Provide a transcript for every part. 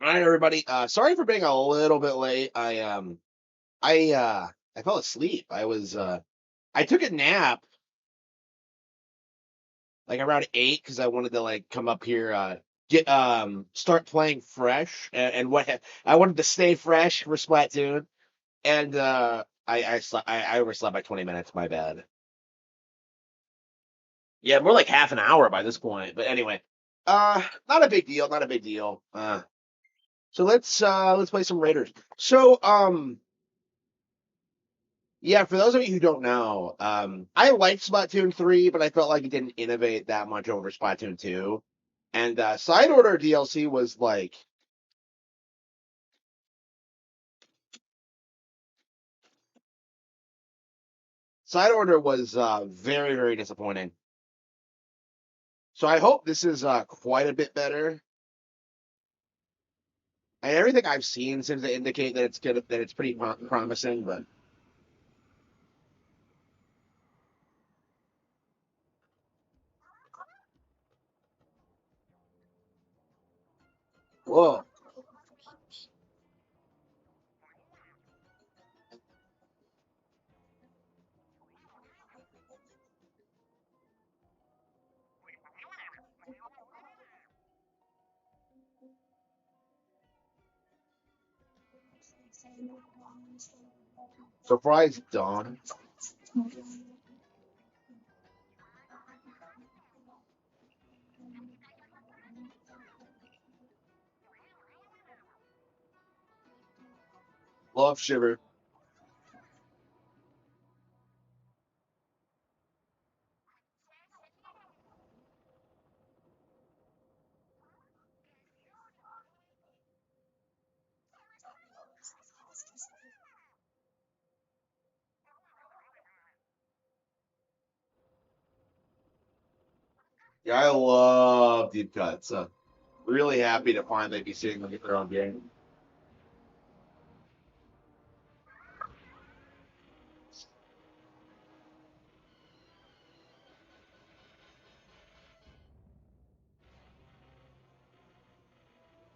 All right, everybody. Sorry for being a little bit late. I fell asleep. I took a nap like around 8 because I wanted to like come up here, get start playing fresh, I wanted to stay fresh for Splatoon, and I overslept by 20 minutes. My bad. Yeah, more like half an hour by this point. But anyway, not a big deal. Not a big deal. So let's play some Raiders. Yeah, for those of you who don't know, I liked Splatoon 3, but I felt like it didn't innovate that much over Splatoon 2. And Side Order DLC was like, Side Order was very, very disappointing. So I hope this is quite a bit better. And everything I've seen seems to indicate that it's good, that it's pretty promising. But whoa, surprise Dawn. Love Shiver. Yeah, I love deep cuts. Really happy to finally be seeing them get their own game.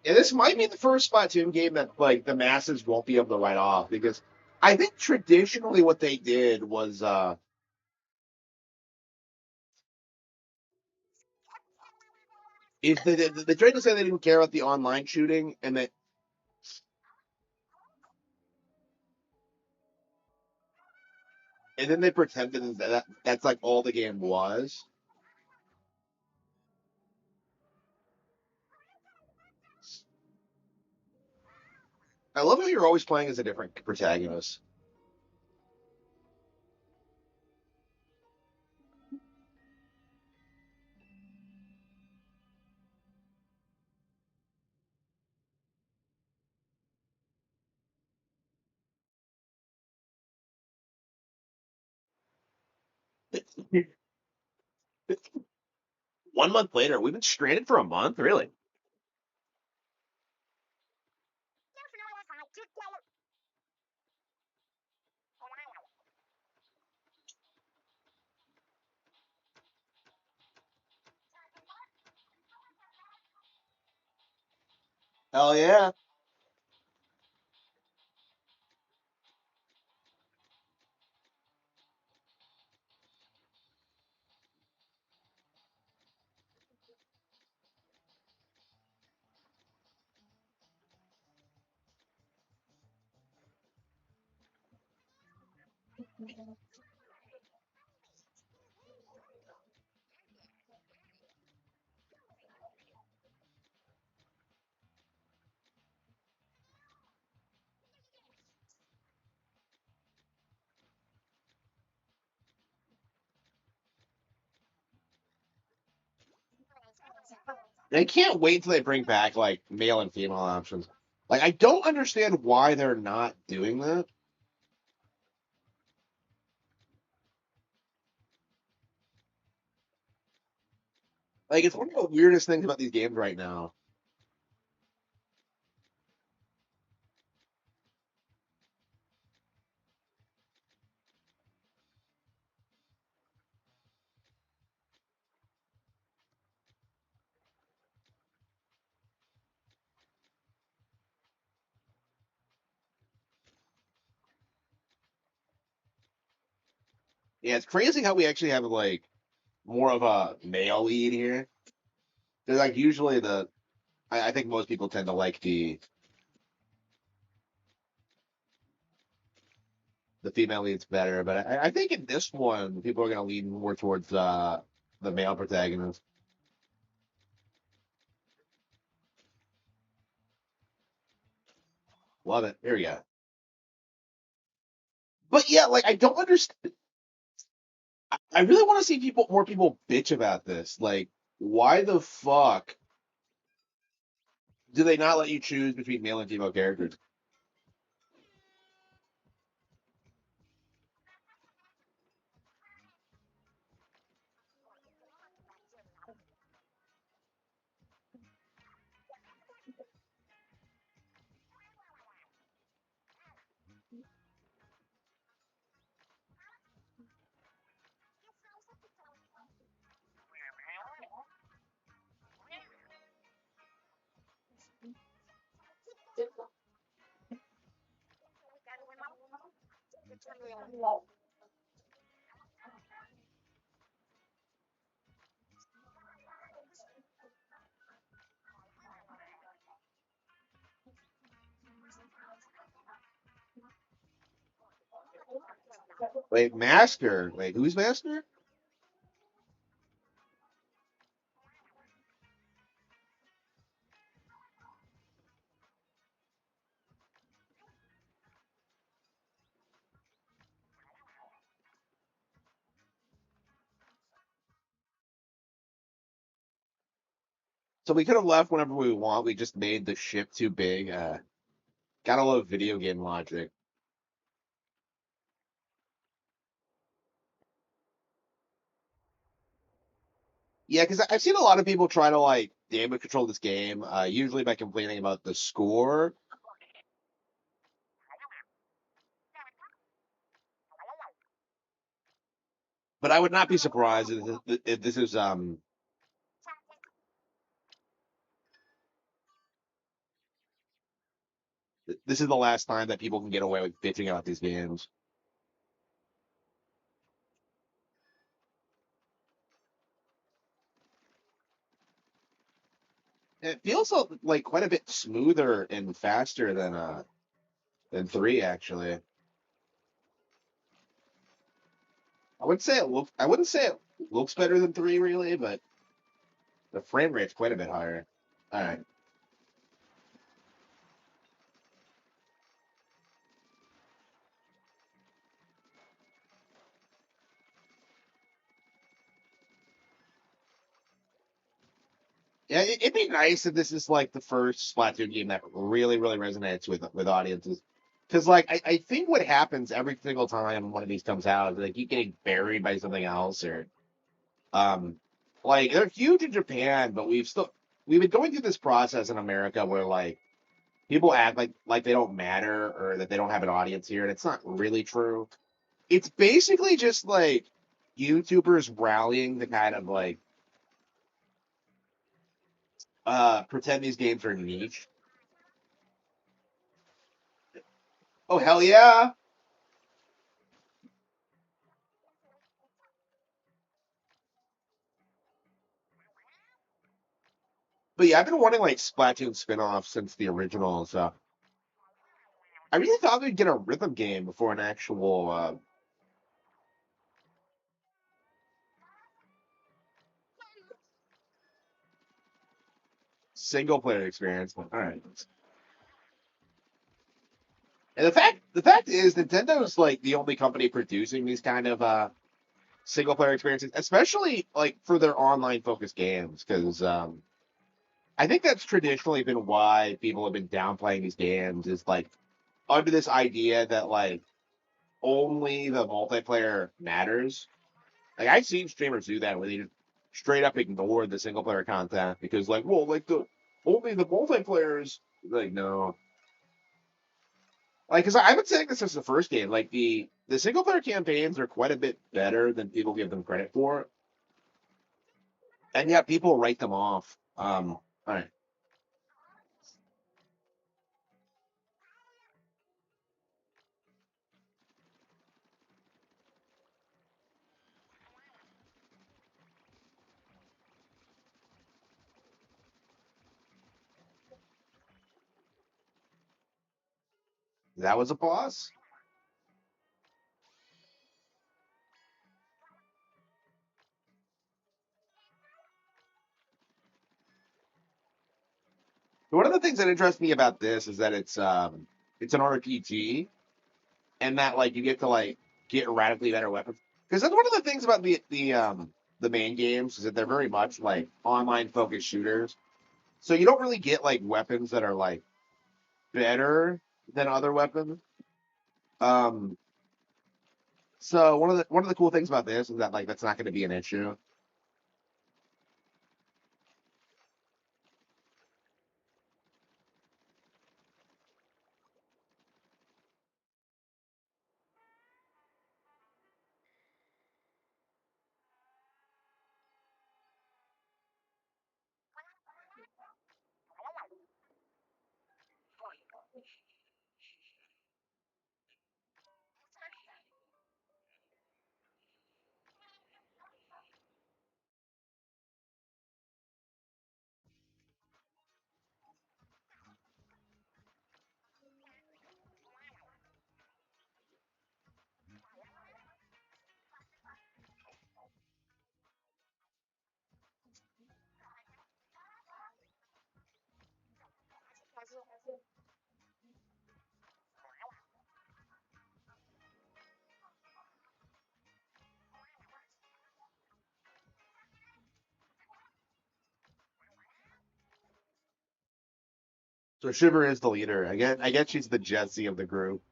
Yeah, this might be the first Splatoon game that like the masses won't be able to write off because I think traditionally what they did was is they tried to say they didn't care about the online shooting and then they pretended that's like all the game was. I love how you're always playing as a different protagonist. One month later, we've been stranded for a month, really. Hell yeah. I can't wait till they bring back like male and female options. Like I don't understand why they're not doing that. Like it's one of the weirdest things about these games right now. Yeah, it's crazy how we actually have like more of a male lead here. They're like usually I think most people tend to like the female leads better, but I think in this one people are gonna lean more towards the male protagonist. Love it. Here we go. But yeah, like I don't understand. I really want to see more people bitch about this. Like, why the fuck do they not let you choose between male and female characters? Wait, Master. Wait, who's Master? So we could have left whenever we want. We just made the ship too big. Gotta love video game logic. Yeah, because I've seen a lot of people try to like damage control this game, usually by complaining about the score. But I would not be surprised if this is this is the last time that people can get away with bitching about these games. It feels like quite a bit smoother and faster than three actually. I wouldn't say it looks better than three really, but the frame rate's quite a bit higher. All right. Yeah, it'd be nice if this is like the first Splatoon game that really resonates with audiences. Because like I think what happens every single time one of these comes out is they keep getting buried by something else or um like they're huge in Japan, but we've been going through this process in America where like people act like they don't matter or that they don't have an audience here, and it's not really true. It's basically just like YouTubers rallying to kind of like pretend these games are niche. Oh hell yeah! But yeah, I've been wanting like Splatoon spin-offs since the original, so I really thought we'd get a rhythm game before an actual single player experience. But, all right. And the fact is Nintendo's like the only company producing these kind of single player experiences, especially like for their online focused games, because I think that's traditionally been why people have been downplaying these games is like under this idea that like only the multiplayer matters. Like I've seen streamers do that where they just straight up ignore the single player content because like, well, like the only the multiplayers like no. Like, because I've been saying this since the first game. Like the single player campaigns are quite a bit better than people give them credit for, and yet people write them off. All right. That was a boss. One of the things that interests me about this is that it's an RPG, and that like you get to like get radically better weapons. Because that's one of the things about the main games is that they're very much like online focused shooters. So you don't really get like weapons that are like better than other weapons. Um, so one of the cool things about this is that like that's not going to be an issue. So Shiver is the leader. I guess she's the Jesse of the group.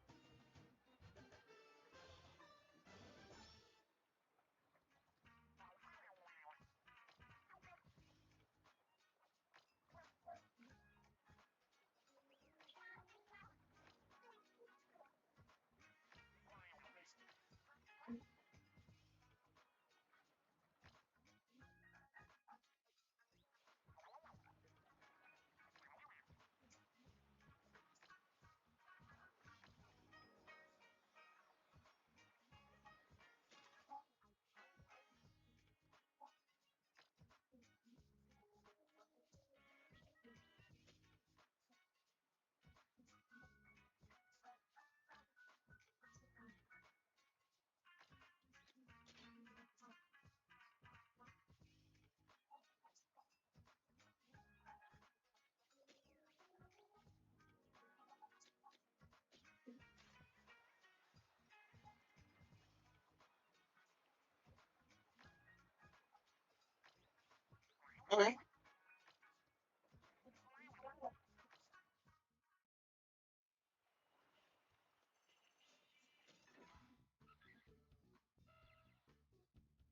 Okay.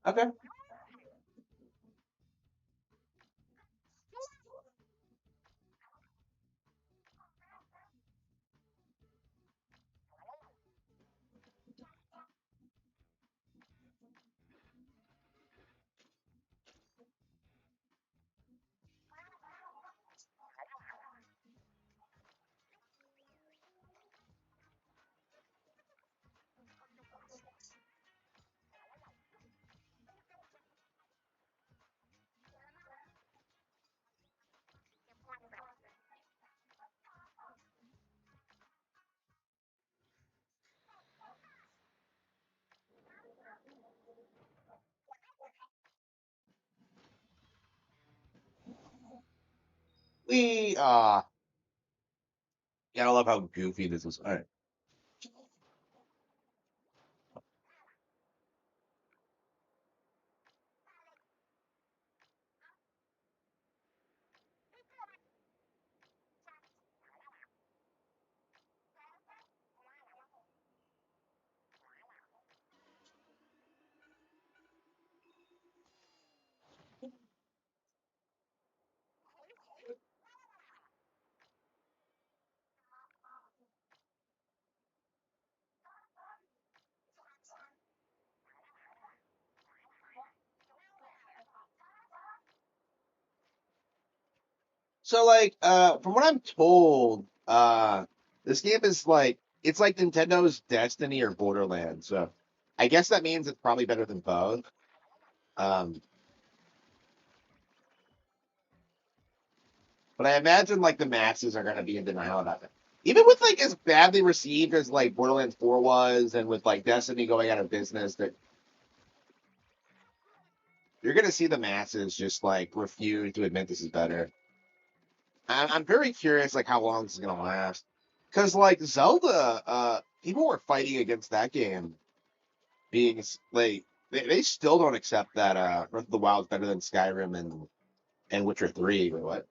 Okay. We yeah, I love how goofy this is. All right. So like from what I'm told, this game is like it's like Nintendo's Destiny or Borderlands. So I guess that means it's probably better than both. Um, but I imagine like the masses are gonna be in denial about it. Even with like as badly received as like Borderlands 4 was, and with like Destiny going out of business, that you're gonna see the masses just like refuse to admit this is better. I'm very curious like how long this is gonna last, because like Zelda, people were fighting against that game being like they still don't accept that Breath of the Wild is better than Skyrim and Witcher 3 or what?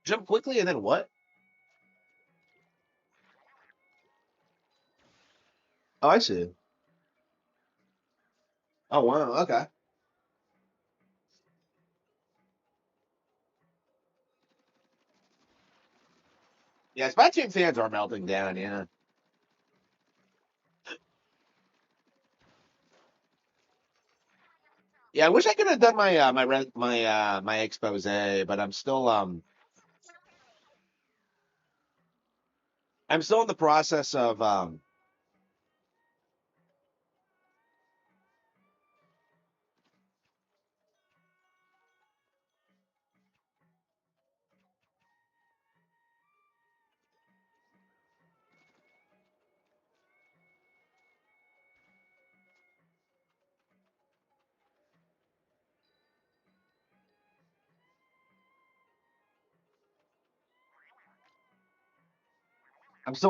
Jump quickly and then what? Oh, I see. Oh wow, okay. Yeah, Splatoon fans are melting down. Yeah, yeah. I wish I could have done my expose, but I'm still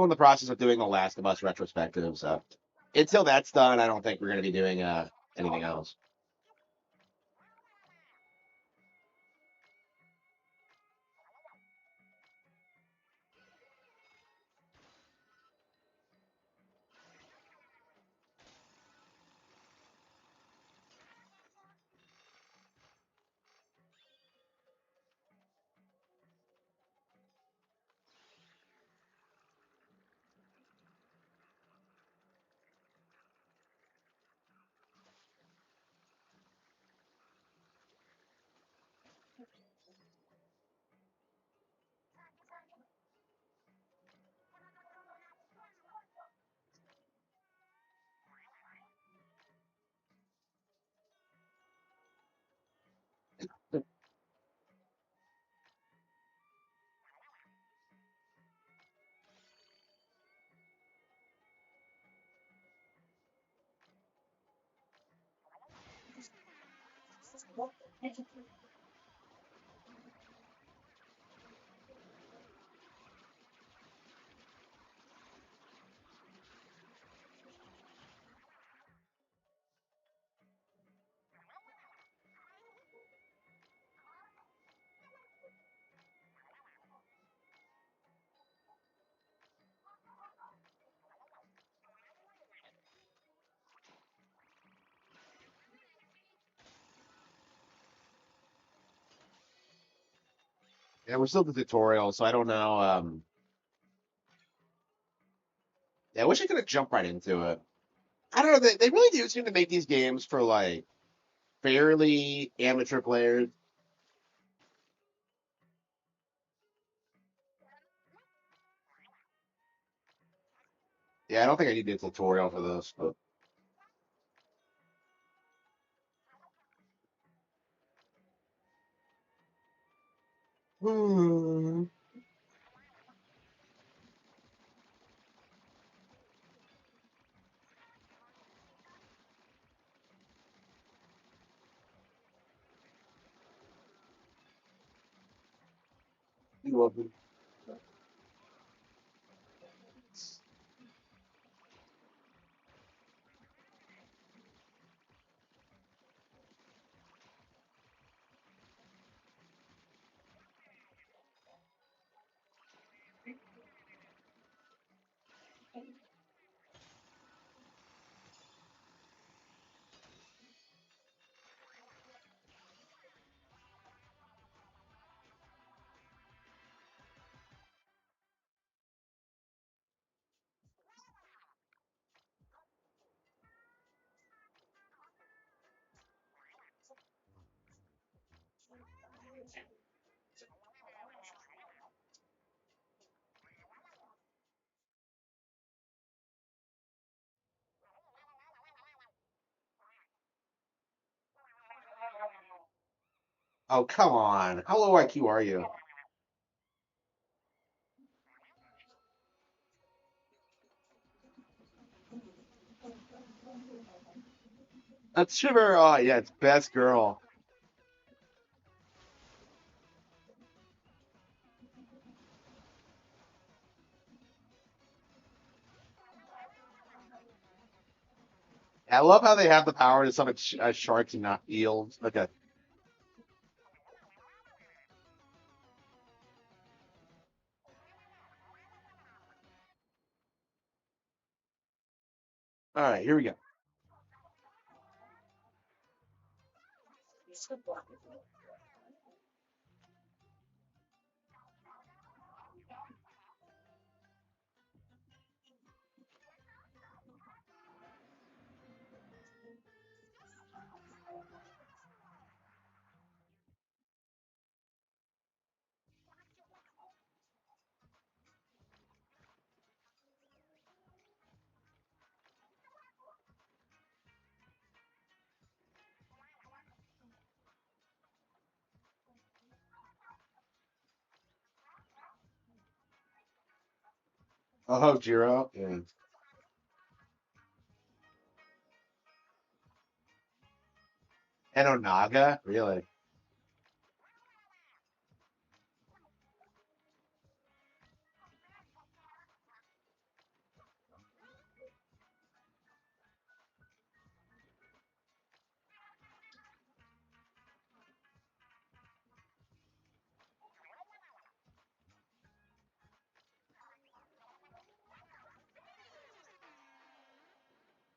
in the process of doing the Last of Us retrospective. So until that's done, I don't think we're gonna be doing anything else. Yeah, we're still the tutorial, so I don't know. Yeah, I wish I could have jumped right into it. I don't know. They really do seem to make these games for like fairly amateur players. Yeah, I don't think I need a tutorial for this, but hmm. Oh, come on. How low IQ are you? That's Shiver. Oh, yeah, it's best girl. I love how they have the power to summon sharks and not eels. Okay. All right, here we go. Oh, Jiro. Yeah. And Onaga? Really?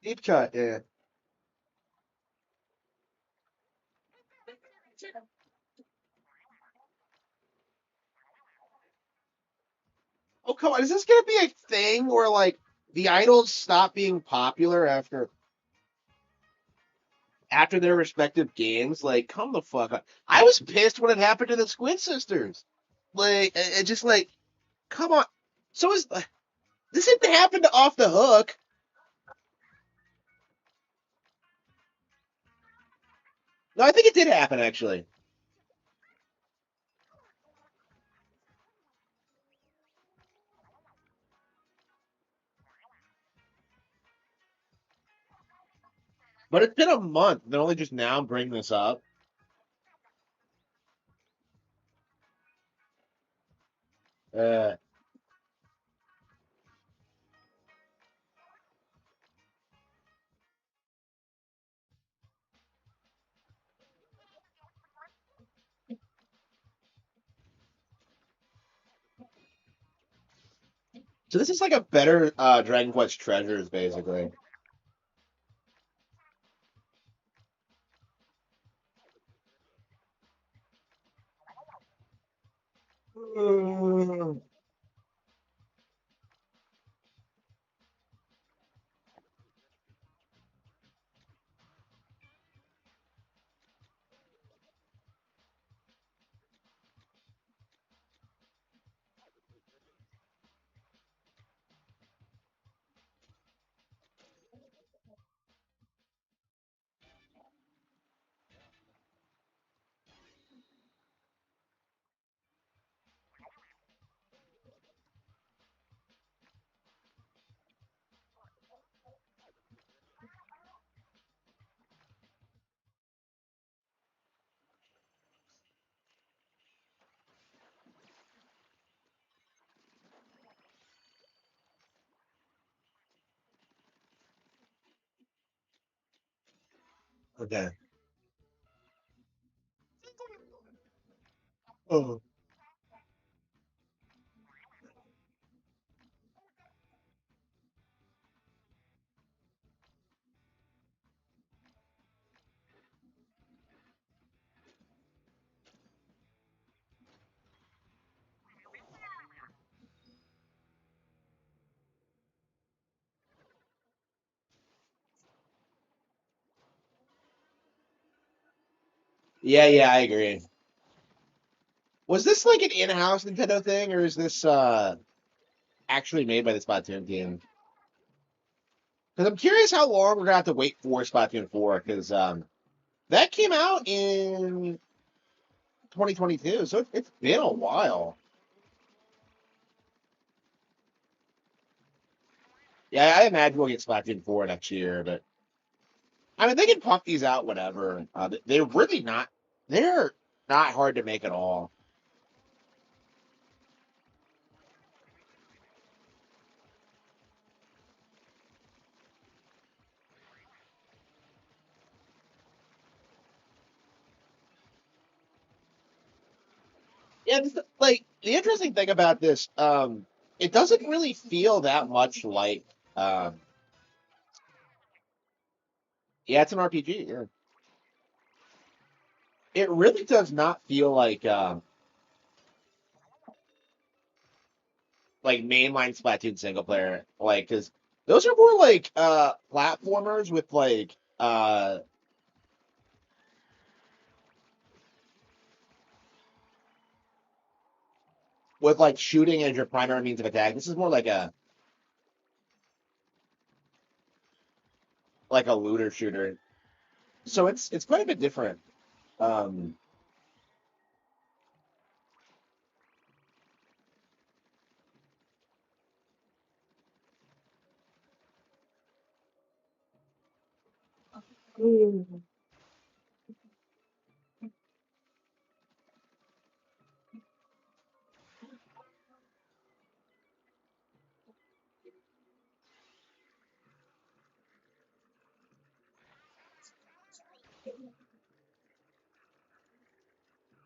Deep cut, yeah. Oh, come on. Is this gonna be a thing where like the idols stop being popular after their respective games? Like, come the fuck on. I was pissed when it happened to the Squid Sisters. Like, it just like, come on. So is this didn't happen to Off the Hook? No, I think it did happen actually, but it's been a month. They're only just now bringing this up. Uh, so this is like a better Dragon Quest Treasures, basically. Okay. Oh. Yeah, yeah, I agree. Was this like an in-house Nintendo thing, or is this actually made by the Splatoon team? Because I'm curious how long we're gonna have to wait for Splatoon 4, because that came out in 2022, so it's been a while. Yeah, I imagine we'll get Splatoon 4 next year, but I mean they can pump these out whenever. They're really not. They're not hard to make at all. Yeah, like the interesting thing about this, it doesn't really feel that much like, um, yeah, it's an RPG. Yeah, it really does not feel like mainline Splatoon single player, like because those are more like platformers with like shooting as your primary means of attack. This is more like a looter shooter, so it's quite a bit different. Um,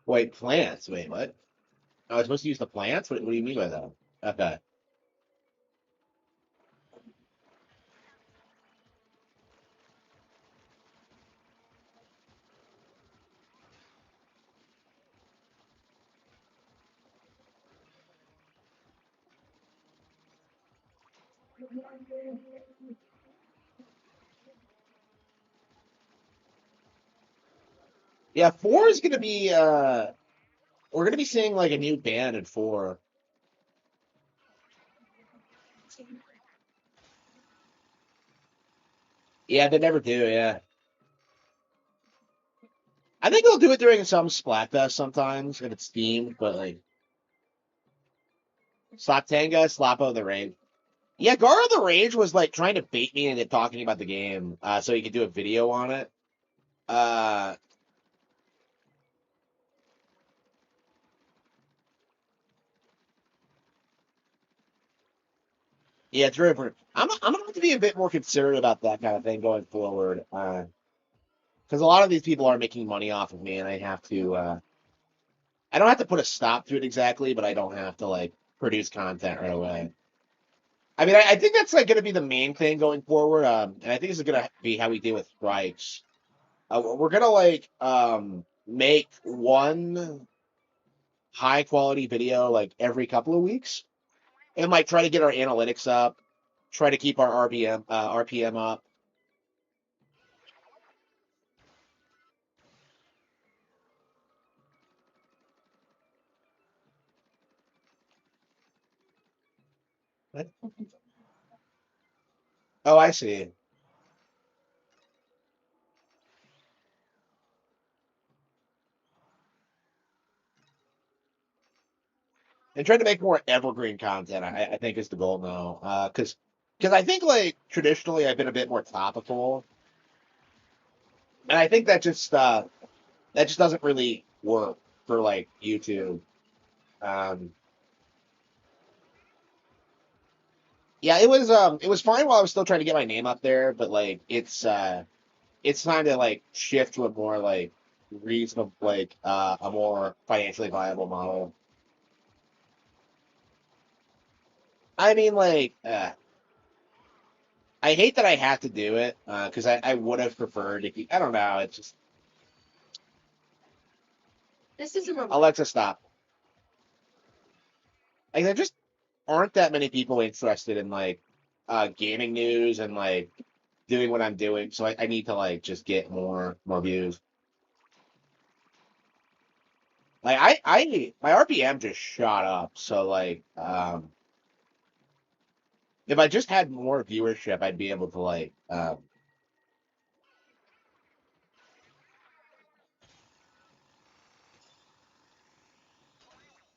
wait, plants. Wait, what? I was supposed to use the plants. What do you mean by that? Okay. Yeah, four is gonna be we're gonna be seeing like a new band in four. Yeah, they never do, yeah. I think they'll do it during some Splatfest sometimes if it's themed, but like Slaptanga, Slapo the Rage. Yeah, Gar of the Rage was like trying to bait me into talking about the game, so he could do a video on it. Uh yeah, it's very important. I'm gonna have to be a bit more considerate about that kind of thing going forward. Because a lot of these people are making money off of me and I don't have to put a stop to it exactly, but I don't have to like produce content right away. I mean, I think that's like going to be the main thing going forward. And I think this is going to be how we deal with strikes. We're going to make one high quality video like every couple of weeks, and like try to get our analytics up, try to keep our RPM up. Oh, I see. And try to make more evergreen content. I think is the goal now. Because I think like traditionally I've been a bit more topical, and I think that just doesn't really work for like YouTube. Um, yeah, it was fine while I was still trying to get my name up there, but like it's time to like shift to a more like reasonable a more financially viable model. I mean I hate that I have to do it because I would have preferred to keep, I don't know, it's just Alexa stop. Like there just aren't that many people interested in like gaming news and like doing what I'm doing, so I need to like just get more views. Like I my RPM just shot up, so like if I just had more viewership, I'd be able to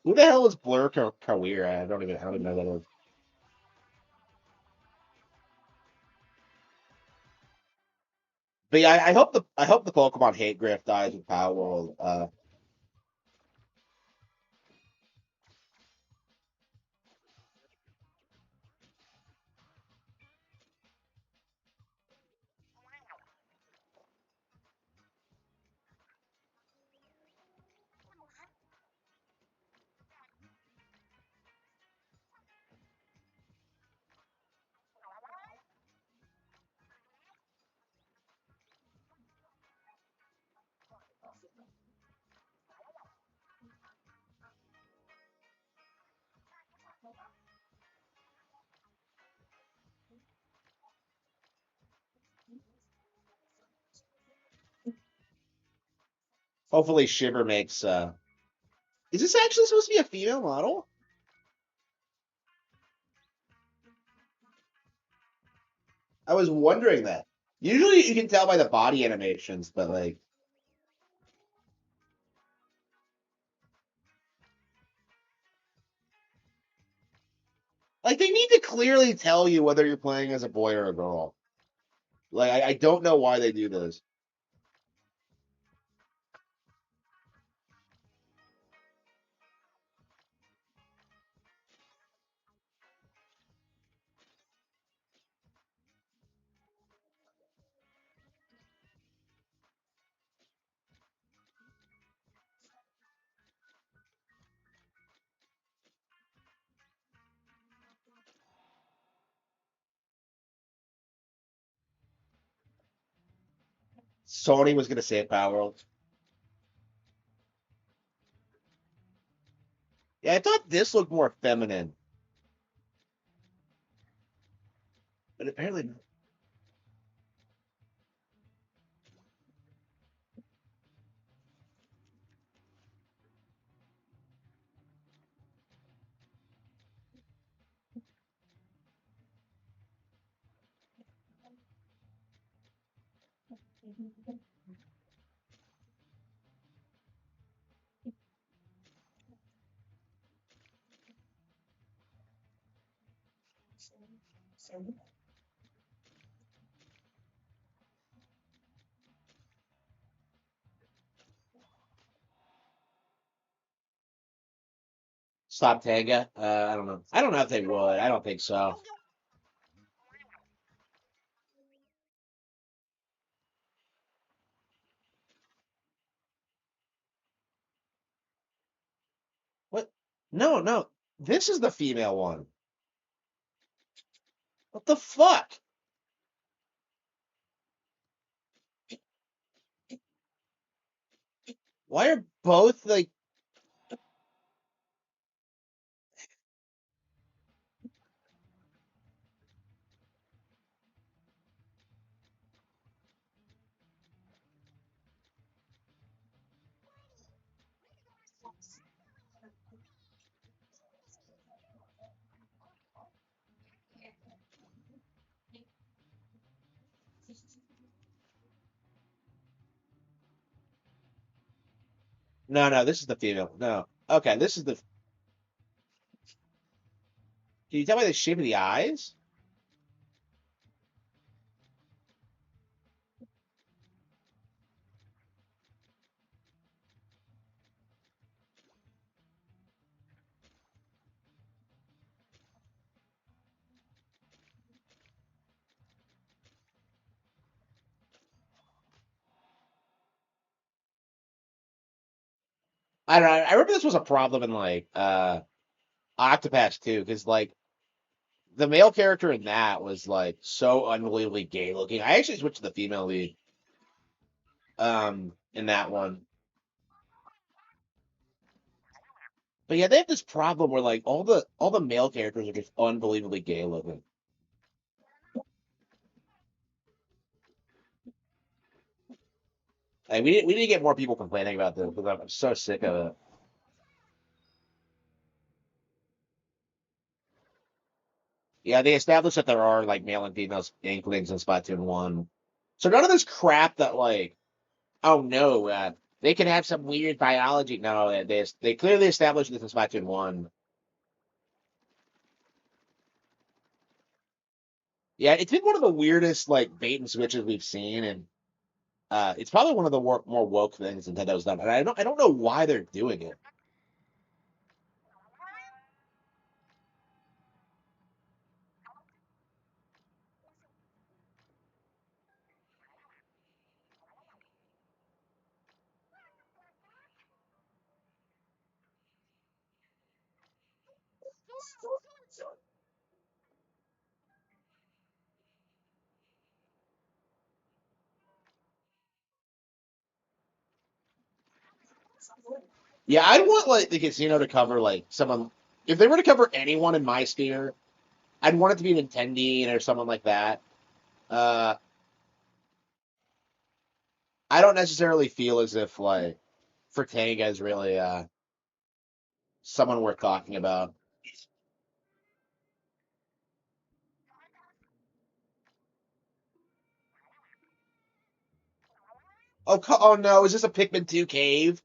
Who the hell is Blur Kawir? I don't even know who that is. But yeah, I hope the Pokemon hate Griff dies with Power World. Hopefully Shiver makes. Is this actually supposed to be a female model? I was wondering that. Usually you can tell by the body animations, but like they need to clearly tell you whether you're playing as a boy or a girl. Like I don't know why they do this. Sony was gonna save Power World. Yeah, I thought this looked more feminine, but apparently stop Tanga. I don't know. I don't know if they would. I don't think so. What? No, no. This is the female one. What the fuck? Why are both like? No, no. This is the female. No. Okay, this is the. Can you tell by the shape of the eyes? I don't know. I remember this was a problem in like Octopath too, because like the male character in that was like so unbelievably gay looking. I actually switched to the female lead in that one. But yeah, they have this problem where like all the male characters are just unbelievably gay looking. Like we need to get more people complaining about this because I'm so sick of it. Yeah, they established that there are like male and female inklings in Splatoon 1. So none of this crap that like, oh no, They could have some weird biology. No, they clearly established this in Splatoon 1. Yeah, it's been one of the weirdest like bait and switches we've seen, and it's probably one of the more woke things Nintendo's done. And I don't know why they're doing it. Yeah, I'd want like the casino to cover like someone. If they were to cover anyone in my sphere, I'd want it to be Nintendo or someone like that. Uh, I don't necessarily feel as if like Fratega is really someone worth talking about. Oh, oh no, is this a Pikmin 2 cave?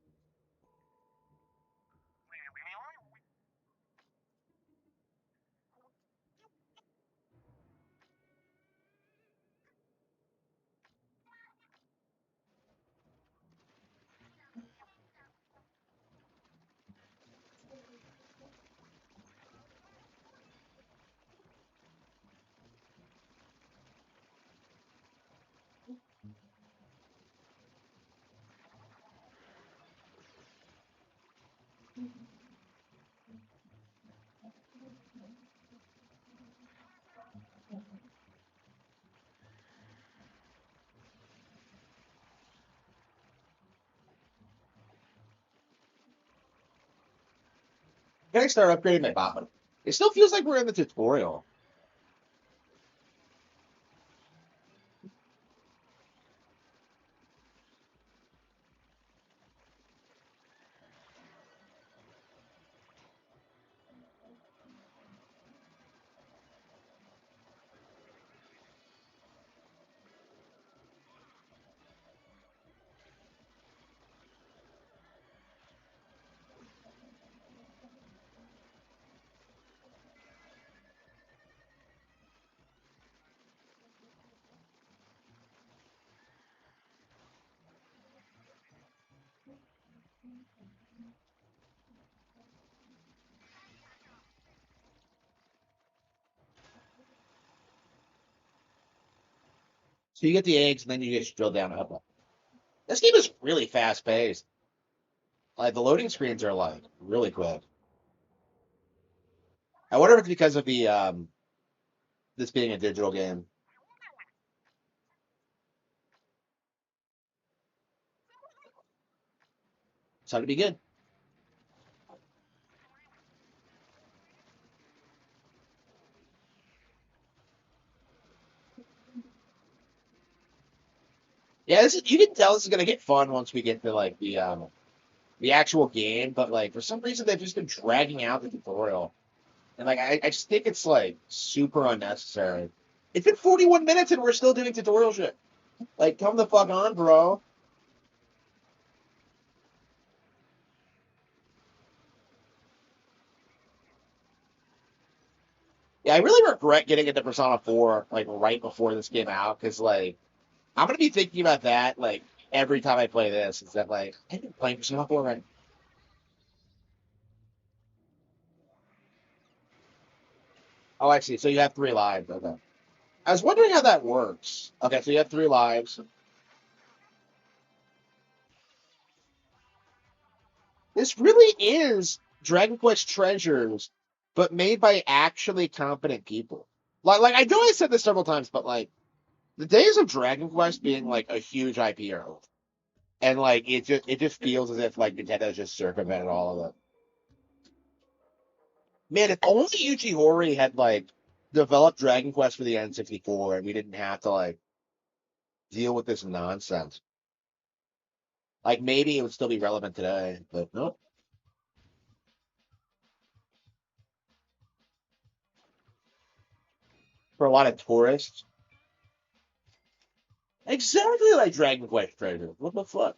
Can I start upgrading my bot? It still feels like we're in the tutorial. So you get the eggs and then you just drill down a hub. This game is really fast paced. Like the loading screens are like really quick. I wonder if it's because of the this being a digital game. So to be good. Yeah, you can tell this is gonna get fun once we get to like the actual game, but like for some reason they've just been dragging out the tutorial. And like I just think it's like super unnecessary. It's been 41 minutes and we're still doing tutorial shit. Like come the fuck on, bro. Yeah, I really regret getting into Persona 4 like right before this came out because like I'm gonna be thinking about that like every time I play this. Is that like I've been playing Persona 4 right? Oh, I see. So you have 3 lives. Okay. I was wondering how that works. Okay, so you have 3 lives. This really is Dragon Quest Treasures, but made by actually competent people. Like I know I said this several times, but like the days of Dragon Quest being like a huge IP are over. And like it just feels as if like Nintendo's just circumvented all of it. Man, if only Yuji Horii had like developed Dragon Quest for the N64 and we didn't have to like deal with this nonsense. Like maybe it would still be relevant today, but no. For a lot of tourists. Exactly like Dragon Quest Treasure. What the fuck?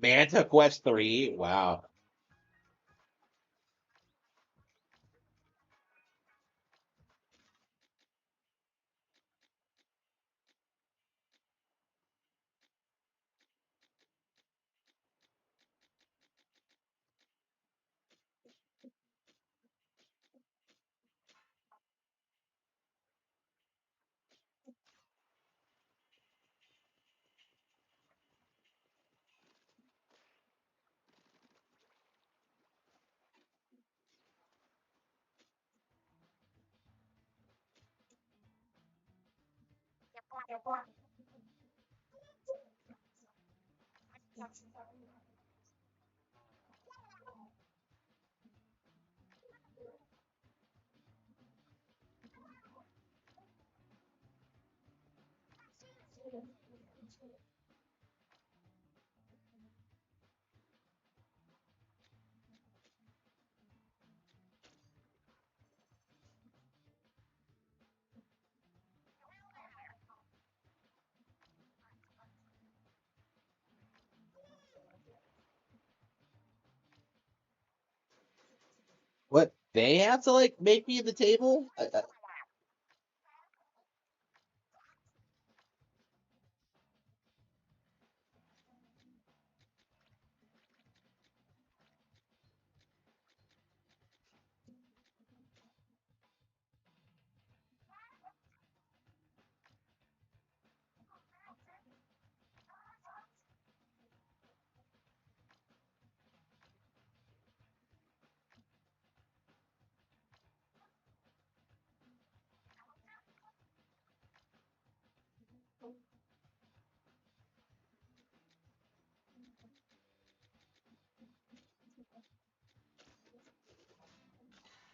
Manta Quest 3. Wow. What? They have to like make me at the table?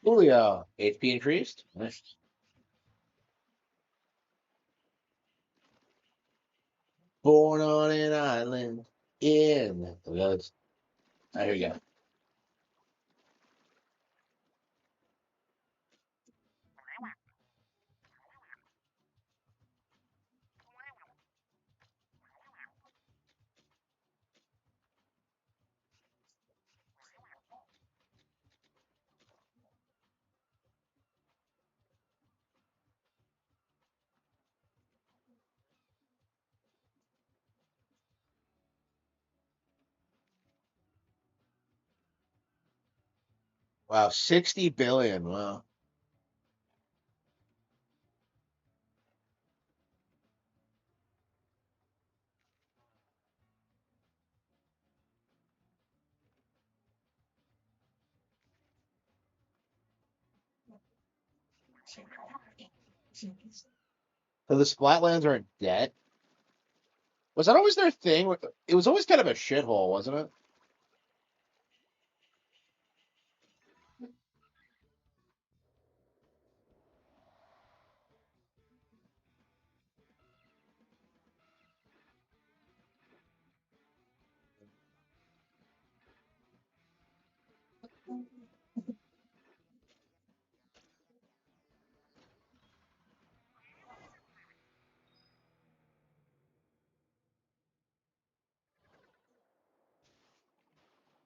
Julio. HP increased? Nice. Born on an island in the village. There you go. Wow, 60 billion. Wow. So the Splatlands are in debt? Was that always their thing? It was always kind of a shithole, wasn't it?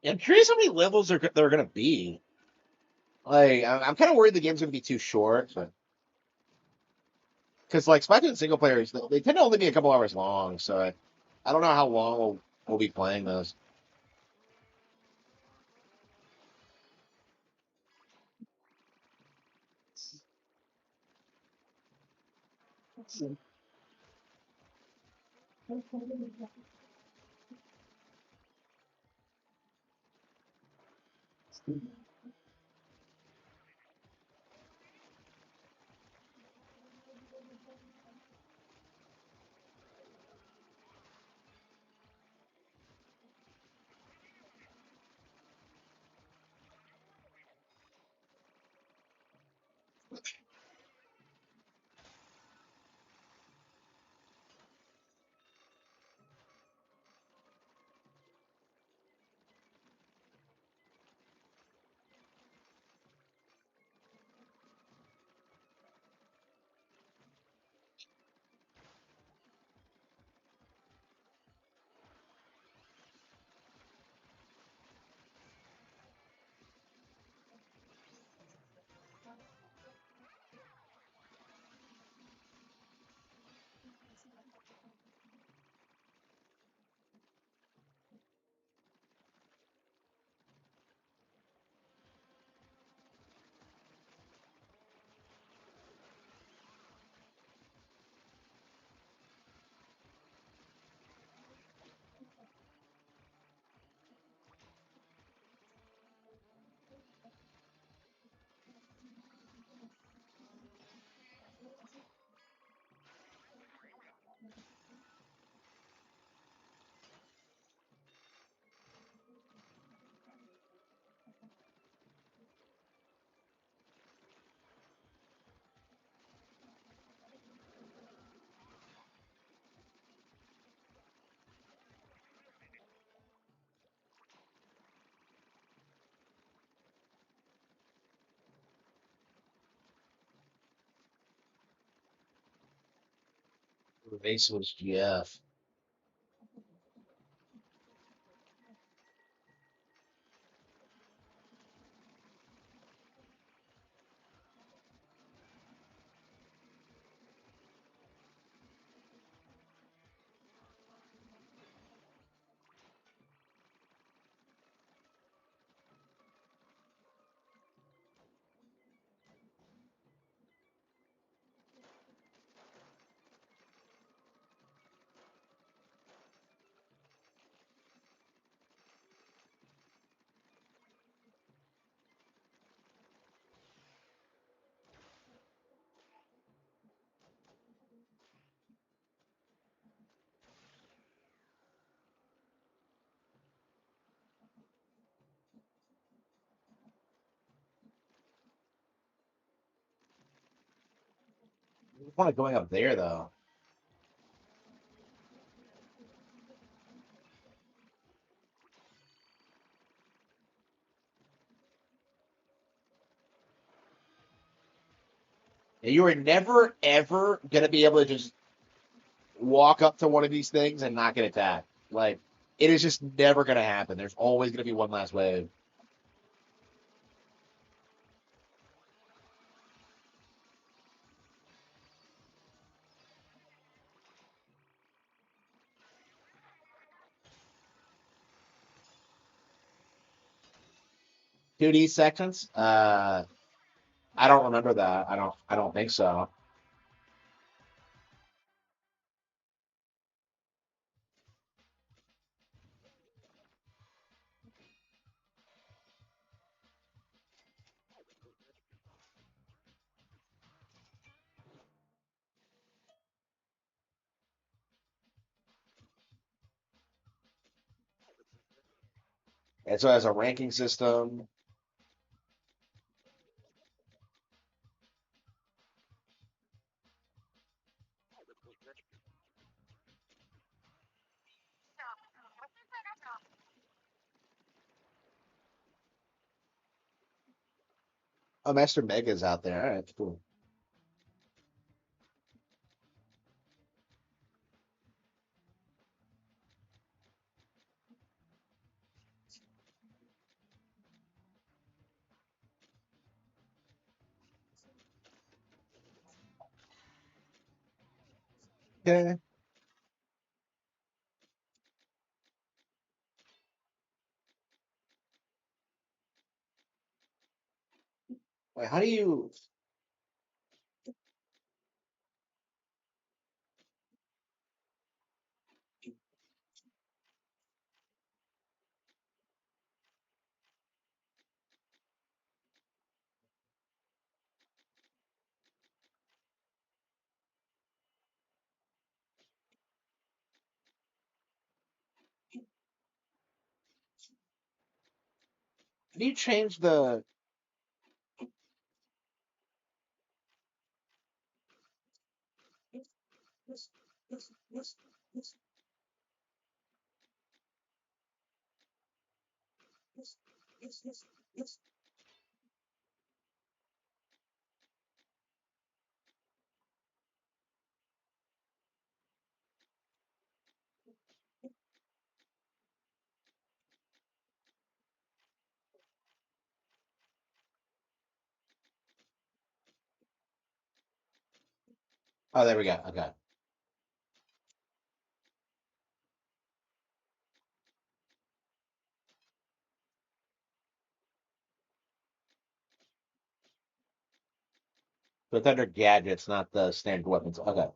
Yeah, I'm curious how many levels they're gonna be. Like, I'm kind of worried the game's gonna be too short, because like Splatoon single players, they tend to only be a couple hours long. So I don't know how long we'll be playing those. Base was GF. I want going up there though. You are never ever gonna be able to just walk up to one of these things and not get attacked. Like it is just never gonna happen. There's always gonna be one last wave. 2D sections? I don't remember that. I don't think so. And so it has a ranking system. Oh, Master Mega's out there. All right, cool. Okay. Wait, how do you? How do you change the? Oh, there we go. Okay. So it's under gadgets, not the standard weapons. Okay.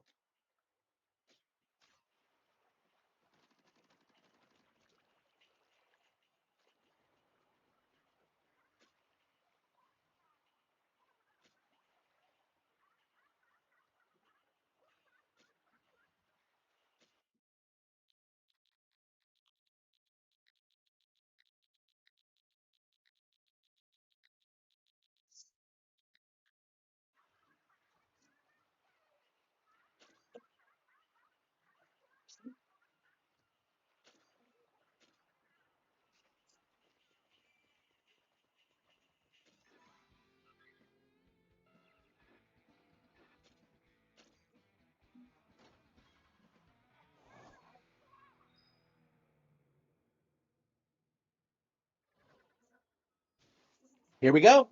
Here we go.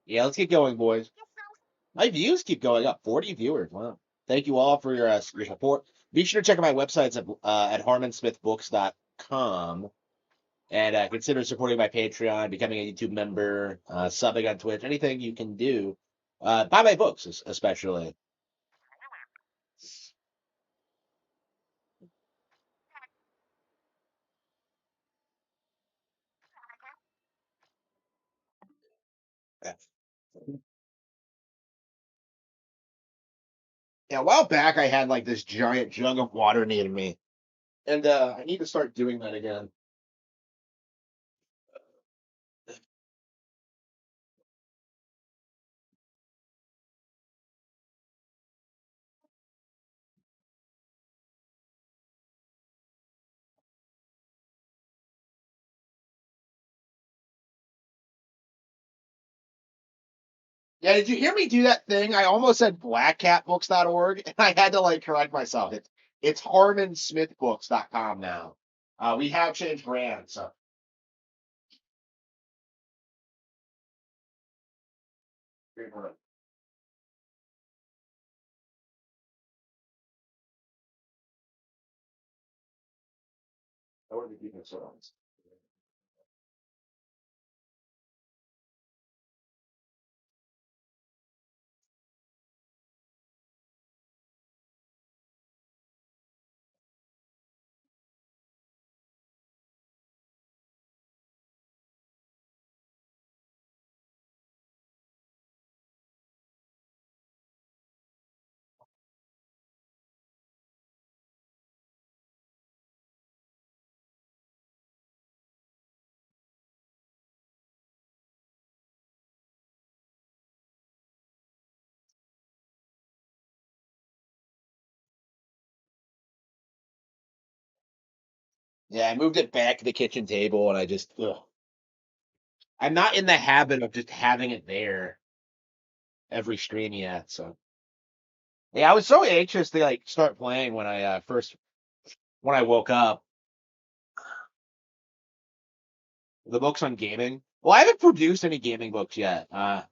Yeah, let's get going, boys. My views keep going up. 40 viewers. Wow. Thank you all for your support. Be sure to check out my websites at harmansmithbooks.com and consider supporting my Patreon, becoming a YouTube member, subbing on Twitch, anything you can do. Buy my books, especially. Yeah, a while back, I had like this giant jug of water near me, and I need to start doing that again. Yeah, did you hear me do that thing? I almost said blackcatbooks.org, and I had to like correct myself. It's harmansmithbooks.com now. We have changed brands, so I wouldn't be keeping it so honest. Yeah, I moved it back to the kitchen table, and I'm not in the habit of just having it there every stream yet. So yeah, I was so anxious to like start playing when I first when I woke up. The books on gaming. Well, I haven't produced any gaming books yet. I'd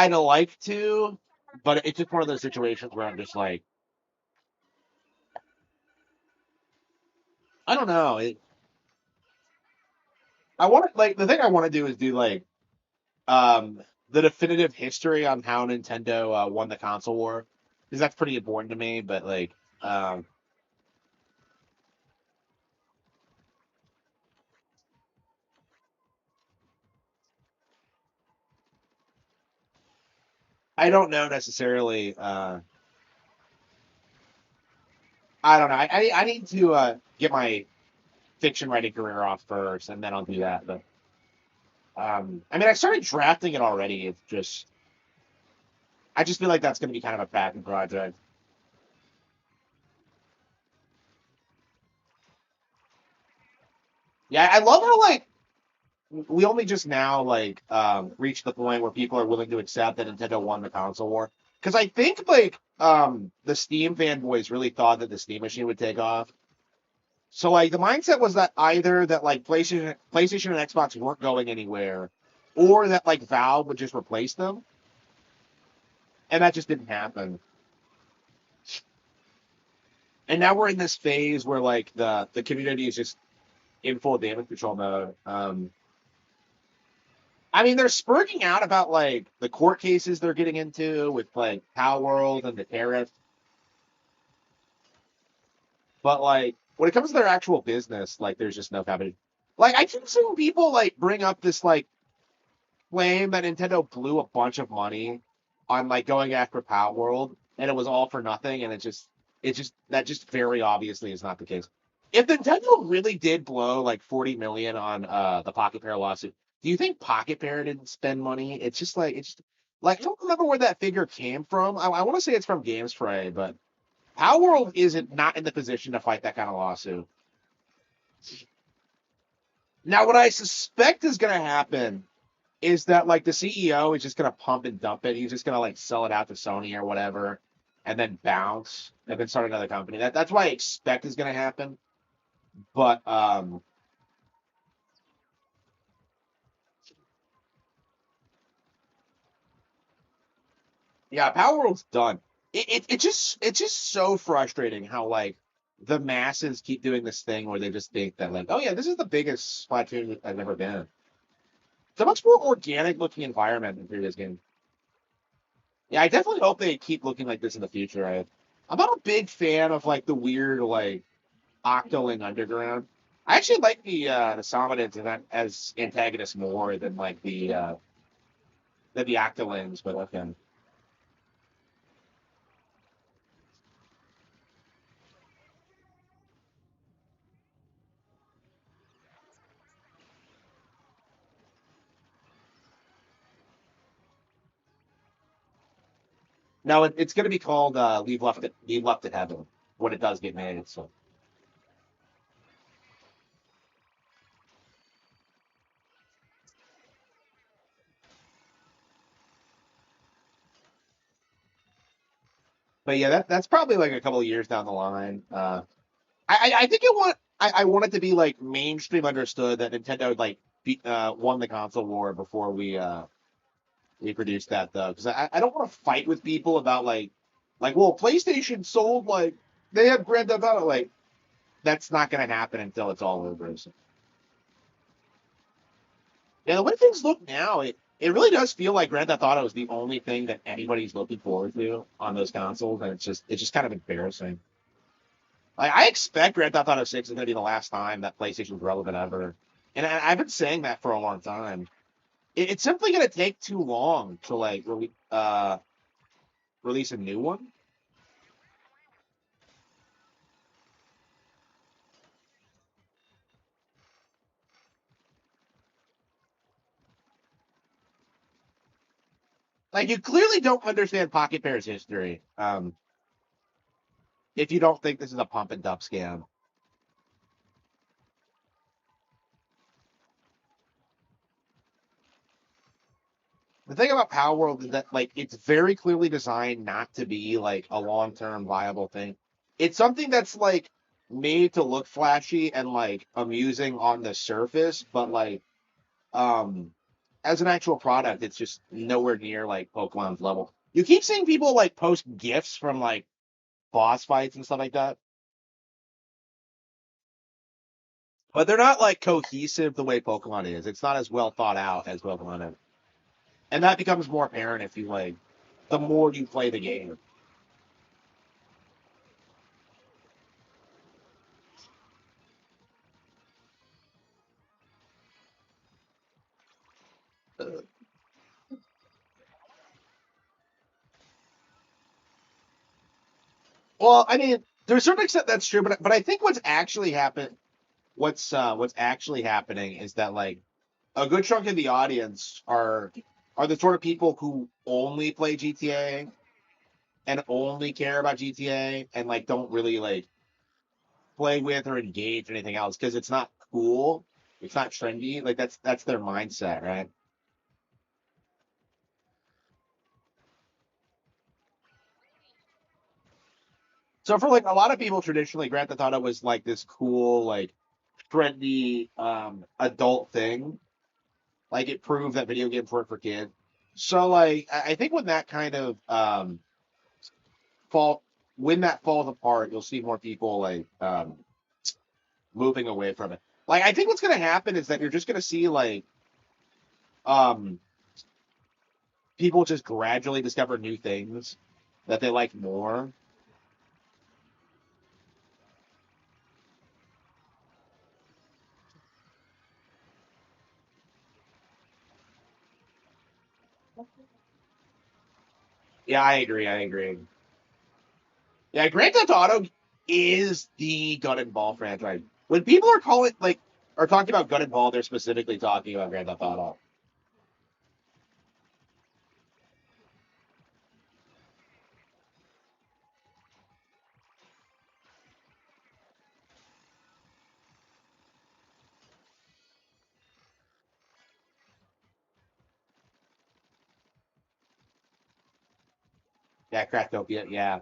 like to, but it's just one of those situations where I'm just like, I don't know. I want to like the thing I want to do is do like um the definitive history on how Nintendo won the console war because that's pretty important to me. But like, um, I don't know necessarily. I don't know. I need to get my fiction writing career off first, and then I'll do that. But I mean, I started drafting it already. It's just I just feel like that's going to be kind of a passion project. Yeah, I love how like we only just now like reached the point where people are willing to accept that Nintendo won the console war. Because I think like the Steam fanboys really thought that the Steam machine would take off. So like the mindset was that either that like PlayStation and Xbox weren't going anywhere, or that like Valve would just replace them, and that just didn't happen. And now we're in this phase where like the community is just in full damage control mode. I mean, they're spurting out about like the court cases they're getting into with like Power World and the tariffs, but like when it comes to their actual business, like there's just no company. Like I keep seeing people like bring up this like claim that Nintendo blew a bunch of money on like going after Power World, and it was all for nothing, and it just that just very obviously is not the case. If Nintendo really did blow like 40 million on the Pocket Pair lawsuit, do you think Pocket Pair didn't spend money? It's like I don't remember where that figure came from. I want to say it's from GameSpray, but Power World isn't not in the position to fight that kind of lawsuit. Now, what I suspect is going to happen is that like the CEO is just going to pump and dump it. He's just going to like sell it out to Sony or whatever, and then bounce and then start another company. That's what I expect is going to happen. But Yeah, Power World's done. It's just so frustrating how like the masses keep doing this thing where they just think that like, oh yeah, this is the biggest Splatoon I've ever been. It's a much more organic looking environment than previous games. Yeah, I definitely hope they keep looking like this in the future. I'm not a big fan of like the weird like Octoling Underground. I actually like the Somnidans event as antagonists more than the Octolings, but okay. No, it's going to be called Leave Left at Heaven when it does get made. So, but yeah, that's probably like a couple of years down the line. I think I want it to be like mainstream understood that Nintendo won the console war before we produced that though, because I don't want to fight with people about like well PlayStation sold like they have Grand Theft Auto like that's not going to happen until it's all over. So, yeah, the way things look now, it really does feel like Grand Theft Auto is the only thing that anybody's looking forward to on those consoles, and it's just kind of embarrassing. Like I expect Grand Theft Auto 6 is going to be the last time that PlayStation's relevant ever, and I've been saying that for a long time. It's simply going to take too long to release a new one. Like you clearly don't understand Pocket Pair's history. If you don't think this is a pump and dump scam. The thing about Power World is that like it's very clearly designed not to be like a long term viable thing. It's something that's like made to look flashy and like amusing on the surface, but like um as an actual product, it's just nowhere near like Pokemon's level. You keep seeing people like post gifs from like boss fights and stuff like that, but they're not like cohesive the way Pokemon is. It's not as well thought out as Pokemon is, and that becomes more apparent if you like the more you play the game. Well, I mean, to a certain extent, that's true, but I think what's actually happening is that like a good chunk of the audience are the sort of people who only play GTA and only care about GTA and like don't really like play with or engage in anything else because it's not cool, it's not trendy. Like that's their mindset, right? So for like a lot of people, traditionally, Grand Theft Auto was like this cool, like trendy adult thing. Like it proved that video games weren't for kids. So like I think when that kind of fall when that falls apart, you'll see more people like moving away from it. Like I think what's gonna happen is that you're just gonna see like um people just gradually discover new things that they like more. Yeah, I agree. I agree. Yeah, Grand Theft Auto is the gun and ball franchise. When people are calling like are talking about gun and ball, they're specifically talking about Grand Theft Auto. Yeah, Craftopia. Yeah.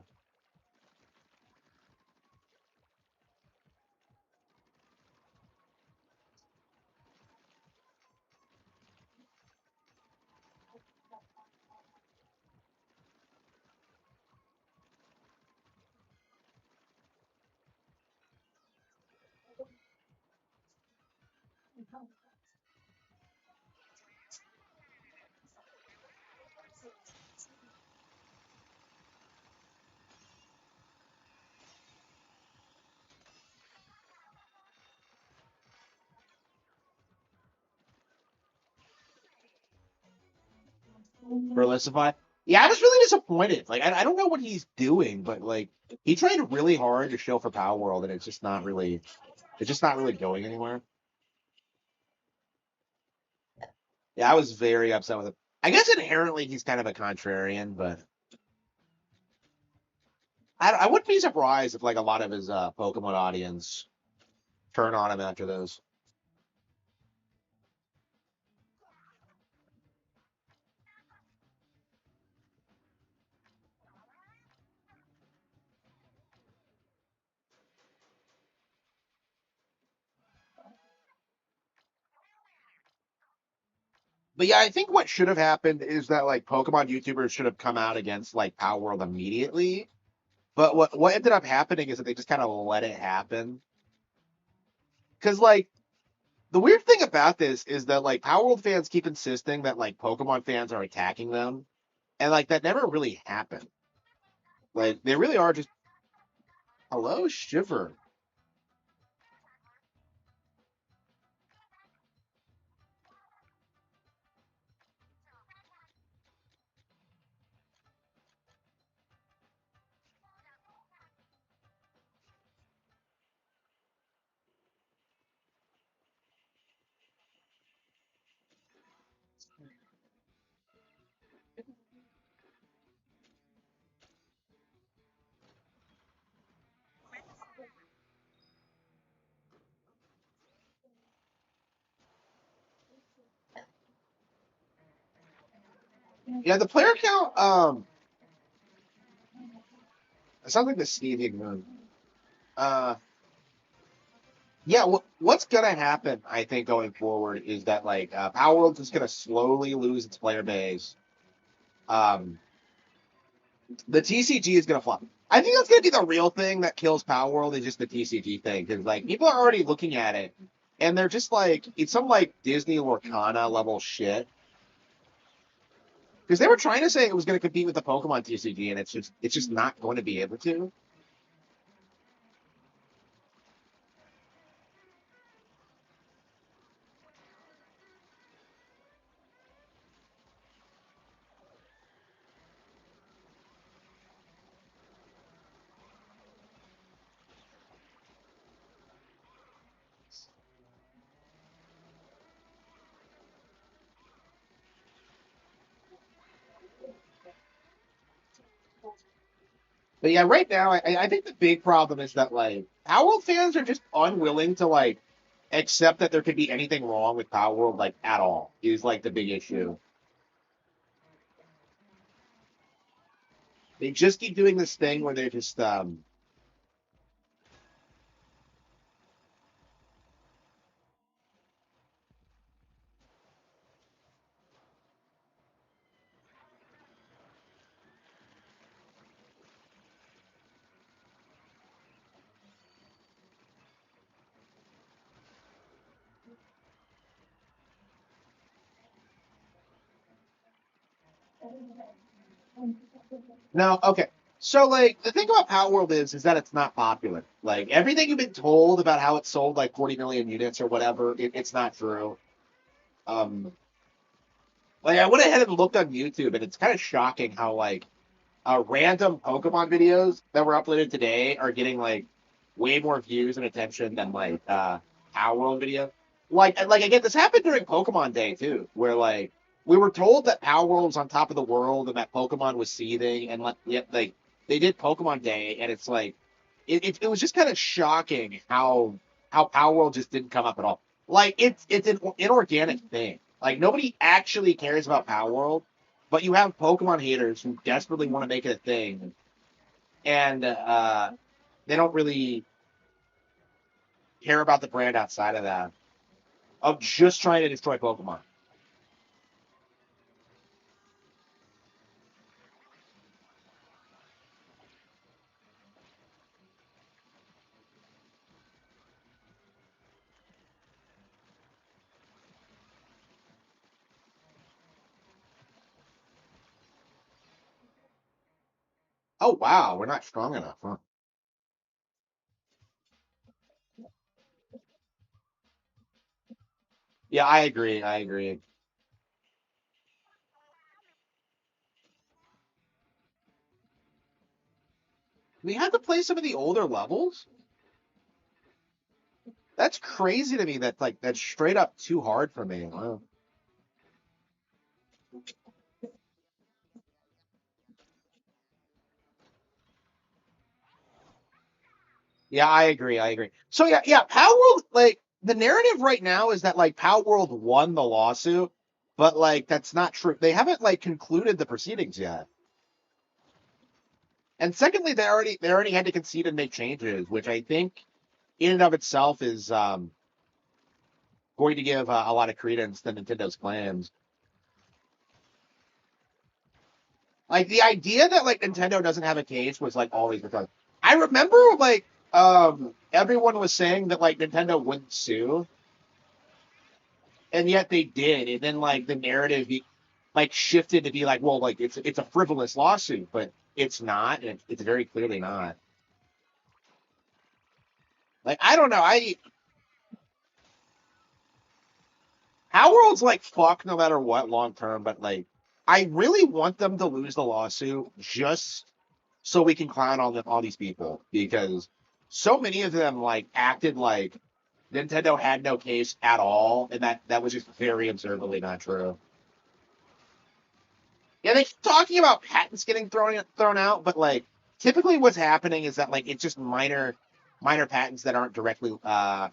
Verlisify. Yeah, I was really disappointed. Like, I don't know what he's doing, but like, he tried really hard to show for Power World, and it's just not really going anywhere. Yeah, I was very upset with him. I guess inherently he's kind of a contrarian, but I wouldn't be surprised if like a lot of his Pokemon audience turn on him after those. But yeah, I think what should have happened is that like Pokemon YouTubers should have come out against like Power World immediately. But what ended up happening is that they just kind of let it happen. Because like the weird thing about this is that like Power World fans keep insisting that like Pokemon fans are attacking them, and like that never really happened. Like they really are just hello Shiver. Yeah, the player count. It sounds like the sneezing moon. Uh, yeah. What's gonna happen? I think going forward is that like Power World's just gonna slowly lose its player base. Um, the TCG is gonna flop. I think that's gonna be the real thing that kills Power World is just the TCG thing because like people are already looking at it and they're just like it's some like Disney Lorcana level shit because they were trying to say it was going to compete with the Pokemon TCG and it's just not going to be able to. But yeah, right now I think the big problem is that like Power World fans are just unwilling to like accept that there could be anything wrong with Power World like at all is like the big issue. They just keep doing this thing where they're just no, okay. So like the thing about Power World is that it's not popular. Like everything you've been told about how it sold like 40 million units or whatever, it's not true. Um, like I went ahead and looked on YouTube, and it's kind of shocking how like random Pokemon videos that were uploaded today are getting like way more views and attention than like Power World video. Like again, this happened during Pokemon Day too, where like we were told that Power World was on top of the world and that Pokemon was seething, and like yet like they did Pokemon Day, and it's like it was just kind of shocking how Power World just didn't come up at all. Like it's an inorganic thing. Like nobody actually cares about Power World, but you have Pokemon haters who desperately want to make it a thing, and they don't really care about the brand outside of that of just trying to destroy Pokemon. Oh wow, we're not strong enough, huh? Yeah, I agree. I agree. We had to play some of the older levels. That's crazy to me. That like that's straight up too hard for me. Wow. Yeah, I agree. I agree. So yeah, yeah. Power World, like the narrative right now is that like Power World won the lawsuit, but like that's not true. They haven't like concluded the proceedings yet. And secondly, they already had to concede and make changes, which I think in and of itself is going to give a lot of credence to Nintendo's claims. Like the idea that like Nintendo doesn't have a case was like always the time. I remember like everyone was saying that like Nintendo wouldn't sue, and yet they did. And then like the narrative like shifted to be like, well, like it's a frivolous lawsuit, but it's not, and it's very clearly not. Like I don't know, I Power World's like fuck no matter what long term, but like I really want them to lose the lawsuit just so we can clown all these people because so many of them like acted like Nintendo had no case at all, and that was just very observably not true. Yeah, they keep talking about patents getting thrown out, but like typically what's happening is that like it's just minor patents that aren't directly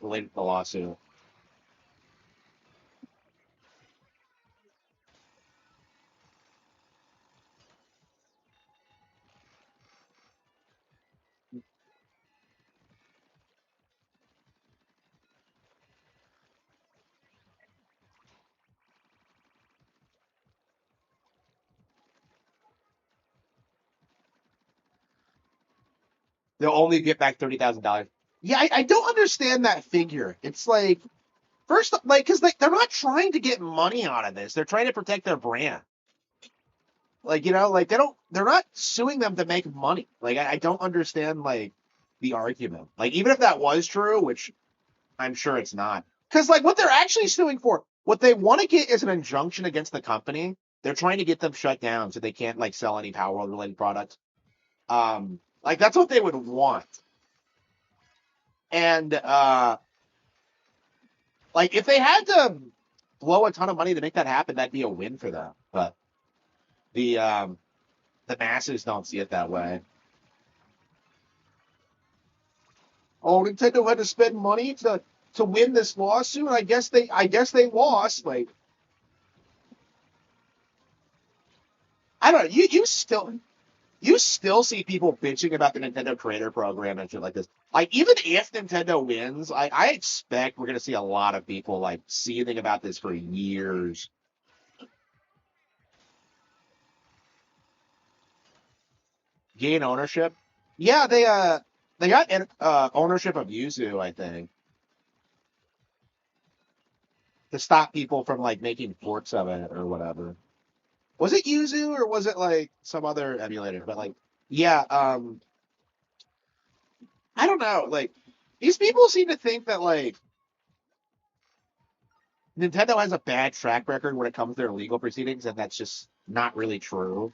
related to the lawsuit. They'll only get back $30,000. Yeah, I don't understand that figure. It's like first, like, because they're not trying to get money out of this. They're trying to protect their brand. Like, like they're not suing them to make money. Like, I don't understand like the argument. Like, even if that was true, which I'm sure it's not, because like what they're actually suing for, what they want to get is an injunction against the company. They're trying to get them shut down so they can't like sell any Power World related products. Like that's what they would want. And like if they had to blow a ton of money to make that happen, that'd be a win for them. But the um the masses don't see it that way. Oh, Nintendo had to spend money to win this lawsuit. I guess they lost. Like I don't know. You still see people bitching about the Nintendo Creator Program and shit like this. Like even if Nintendo wins, I expect we're gonna see a lot of people like seething about this for years. Gain ownership. Yeah, they got ownership of Yuzu, I think, to stop people from like making ports of it or whatever. Was it Yuzu or was it like some other emulator? But like, yeah, I don't know. Like, these people seem to think that like Nintendo has a bad track record when it comes to their legal proceedings, and that's just not really true.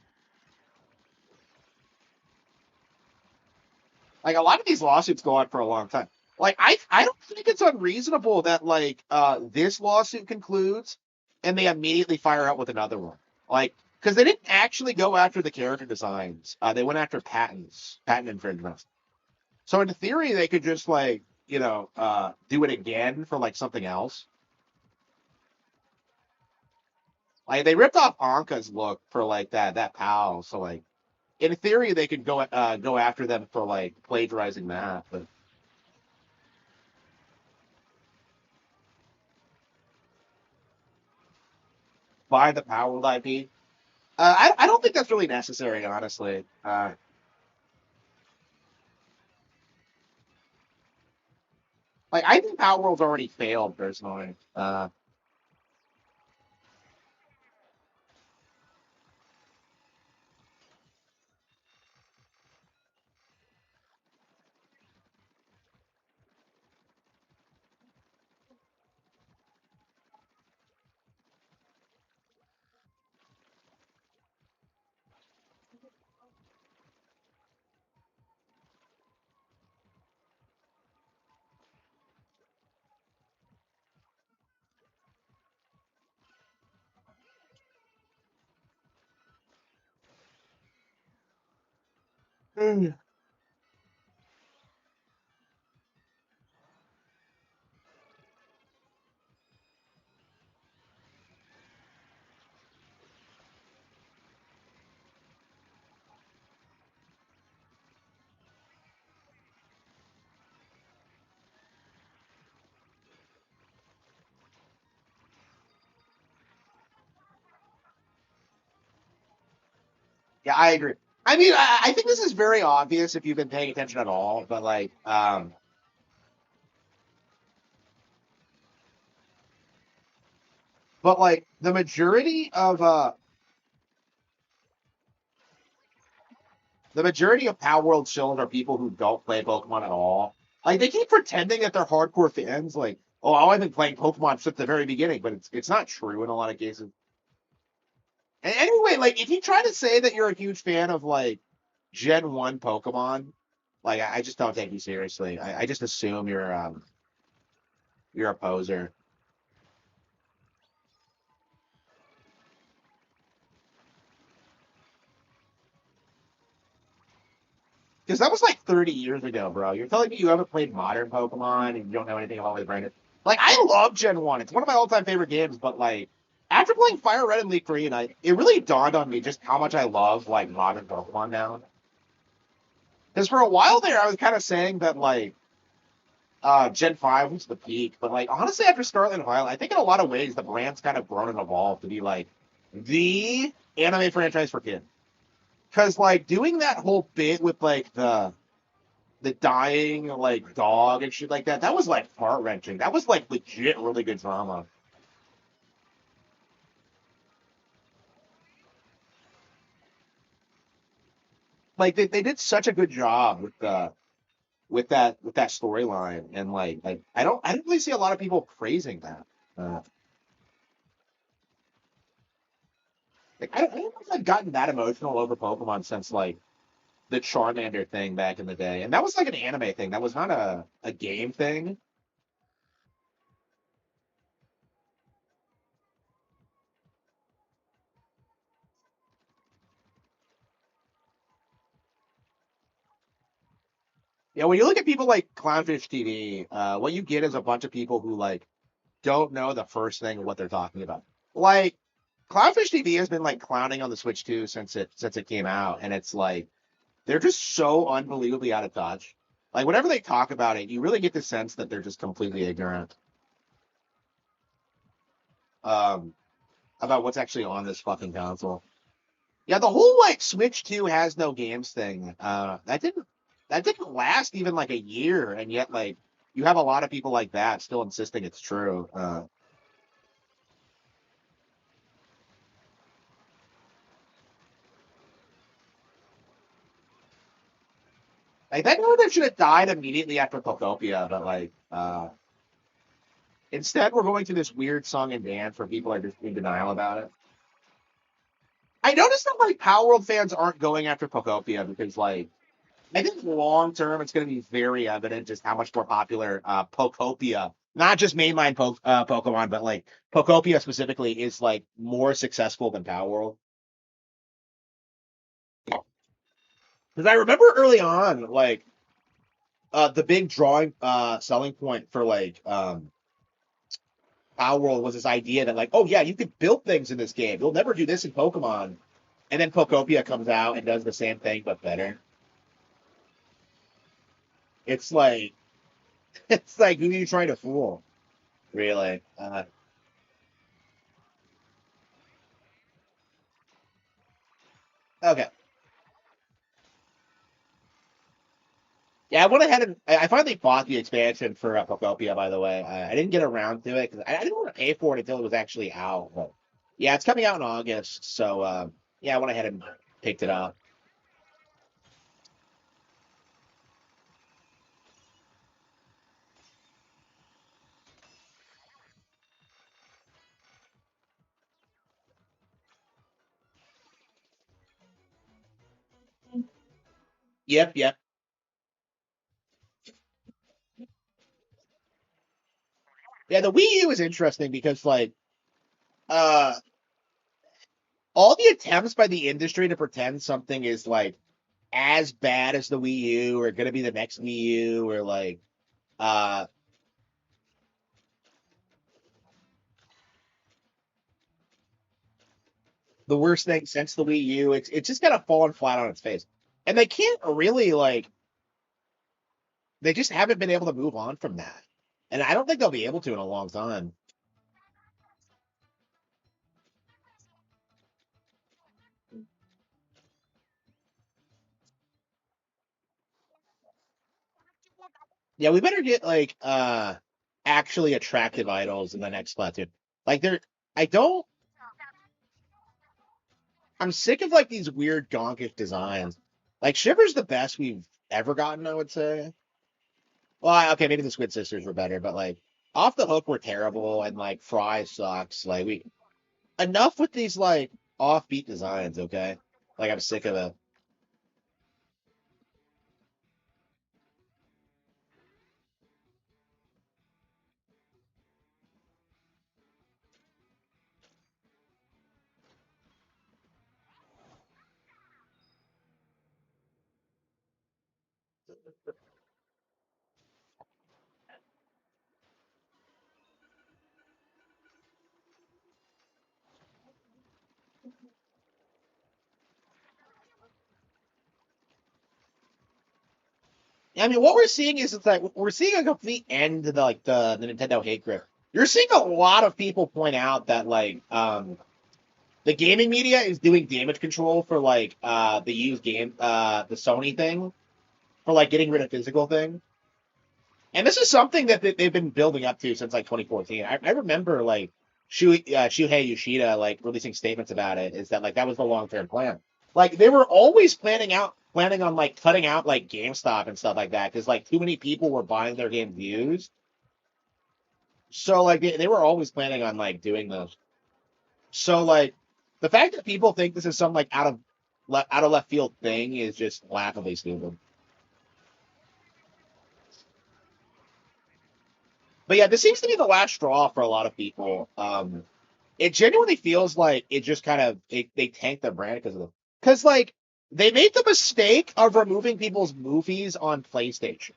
Like, a lot of these lawsuits go on for a long time. Like, I don't think it's unreasonable that like this lawsuit concludes, and they immediately fire out with another one. Like, because they didn't actually go after the character designs. They went after patent infringements. So in theory, they could just like do it again for like something else. Like they ripped off Anka's look for like that PAL. So like in theory, they could go after them for like plagiarizing that. But buy the Power IP. I don't think that's really necessary, honestly. Like I think Power World's already failed personally. Mm. Yeah, I agree. I mean, I think this is very obvious if you've been paying attention at all, but like the majority of Power World shows are people who don't play Pokemon at all. Like they keep pretending that they're hardcore fans, like, oh, I've been playing Pokemon since the very beginning, but it's not true in a lot of cases. And anyway, like if you try to say that you're a huge fan of like Gen 1 Pokemon, like I just don't take you seriously. I just assume you're a poser. Because that was like 30 years ago, bro. You're telling me you haven't played modern Pokemon and you don't know anything about the brand. Like, I love Gen 1. It's one of my all-time favorite games, but like, after playing Fire Red and Leaf Green, it really dawned on me just how much I love like modern Pokemon now. Because for a while there, I was kind of saying that like Gen 5 was the peak, but like honestly, after Scarlet and Violet, I think in a lot of ways the brand's kind of grown and evolved to be like the anime franchise for kids. Because like doing that whole bit with like the dying like dog and shit like that. That was like heart wrenching. That was like legit really good drama. Like they did such a good job with the with that storyline and like I don't really see a lot of people praising that. Like I don't think I've gotten that emotional over Pokemon since like the Charmander thing back in the day, and that was like an anime thing. That was not a game thing. Yeah, when you look at people like Clownfish TV, what you get is a bunch of people who like don't know the first thing of what they're talking about. Like Clownfish TV has been like clowning on the Switch 2 since it came out, and it's like they're just so unbelievably out of touch. Like whenever they talk about it, you really get the sense that they're just completely ignorant um, about what's actually on this fucking console. Yeah, the whole like Switch 2 has no games thing. That didn't last even like a year, and yet like you have a lot of people like that still insisting it's true. Like that narrative should have died immediately after Pocopia, but like instead we're going through this weird song and dance where people are just in denial about it. I noticed that like Power World fans aren't going after Pocopia because like I think long term it's going to be very evident just how much more popular Pocopia, not just mainline Pokemon, but like Pocopia specifically is like more successful than Power World. Because I remember early on, like the big drawing selling point for like Power World was this idea that like, oh yeah, you could build things in this game. You'll never do this in Pokemon. And then Pokopia comes out and does the same thing but better. It's like it's like who are you trying to fool? Really? Okay. Yeah, I went ahead and I finally bought the expansion for Pokopia. By the way, I didn't get around to it because I didn't want to pay for it until it was actually out. But yeah, it's coming out in August, so yeah, I went ahead and picked it up. Yep, yep. Yeah, the Wii U is interesting because like uh all the attempts by the industry to pretend something is like as bad as the Wii U or gonna be the next Wii U or like uh the worst thing since the Wii U. It's just kind of fallen flat on its face. And they can't really like they just haven't been able to move on from that. And I don't think they'll be able to in a long time. Yeah, we better get like actually attractive idols in the next Splatoon. Like they're I don't I'm sick of like these weird gonkish designs. Like Shiver's the best we've ever gotten, I would say. Well, okay, maybe the Squid Sisters were better, but like Off the Hook were terrible and like Fry sucks. Like we enough with these like offbeat designs, okay? Like I'm sick of it. I mean, what we're seeing is it's like we're seeing a complete end to the Nintendo hate grip. You're seeing a lot of people point out that like the gaming media is doing damage control for like the used game the Sony thing for like getting rid of physical thing. And this is something that they've been building up to since like 2014. I remember like Shuhei Yoshida like releasing statements about it. Is that like that was the long term plan? Like they were always planning on like cutting out like GameStop and stuff like that because like too many people were buying their games used. So like they were always planning on like doing those. So like the fact that people think this is some like out of left field thing is just laughably stupid. But yeah, this seems to be the last straw for a lot of people. It genuinely feels like it just kind of they tanked their brand because of them. Because like they made the mistake of removing people's movies on PlayStation,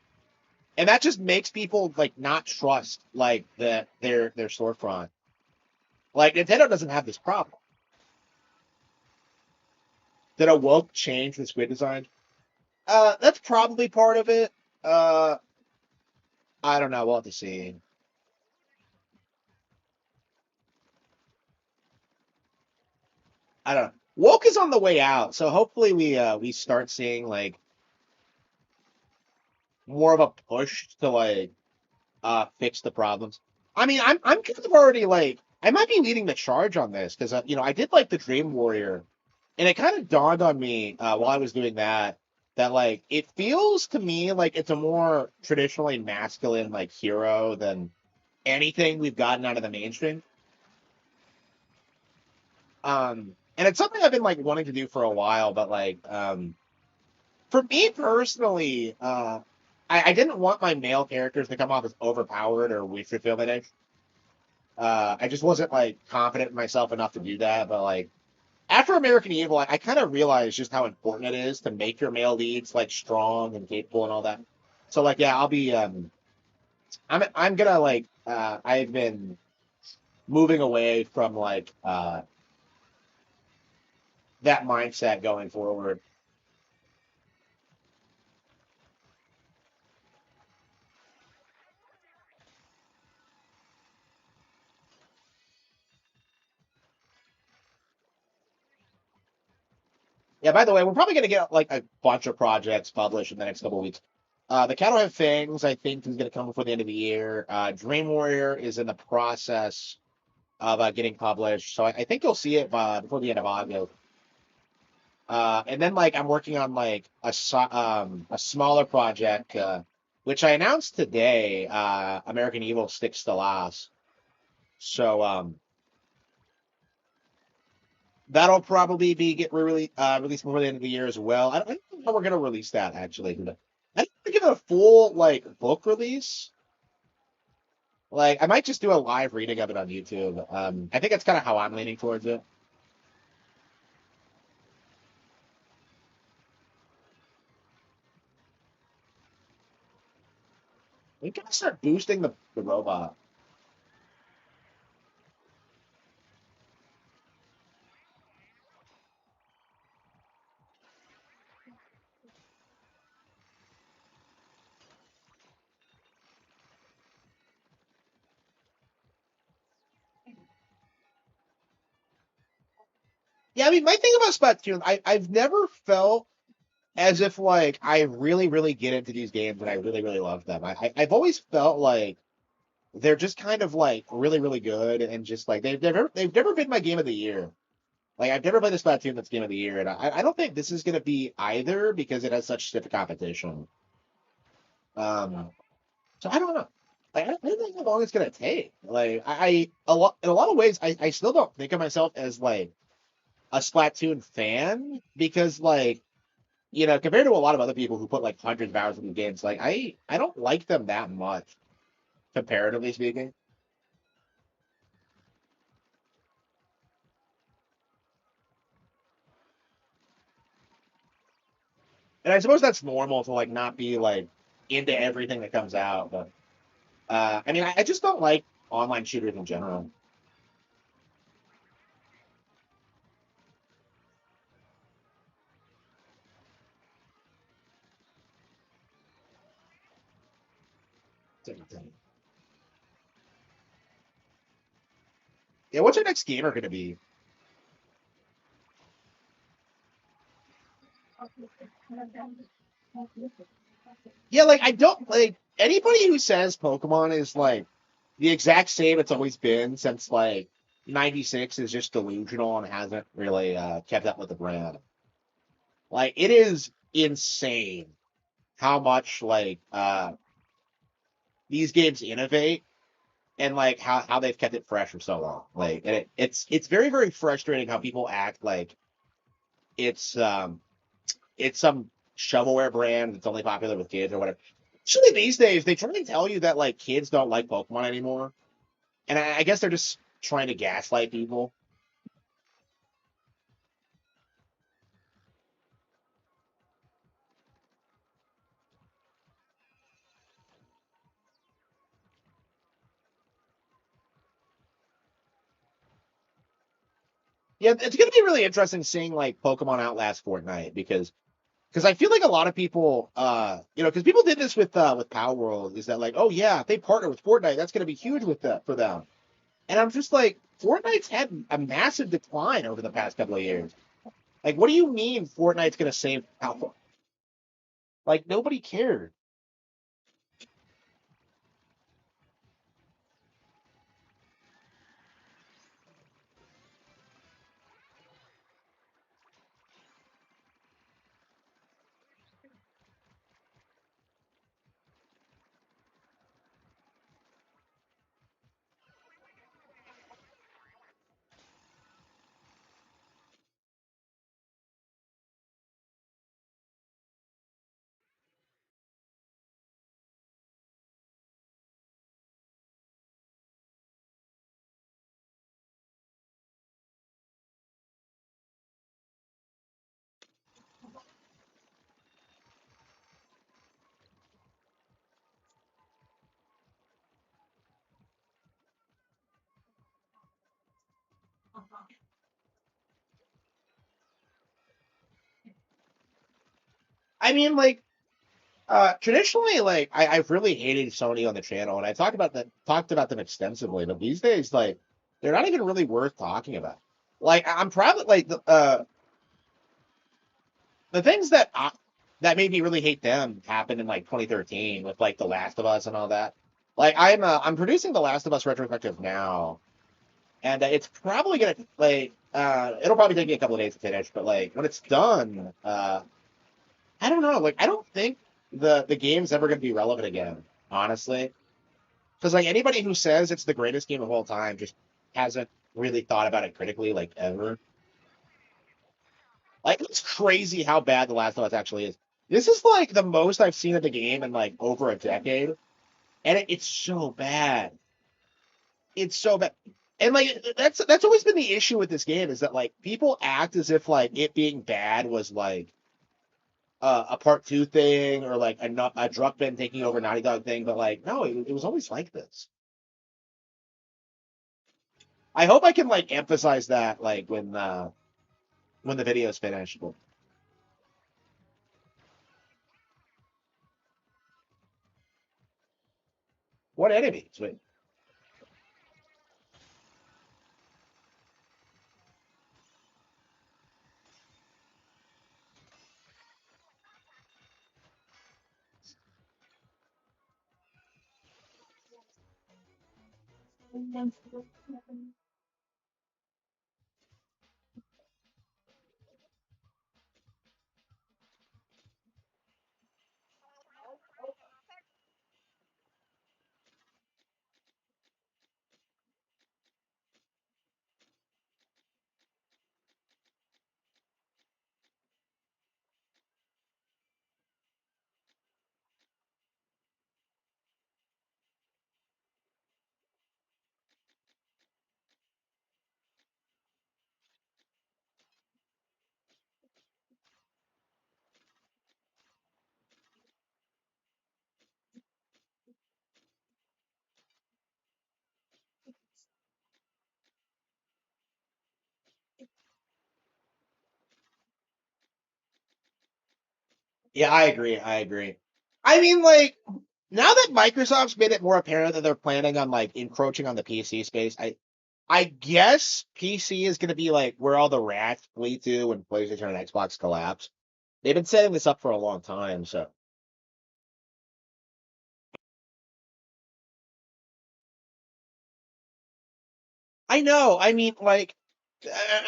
and that just makes people like not trust like their storefront. Like Nintendo doesn't have this problem. Did a woke change the squid design? That's probably part of it. Uh, I don't know. We'll have to see. I don't know. Woke is on the way out, so hopefully we start seeing like more of a push to like fix the problems. I mean, I'm kind of already like I might be leading the charge on this because I did like the Dream Warrior, and it kind of dawned on me while I was doing that that like it feels to me like it's a more traditionally masculine like hero than anything we've gotten out of the mainstream. And it's something I've been like wanting to do for a while, but like for me personally, I didn't want my male characters to come off as overpowered or wish fulfillment. I just wasn't like confident in myself enough to do that. But like after American Evil, I kind of realized just how important it is to make your male leads like strong and capable and all that. So like yeah, I'll be I'm gonna like I've been moving away from like that mindset going forward. Yeah, by the way, we're probably gonna get like a bunch of projects published in the next couple of weeks. The Cattle Have Fangs, I think, is gonna come before the end of the year. Dream Warrior is in the process of getting published, so I think you'll see it before the end of August. And then like I'm working on like a smaller project, which I announced today. American Evil Sticks to Last. So that'll probably be released before the end of the year as well. I don't know how we're gonna release that actually. I don't think give it a full like book release. Like I might just do a live reading of it on YouTube. I think that's kind of how I'm leaning towards it. We gotta start boosting the robot. Yeah, I mean, my thing about Splatoon, I've never felt as if like I really, really get into these games and I really, really love them. I've always felt like they're just kind of like really, really good and just like they've never been my game of the year. Like I've never played a Splatoon that's game of the year, and I don't think this is gonna be either because it has such stiff competition. Um, so I don't know. Like I don't think how long it's gonna take. Like a lot in a lot of ways, I still don't think of myself as like a Splatoon fan because like compared to a lot of other people who put like hundreds of hours into games, like I don't like them that much comparatively speaking. And I suppose that's normal to like not be like into everything that comes out, but I mean I just don't like online shooters in general. Yeah, what's your next gamer gonna be? Yeah, like I don't like anybody who says Pokemon is like the exact same it's always been since like '96 is just delusional and hasn't really kept up with the brand. Like it is insane how much like these games innovate and like how they've kept it fresh for so long. Like and it's very very frustrating how people act like it's um it's some shovelware brand that's only popular with kids or whatever. Actually, these days they try to tell you that like kids don't like Pokemon anymore, and I guess they're just trying to gaslight people. Yeah, it's gonna be really interesting seeing like Pokemon outlast Fortnite because I feel like a lot of people, because people did this with Power World, is that like, oh yeah, if they partner with Fortnite, that's gonna be huge with that for them. And I'm just like, Fortnite's had a massive decline over the past couple of years. Like, what do you mean Fortnite's gonna save Power? Like nobody cared. I mean, like, traditionally, like, I've really hated Sony on the channel, and I talked about them extensively. But these days, like, they're not even really worth talking about. Like, I'm probably like the things that made me really hate them happened in like 2013 with like The Last of Us and all that. Like, I'm producing The Last of Us retrospective now, and it's probably gonna like it'll probably take me a couple of days to finish, but like when it's done, I don't know. Like I don't think the game's ever gonna be relevant again, honestly. Because like anybody who says it's the greatest game of all time just hasn't really thought about it critically, like ever. Like it's crazy how bad The Last of Us actually is. This is like the most I've seen of the game in like over a decade, and it's so bad. It's so bad. And like that's always been the issue with this game is that like people act as if like it being bad was like a part two thing or like a Druckmann taking over Naughty Dog thing, but like no, it was always like this. I hope I can like emphasize that like when the video is finished. What enemies? Wait. Yeah, I agree. I agree. I mean, like now that Microsoft's made it more apparent that they're planning on like encroaching on the PC space, I guess PC is going to be like where all the rats flee to when PlayStation and Xbox collapse. They've been setting this up for a long time, so I know. I mean, like,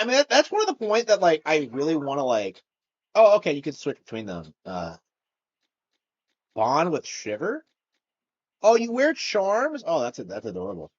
I mean that's one of the points that like I really want to like. Oh, okay, you can switch between them. Bond with Shiver. Oh, you wear charms. Oh, that's adorable.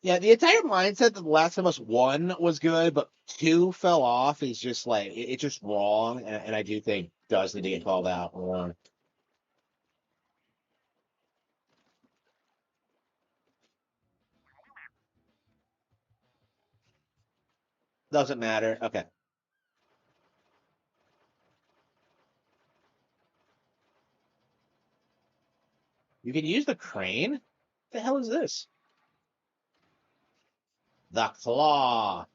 Yeah, the entire mindset that The Last of Us One was good, but two fell off is just like it's just wrong, and I do think does need to get called out more. Doesn't matter. Okay, you can use the crane. What the hell is this? The claw.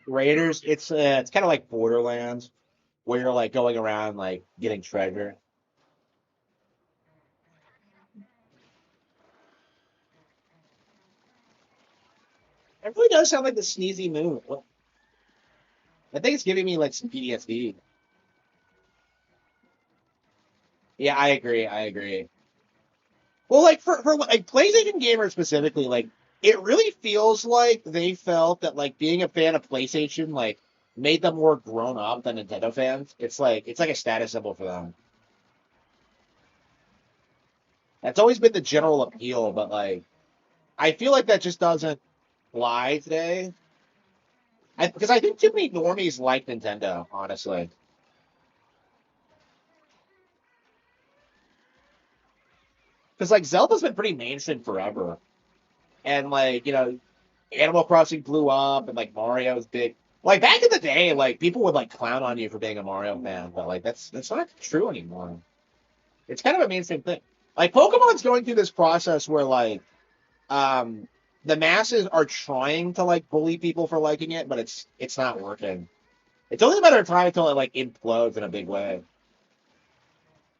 Raiders. It's kind of like Borderlands, where you're like going around like getting treasure. It really does sound like the sneezy moon. I think it's giving me like some PTSD. Yeah, I agree. I agree. Well, like for like PlayStation gamers specifically, like it really feels like they felt that like being a fan of PlayStation like made them more grown up than Nintendo fans. It's like a status symbol for them. That's always been the general appeal, but like I feel like that just doesn't fly today. Because I think too many normies like Nintendo, honestly. Because like Zelda's been pretty mainstream forever, and like Animal Crossing blew up and like Mario's big. Like back in the day, like people would like clown on you for being a Mario fan, but like that's not true anymore. It's kind of a mainstream thing. Like Pokemon's going through this process where like um the masses are trying to like bully people for liking it, but it's not working. It's only a matter of time until it like implodes in a big way.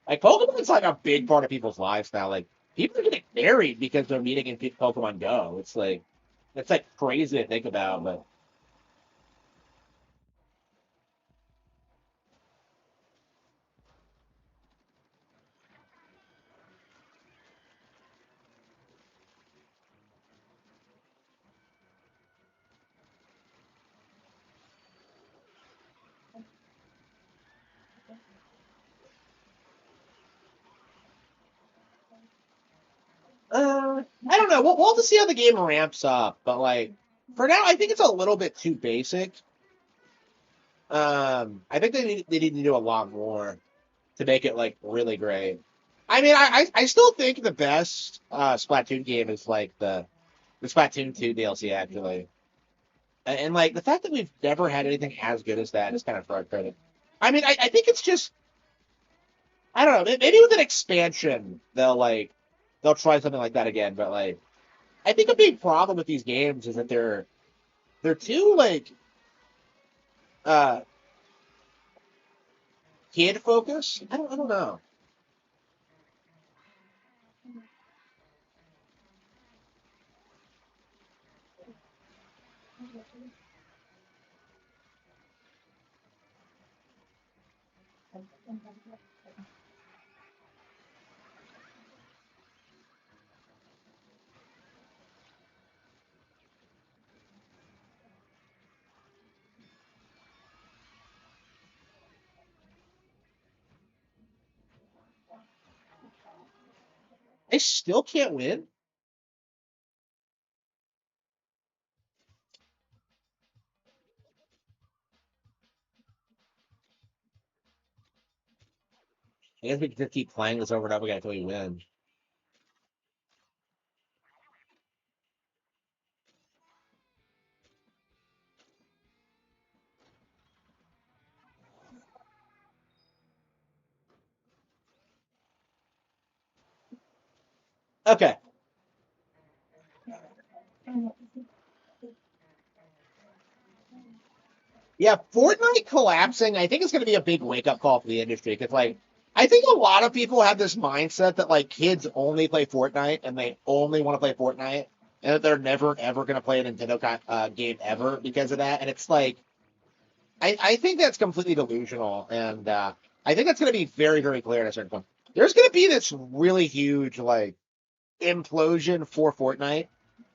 Like Pokemon's like a big part of people's lives now. Like people are getting married because they're meeting in Pokemon Go. It's like crazy to think about, but I don't know. We'll have to see how the game ramps up, but like for now, I think it's a little bit too basic. I think they need to do a lot more to make it like really great. I mean, I still think the best Splatoon game is like the Splatoon 2 DLC actually, and like the fact that we've never had anything as good as that is kind of frustrating. I mean, I think it's just I don't know. Maybe with an expansion they'll try something like that again, but like I think a big problem with these games is that they're too like uh kid focused. I don't know. They still can't win. I guess we can just keep playing this over and over again until we win. Okay. Yeah, Fortnite collapsing, I think it's going to be a big wake up call for the industry because, like, I think a lot of people have this mindset that, like, kids only play Fortnite and they only want to play Fortnite and that they're never, ever going to play a Nintendo game ever because of that. And it's like, I think that's completely delusional. And I think that's going to be very, very clear at a certain point. There's going to be this really huge, like, implosion for Fortnite.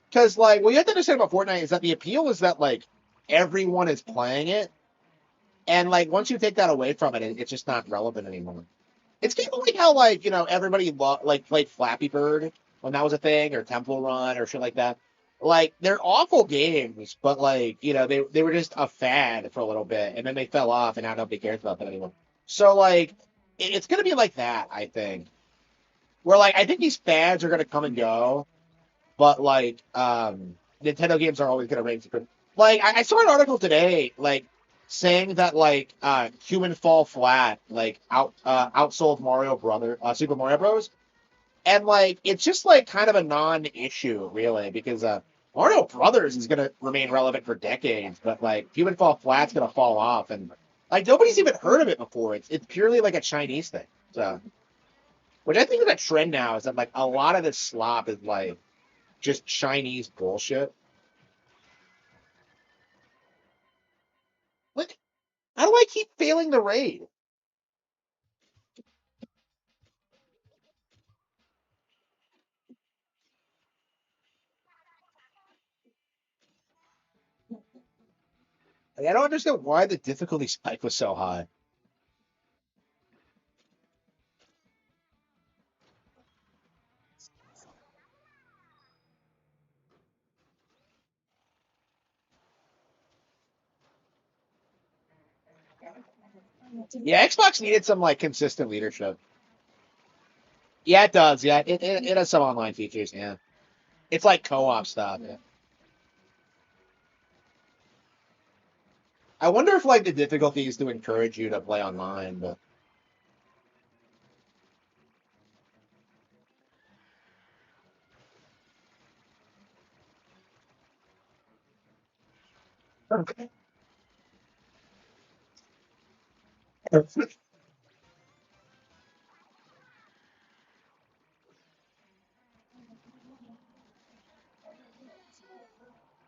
Because, like, what you have to understand about Fortnite is that the appeal is that, like, everyone is playing it. And like once you take that away from it, it's just not relevant anymore. It's kind of like how like everybody like played Flappy Bird when that was a thing, or Temple Run or shit like that. Like they're awful games, but like they were just a fad for a little bit, and then they fell off, and now nobody cares about them anymore. So like it's gonna be like that, I think. Where like I think these fads are gonna come and go, but like Nintendo games are always gonna reign supreme. Like I saw an article today, like saying that like Human Fall Flat like outsold Super Mario Bros. And like it's just like kind of a non-issue really because Mario Brothers is gonna remain relevant for decades, but like Human Fall Flat's gonna fall off, and like nobody's even heard of it before. It's purely like a Chinese thing. So which I think is a trend now is that like a lot of this slop is like just Chinese bullshit. Like, how do I keep failing the raid? Like, I don't understand why the difficulty spike was so high. Yeah, Xbox needed some like consistent leadership. Yeah, it does. Yeah, it has some online features. Yeah, it's like co-op stuff. Yeah. I wonder if like the difficulty is to encourage you to play online, but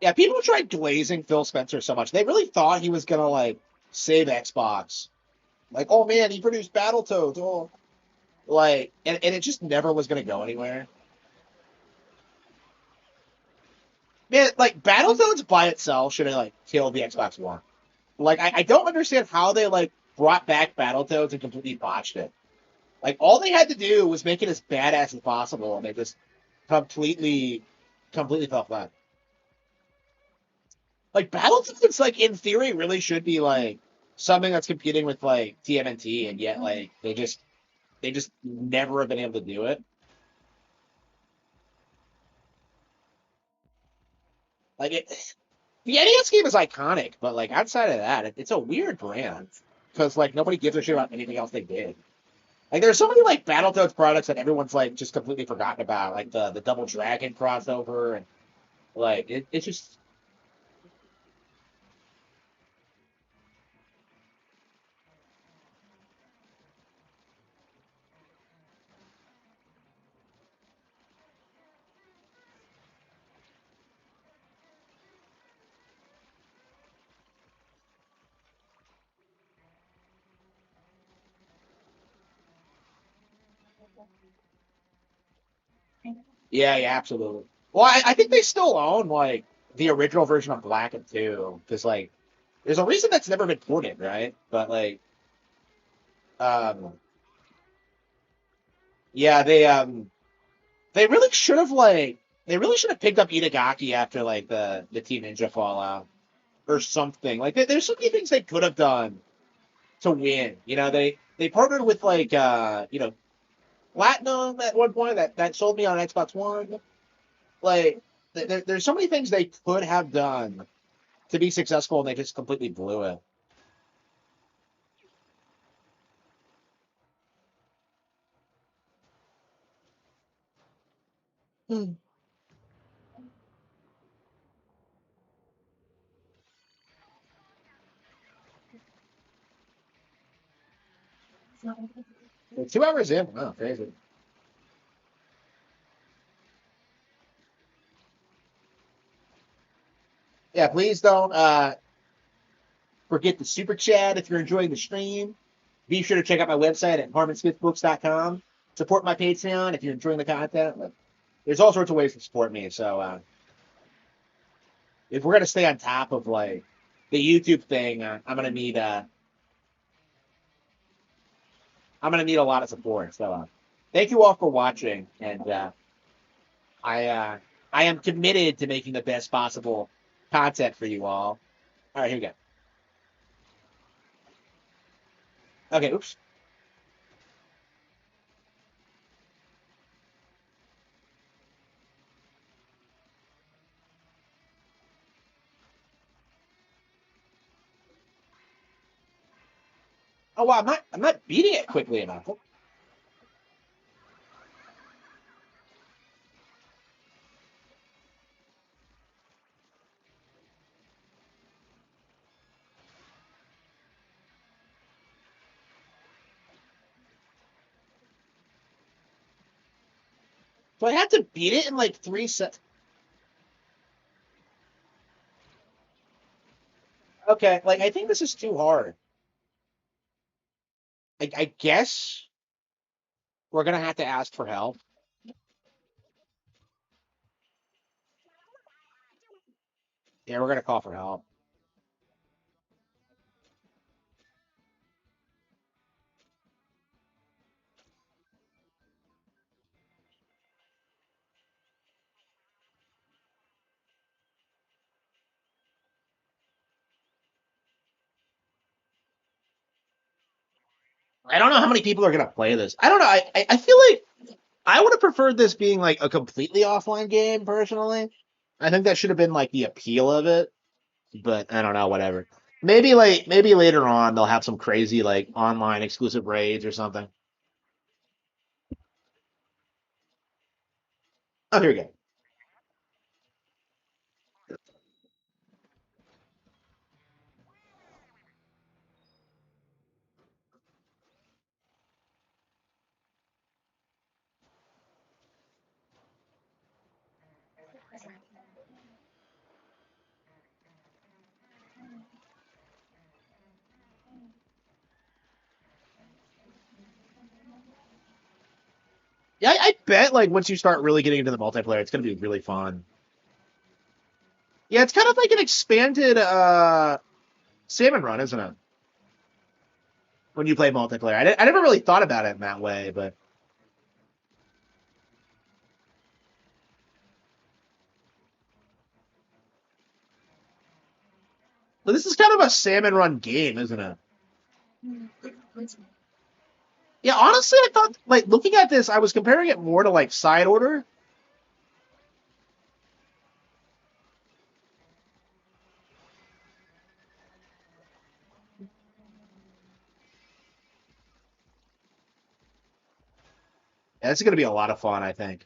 yeah, people tried glazing Phil Spencer so much. They really thought he was gonna like save Xbox. Like, oh man, he produced Battletoads. Oh, like, and it just never was gonna go anywhere. Man, like Battletoads by itself should have like killed the Xbox One. Like, I don't understand how they like brought back Battletoads and completely botched it. Like, all they had to do was make it as badass as possible, and they just completely, completely fell flat. Like Battletoads, like in theory, really should be like something that's competing with like TMNT, and yet like they just never have been able to do it. Like the NES game is iconic, but like outside of that, it's a weird brand because like nobody gives a shit about anything else they did. Like there's so many like Battletoads products that everyone's like just completely forgotten about, like the Double Dragon crossover, and like it's just yeah, yeah, absolutely. Well, I think they still own like the original version of Black and Two because like there's a reason that's never been ported, right? But like um yeah, they really should have like they really should have picked up Itagaki after like the Team Ninja fallout or something. Like there's so many things they could have done to win. You know, they partnered with like Platinum at one point that sold me on Xbox One. Like there's so many things they could have done to be successful, and they just completely blew it. Hmm. 2 hours in, wow, crazy. Yeah, please don't forget the super chat if you're enjoying the stream. Be sure to check out my website at harmonsmithbooks.com. Support my Patreon if you're enjoying the content. There's all sorts of ways to support me. So if we're gonna stay on top of like the YouTube thing, I'm gonna need a lot of support. So thank you all for watching, and I uh, I am committed to making the best possible content for you all. All right, here we go. Okay, oops. Oh wow, I'm not beating it quickly enough. So I had to beat it in like 3 sets. Okay, like I think this is too hard. I guess we're gonna have to ask for help. Yeah, we're gonna call for help. I don't know how many people are gonna play this. I don't know. I feel like I would have preferred this being like a completely offline game personally. I think that should have been like the appeal of it, but I don't know, whatever. maybe later on they'll have some crazy like online exclusive raids or something. Oh, here we go. Yeah, I bet like once you start really getting into the multiplayer, it's gonna be really fun. Yeah, it's kind of like an expanded salmon run, isn't it? When you play multiplayer, I never really thought about it in that way, but this is kind of a salmon run game, isn't it? Yeah, honestly, I thought like looking at this, I was comparing it more to like side order. Yeah, this is gonna be a lot of fun, I think.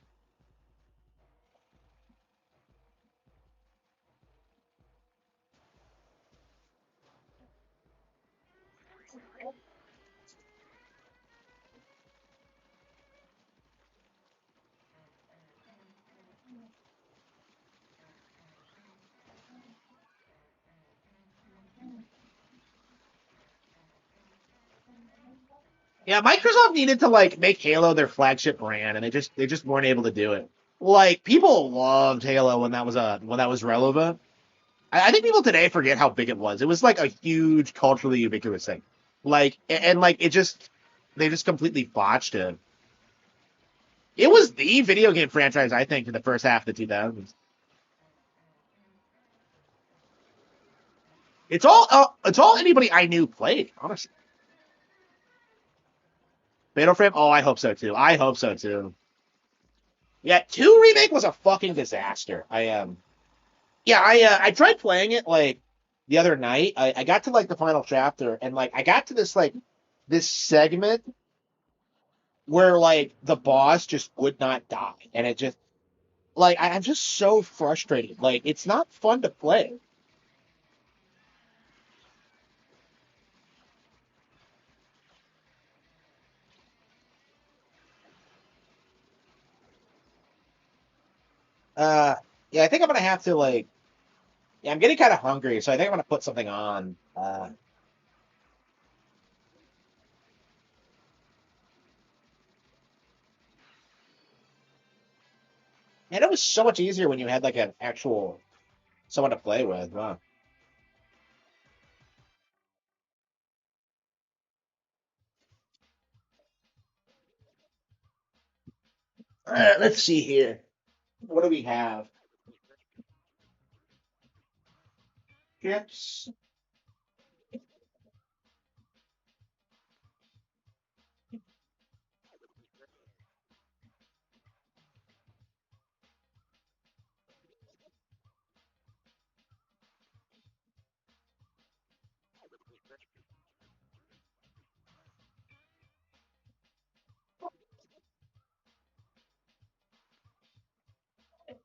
Yeah, Microsoft needed to like make Halo their flagship brand, and they just weren't able to do it. Like people loved Halo when that was relevant. I think people today forget how big it was. It was like a huge culturally ubiquitous thing. Like and like it just they just completely botched it. It was the video game franchise, I think, in the first half of the 2000s. It's all anybody I knew played, honestly. Fatal Frame. Oh, I hope so too. I hope so too. Yeah, two remake was a fucking disaster. Yeah, I tried playing it like the other night. I got to like the final chapter and like I got to this segment where like the boss just would not die, and it just like I'm just so frustrated. Like it's not fun to play. Uh, yeah, I think I'm gonna have to like. Yeah, I'm getting kind of hungry, so I think I'm gonna put something on. And it was so much easier when you had like an actual someone to play with. Wow. All right, let's see here. What do we have? Chips.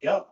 Yep.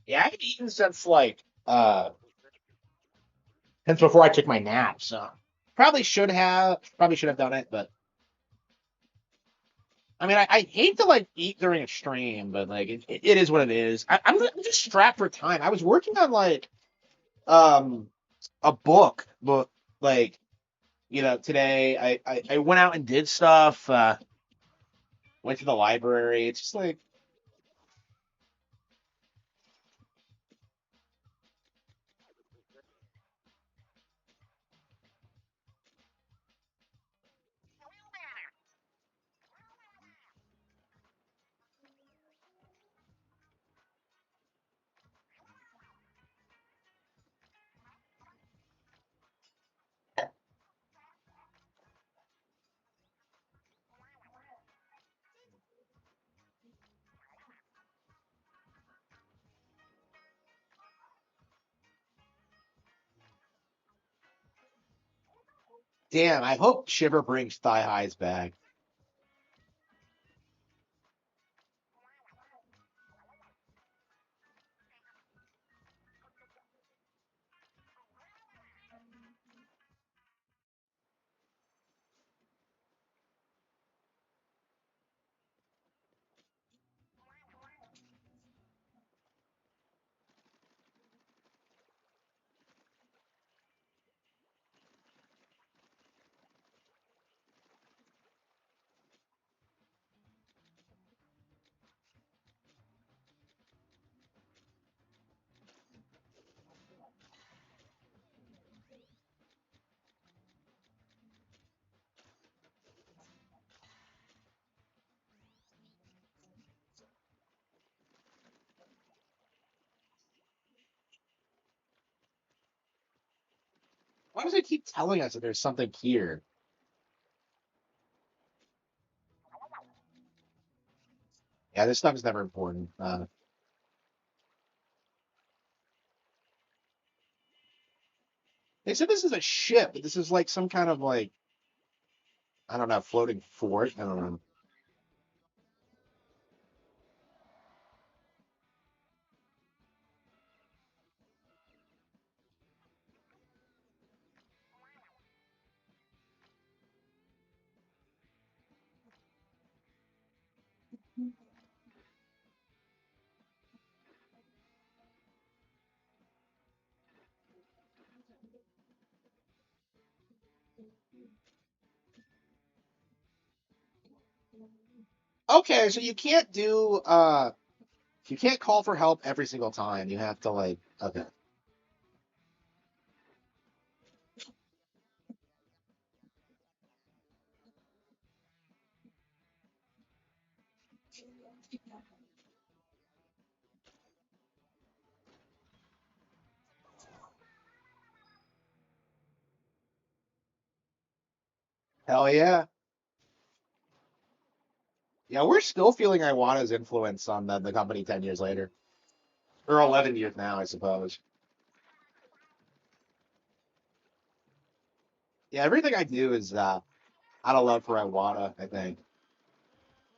Yeah, I haven't eaten since before I took my nap, so probably should have done it, but I mean, I hate to like eat during a stream, but like it is what it is. I'm just strapped for time. I was working on like um a book, but like today I went out and did stuff. Went to the library. It's just like, damn. I hope Shiver brings thigh highs back. Why does it keep telling us that there's something here? Yeah, this stuff is never important. They said this is a ship. This is like some kind of like, I don't know, floating fort. I don't know. Okay, so you can't call for help every single time. You have to like, okay. Hell yeah. Yeah, we're still feeling Iwata's influence on the company 10 years later. Or 11 years now, I suppose. Yeah, everything I do is out of love for Iwata, I think.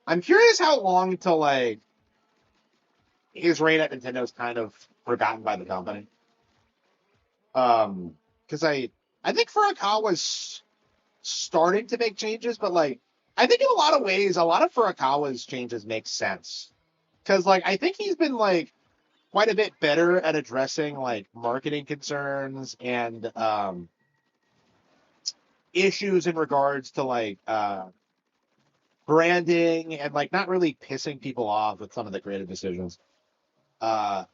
I'm curious how long till like his reign at Nintendo's kind of forgotten by the company. Because I think Furukawa's starting to make changes, but like I think in a lot of ways, a lot of Furukawa's changes make sense. Because like I think he's been like quite a bit better at addressing like marketing concerns and issues in regards to like branding and like not really pissing people off with some of the creative decisions. Uh,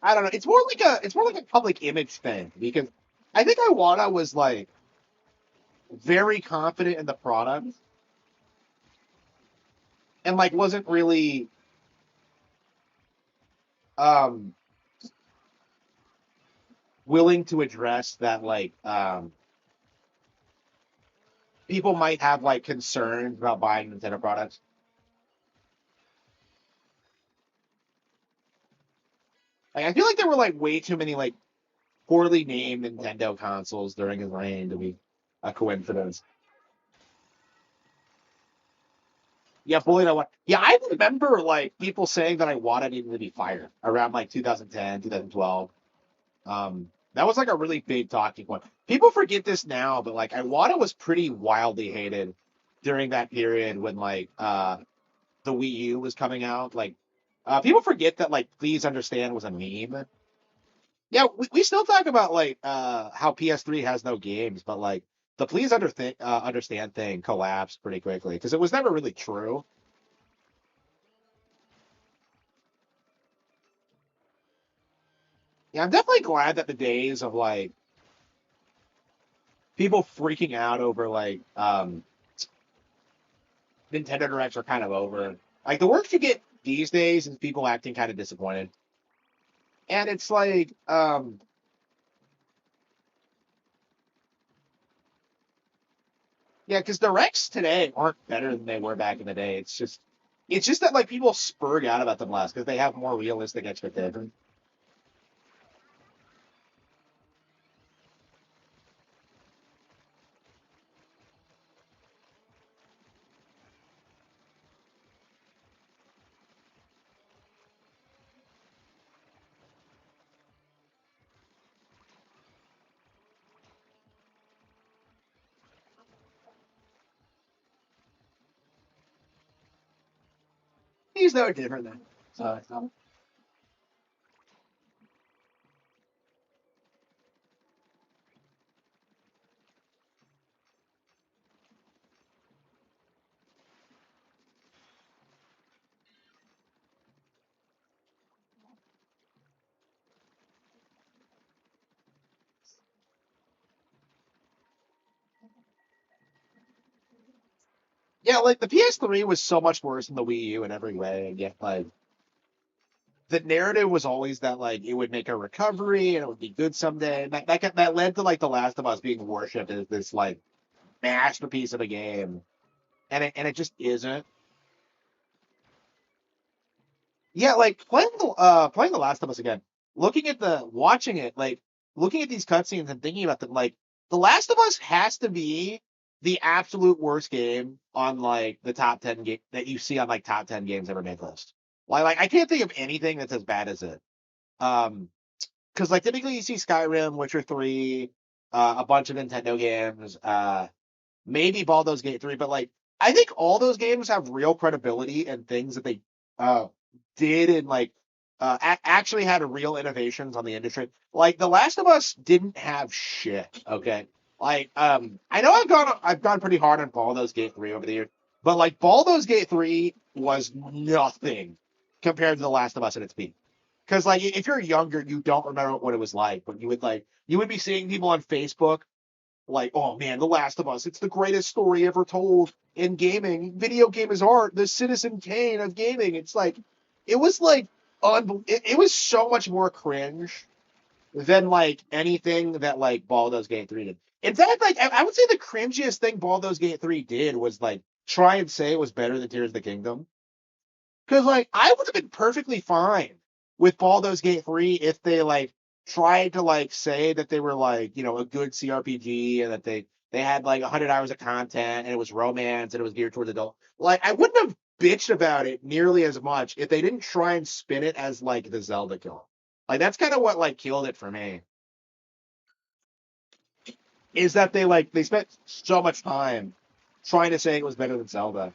I don't know. It's more like a public image thing because I think Iwata was like very confident in the product and like wasn't really um willing to address that like people might have like concerns about buying Nintendo products. Like I feel like there were like way too many like poorly named Nintendo consoles during his reign to be a coincidence. Yeah, bullied Iwata. Yeah, I remember like people saying that Iwata needed to be fired around like 2010, 2012. That was like a really big talking point. People forget this now, but like Iwata was pretty wildly hated during that period when like the Wii U was coming out. Like people forget that like Please Understand was a meme. Yeah, we still talk about like how PS3 has no games, but like the Understand thing collapsed pretty quickly because it was never really true. Yeah, I'm definitely glad that the days of like people freaking out over like Nintendo Directs are kind of over. Like the work you get these days is people acting kind of disappointed. And it's like, yeah, because Directs today aren't better than they were back in the day. It's just that like people spurg out about them less because they have more realistic expectations. He's no different than. So, yeah, like the PS3 was so much worse than the Wii U in every way, and yet like the narrative was always that like it would make a recovery and it would be good someday. And that led to like The Last of Us being worshipped as this like masterpiece of a game, and it just isn't. Yeah, like playing The Last of Us again, watching it, like looking at these cutscenes and thinking about them, like The Last of Us has to be the absolute worst game on like the top 10 game that you see on like top 10 games ever made list. Like I can't think of anything that's as bad as it. Um, because like typically you see Skyrim, Witcher 3, a bunch of Nintendo games, maybe Baldur's Gate 3, but like I think all those games have real credibility and things that they uh did and like actually had real innovations on the industry. Like The Last of Us didn't have shit, okay? Like I know I've gone pretty hard on Baldur's Gate 3 over the years, but like Baldur's Gate 3 was nothing compared to The Last of Us at its peak. Because like if you're younger, you don't remember what it was like, but you would be seeing people on Facebook like, oh man, The Last of Us, it's the greatest story ever told in gaming. Video game is art, the Citizen Kane of gaming. It's like, it was like, it was so much more cringe than like anything that like Baldur's Gate 3 did. In fact, like, I would say the cringiest thing Baldur's Gate 3 did was like try and say it was better than Tears of the Kingdom. Because like I would have been perfectly fine with Baldur's Gate 3 if they like tried to like say that they were like, a good CRPG and that they had like 100 hours of content and it was romance and it was geared towards adult. Like I wouldn't have bitched about it nearly as much if they didn't try and spin it as like the Zelda kill. Like that's kind of what like killed it for me. Is that they spent so much time trying to say it was better than Zelda.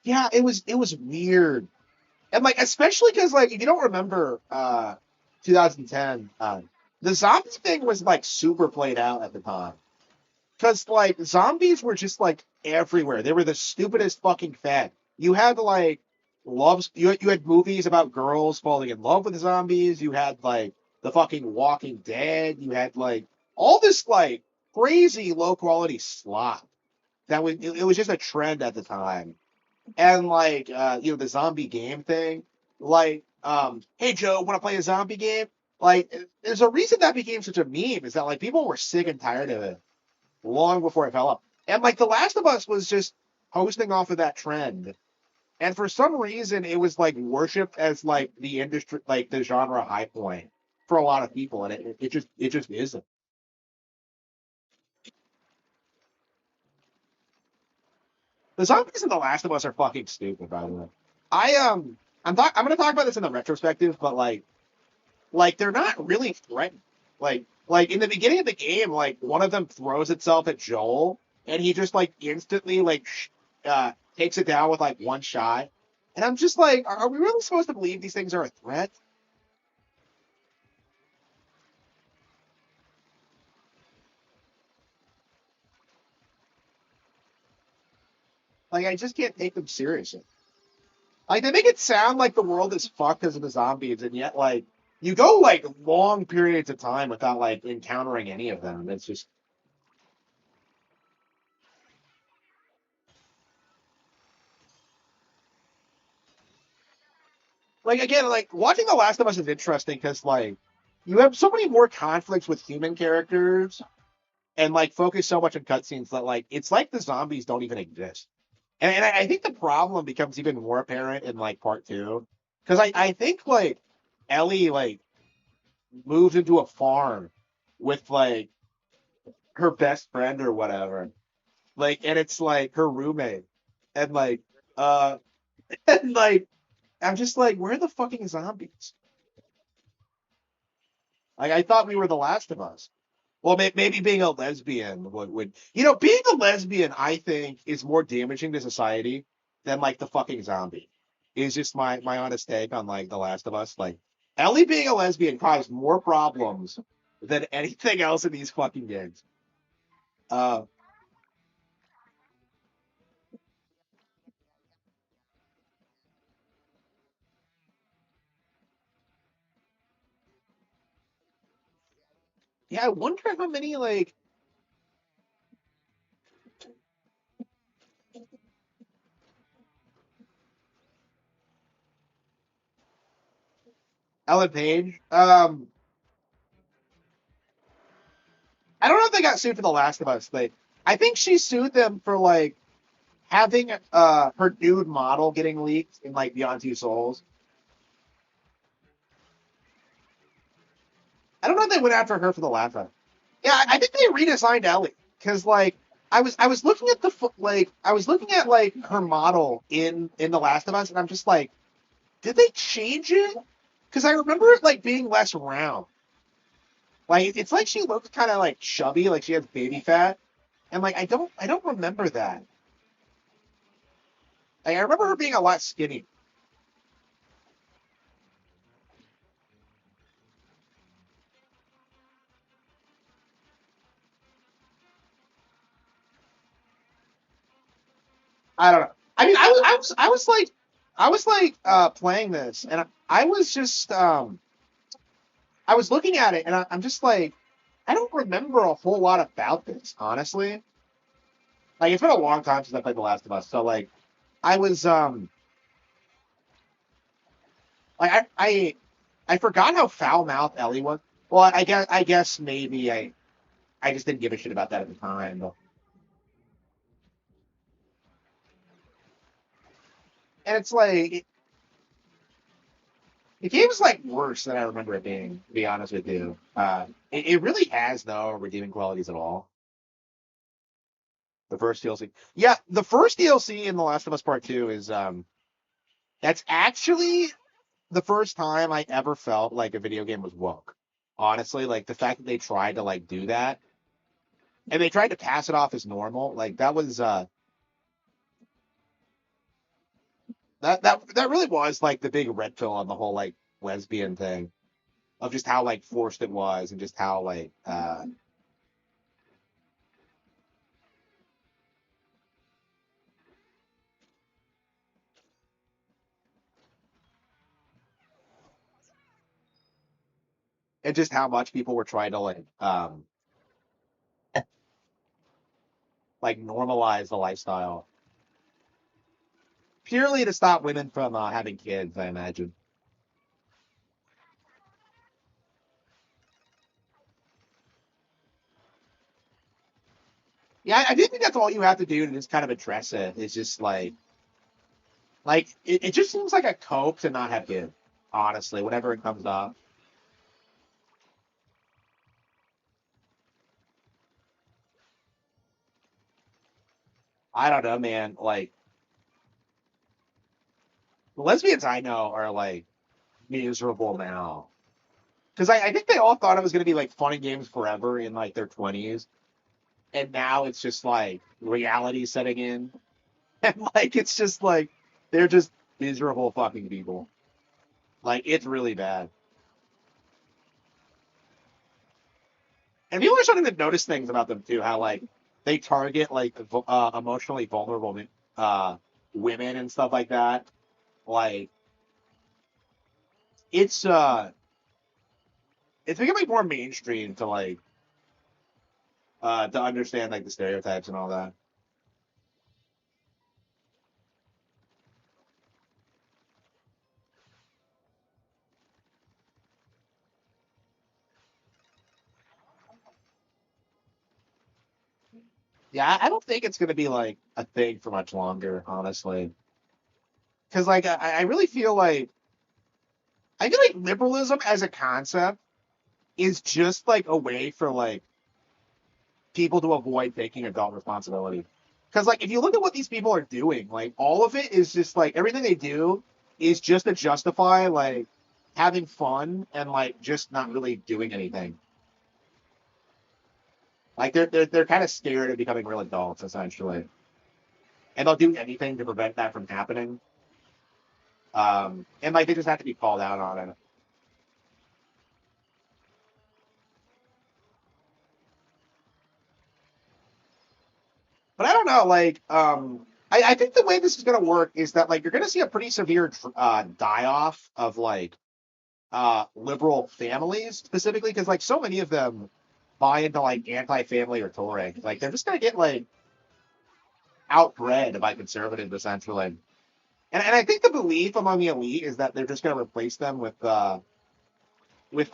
Yeah, it was weird. And like especially because like if you don't remember 2010, the zombie thing was like super played out at the time. Because like zombies were just like everywhere. They were the stupidest fucking fad. You had like you had movies about girls falling in love with zombies. You had like the fucking Walking Dead. You had like all this like crazy low quality slop that it was just a trend at the time. And like the zombie game thing, like hey Joe, want to play a zombie game? Like there's a reason that became such a meme is that like people were sick and tired of it long before it fell off. And like The Last of Us was just hosting off of that trend. And for some reason it was like worshipped as like the industry like the genre high point for a lot of people and it just isn't. The zombies in The Last of Us are fucking stupid, by the way. I I'm gonna talk about this in the retrospective, but like they're not really threatened. Like in the beginning of the game, like one of them throws itself at Joel, and he just like instantly takes it down with like one shot. And I'm just like, are we really supposed to believe these things are a threat? Like I just can't take them seriously. Like they make it sound like the world is fucked because of the zombies, and yet like you go like long periods of time without like encountering any of them. It's just like again, like watching The Last of Us is interesting because like you have so many more conflicts with human characters and like focus so much on cutscenes that like it's like the zombies don't even exist. And I think the problem becomes even more apparent in like part two because I think like Ellie like moves into a farm with like her best friend or whatever, like, and it's like her roommate, and like uh and like I'm just like, where are the fucking zombies? Like I thought we were The Last of Us. Well, maybe being a lesbian would being a lesbian I think is more damaging to society than like the fucking zombie. Is just my honest take on like The Last of Us. Like Ellie being a lesbian caused more problems than anything else in these fucking games. Uh, yeah, I wonder how many like Ellen Page. I don't know if they got sued for The Last of Us. Like I think she sued them for like having her nude model getting leaked in like Beyond Two Souls. I don't know if they went after her for the last one. Yeah, I think they redesigned Ellie because like I was looking at I was looking at like her model in The Last of Us, and I'm just like, did they change it? Because I remember it like being less round. Like it's like she looks kind of like chubby, like she has baby fat, and like I don't remember that. Like I remember her being a lot skinny. I don't know. I mean, I was like playing this, and I was just I was looking at it, and I'm just like, I don't remember a whole lot about this, honestly. Like, it's been a long time since I played The Last of Us, so like, I was like, I forgot how foul mouthed Ellie was. Well, I guess maybe I just didn't give a shit about that at the time. And it's like the game's like worse than I remember it being. To be honest with you, it really has no redeeming qualities at all. The first DLC, yeah, the first DLC in The Last of Us Part Two is that's actually the first time I ever felt like a video game was woke. Honestly, like the fact that they tried to like do that and they tried to pass it off as normal, like that was that really was like the big red pill on the whole like lesbian thing of just how like forced it was and just how like and just how much people were trying to like normalize the lifestyle purely to stop women from having kids, I imagine. Yeah, I do think that's all you have to do to just kind of address it. It's just like it just seems like a cope to not have kids. Honestly, whenever it comes up, I don't know, man. Like the lesbians I know are like miserable now. Because I think they all thought it was gonna be like fun and games forever in like their 20s. And now it's just like reality setting in. And like it's just like they're just miserable fucking people. Like it's really bad. And people are starting to notice things about them too, how like they target like emotionally vulnerable uh women and stuff like that. Like it's uh it's becoming more mainstream to understand like the stereotypes and all that. Yeah, I don't think it's gonna be like a thing for much longer, honestly. Because like I really feel like I feel like liberalism as a concept is just like a way for like people to avoid taking adult responsibility. Because like if you look at what these people are doing, like all of it is just like everything they do is just to justify like having fun and like just not really doing anything. Like they're kind of scared of becoming real adults essentially, and they'll do anything to prevent that from happening. And like they just have to be called out on it. But I don't know, like I think the way this is gonna work is that like you're gonna see a pretty severe die off of like liberal families specifically because like so many of them buy into like anti-family rhetoric. Like they're just gonna get like outbred by conservatives essentially. And I think the belief among the elite is that they're just gonna replace them with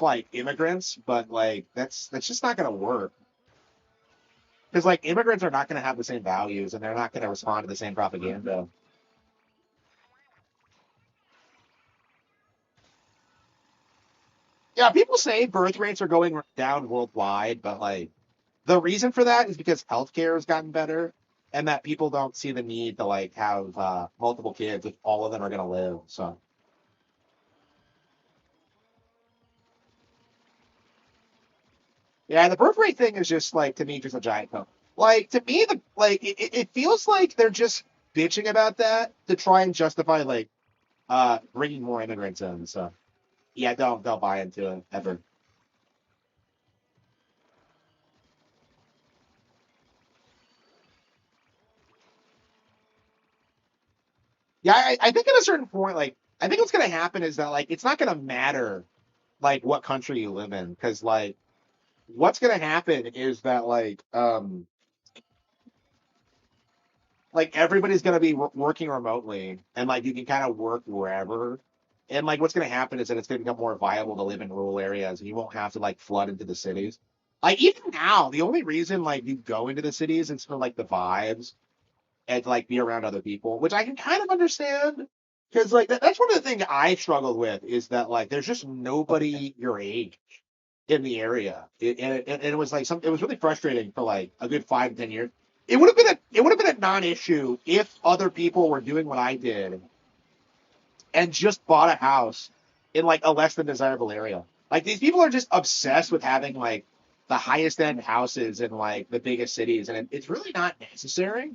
like immigrants, but like that's just not gonna work. Because like immigrants are not gonna have the same values and they're not gonna respond to the same propaganda. Yeah, people say birth rates are going down worldwide, but like the reason for that is because healthcare has gotten better and that people don't see the need to like have multiple kids if all of them are going to live. So, yeah, the birth rate thing is just like to me just a giant hoax. Like to me the like it feels like they're just bitching about that to try and justify like bringing more immigrants in. So, yeah, don't buy into it ever. Yeah, I think at a certain point like I think what's going to happen is that like it's not going to matter like what country you live in because what's going to happen is that like everybody's going to be working remotely and like you can kind of work wherever and like what's going to happen is that it's going to become more viable to live in rural areas and you won't have to like flood into the cities like even now the only reason like you go into the cities is for like the vibes and to, like be around other people which I can kind of understand because like that's one of the things I struggled with is that like there's just nobody your age in the area. And it was like something. It was really frustrating for like a good 5 to 10 years. It would have been a non-issue if other people were doing what I did and just bought a house in like a less than desirable area. Like these people are just obsessed with having like the highest end houses in like the biggest cities, and it's really not necessary.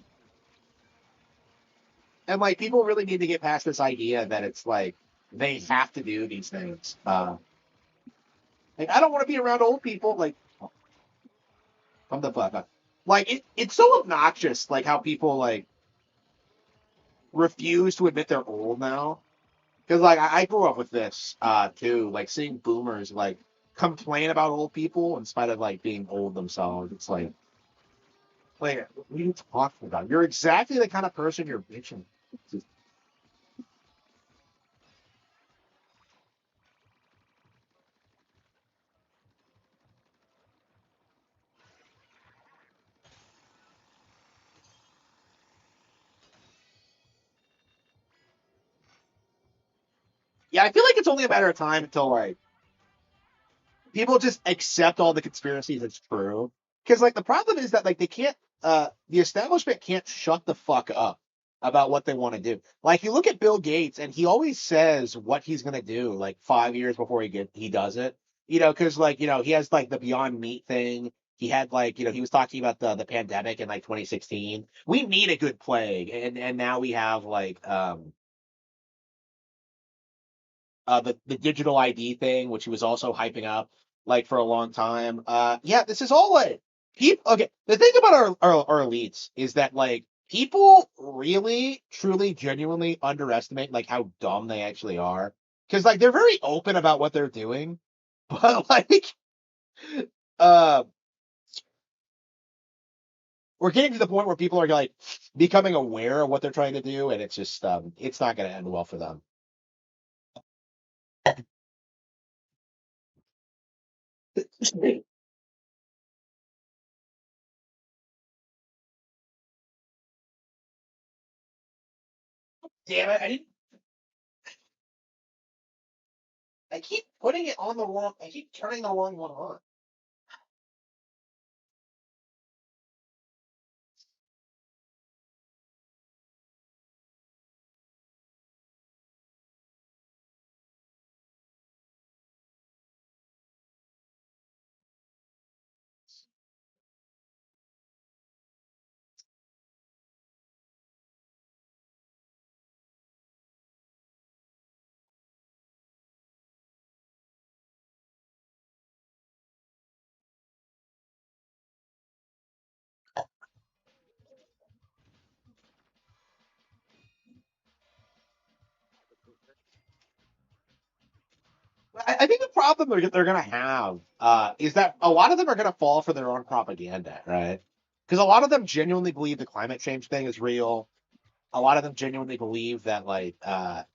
And like people really need to get past this idea that it's like they have to do these things. Like I don't want to be around old people. Like come the fuck up. Like it's so obnoxious, like how people like refuse to admit they're old now. Because like I grew up with this too, like seeing boomers like complain about old people in spite of like being old themselves. It's like what are you talking about? You're exactly the kind of person you're bitching. Yeah, I feel like it's only a matter of time until like people just accept all the conspiracies as true. Because like the problem is that like they can't. the establishment can't shut the fuck up about what they want to do. Like you look at Bill Gates, and he always says what he's gonna do like 5 years before he does it. Because like he has like the Beyond Meat thing. He had like he was talking about the pandemic in like 2016. We need a good plague, and now we have like the digital ID thing, which he was also hyping up like for a long time. Yeah, this is all like people. Okay, the thing about our elites is that like people really, truly, genuinely underestimate like how dumb they actually are. Because like they're very open about what they're doing, but like uh, we're getting to the point where people are like becoming aware of what they're trying to do, and it's just it's not going to end well for them. Damn it! I keep putting it on the wrong. I keep turning the wrong one on. I think the problem they're going to have is that a lot of them are going to fall for their own propaganda, right? Because a lot of them genuinely believe the climate change thing is real. A lot of them genuinely believe that like a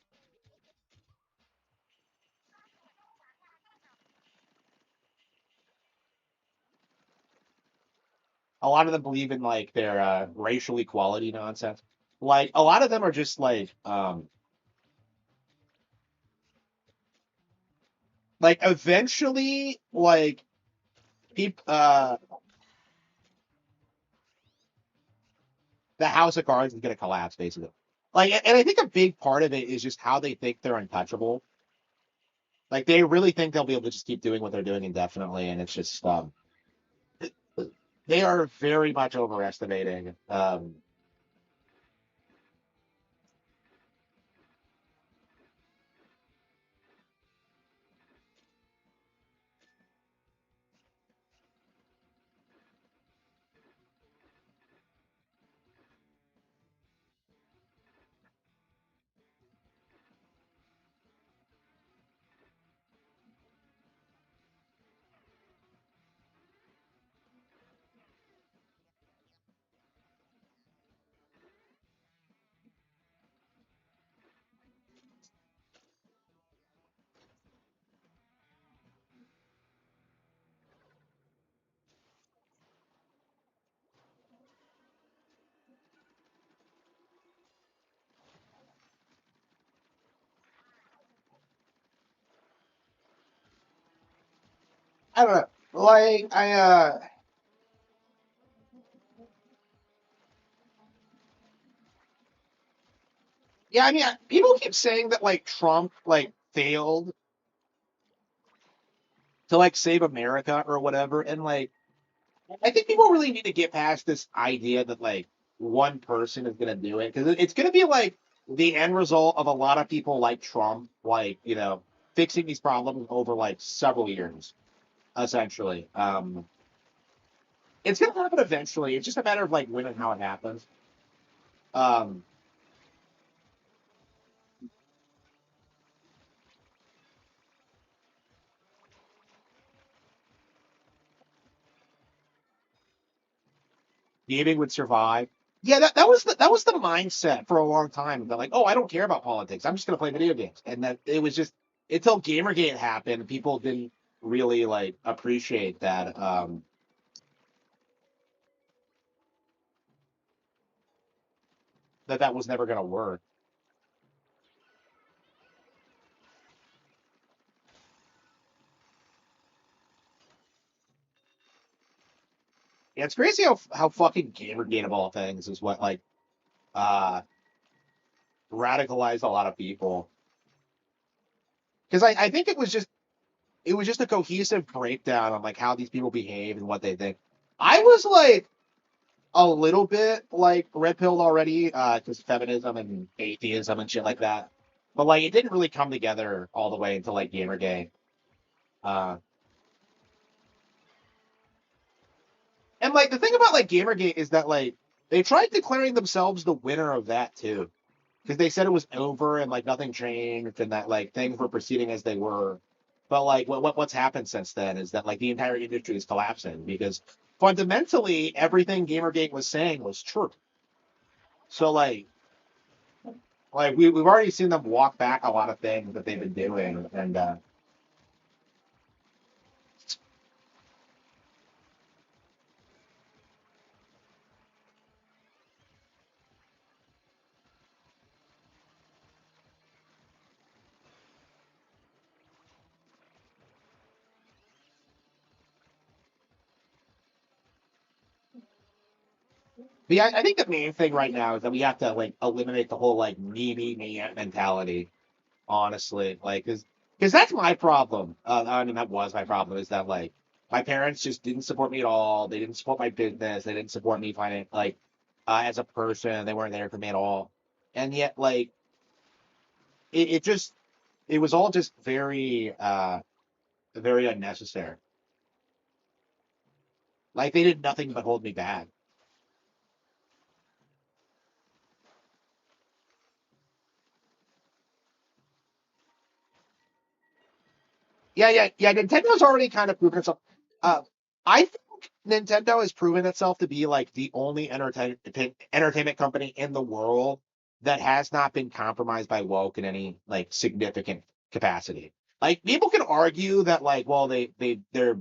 lot of them believe in like their racial equality nonsense. Like a lot of them are just like eventually people the House of Cards is going to collapse basically. Like and I think a big part of it is just how they think they're untouchable. Like they really think they'll be able to just keep doing what they're doing indefinitely, and it's just they are very much overestimating. I don't know. Like yeah, I mean people keep saying that like Trump like failed to like save America or whatever, and like I think people really need to get past this idea that like one person is gonna do it because it's gonna be like the end result of a lot of people like Trump, like fixing these problems over like several years, essentially. It's gonna happen eventually. It's just a matter of like when and how it happens. Um, Gaming would survive. Yeah, that was the mindset for a long time. They're like, oh, I don't care about politics. I'm just gonna play video games, and that it was just until Gamergate happened, people didn't really like appreciate that that was never gonna work. Yeah, it's crazy how fucking Gamergate of all things is what like uh radicalized a lot of people. Because I think it was just a cohesive breakdown on like how these people behave and what they think. I was like a little bit like red pilled already, just feminism and atheism and shit like that. But like it didn't really come together all the way until like Gamergate. Uh, and like the thing about like Gamergate is that like they tried declaring themselves the winner of that too, because they said it was over and like nothing changed and that like things were proceeding as they were. But like what's happened since then is that like the entire industry is collapsing because fundamentally everything Gamergate was saying was true. So like we've already seen them walk back a lot of things that they've been doing, and but yeah, I think the main thing right now is that we have to like eliminate the whole like me mentality. Honestly, like because that's my problem. I mean, that was my problem is that like my parents just didn't support me at all. They didn't support my business. They didn't support me like as a person. They weren't there for me at all. And yet, like it just it was all just very unnecessary. Like they did nothing but hold me back. Yeah. Nintendo's already kind of proven itself. Uh, I think Nintendo has proven itself to be like the only entertainment company in the world that has not been compromised by woke in any like significant capacity. Like people can argue that like, well, they're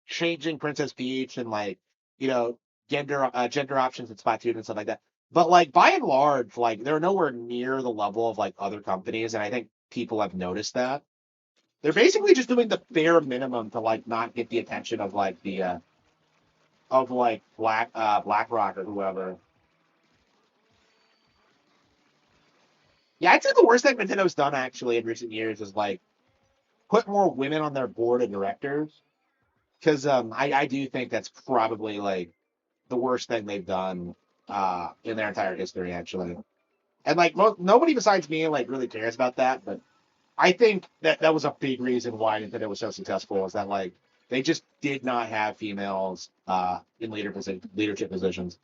changing Princess Peach and like, you know, gender options in Splatoon and stuff like that. But like by and large, like they're nowhere near the level of like other companies, and I think people have noticed that. They're basically just doing the bare minimum to like not get the attention of like the of like BlackRock or whoever. Yeah, I'd say the worst thing Nintendo's done actually in recent years is like put more women on their board of directors. Because I do think that's probably like the worst thing they've done in their entire history actually. And like nobody besides me like really cares about that, but I think that that was a big reason why Nintendo was so successful is that like they just did not have females in leadership positions.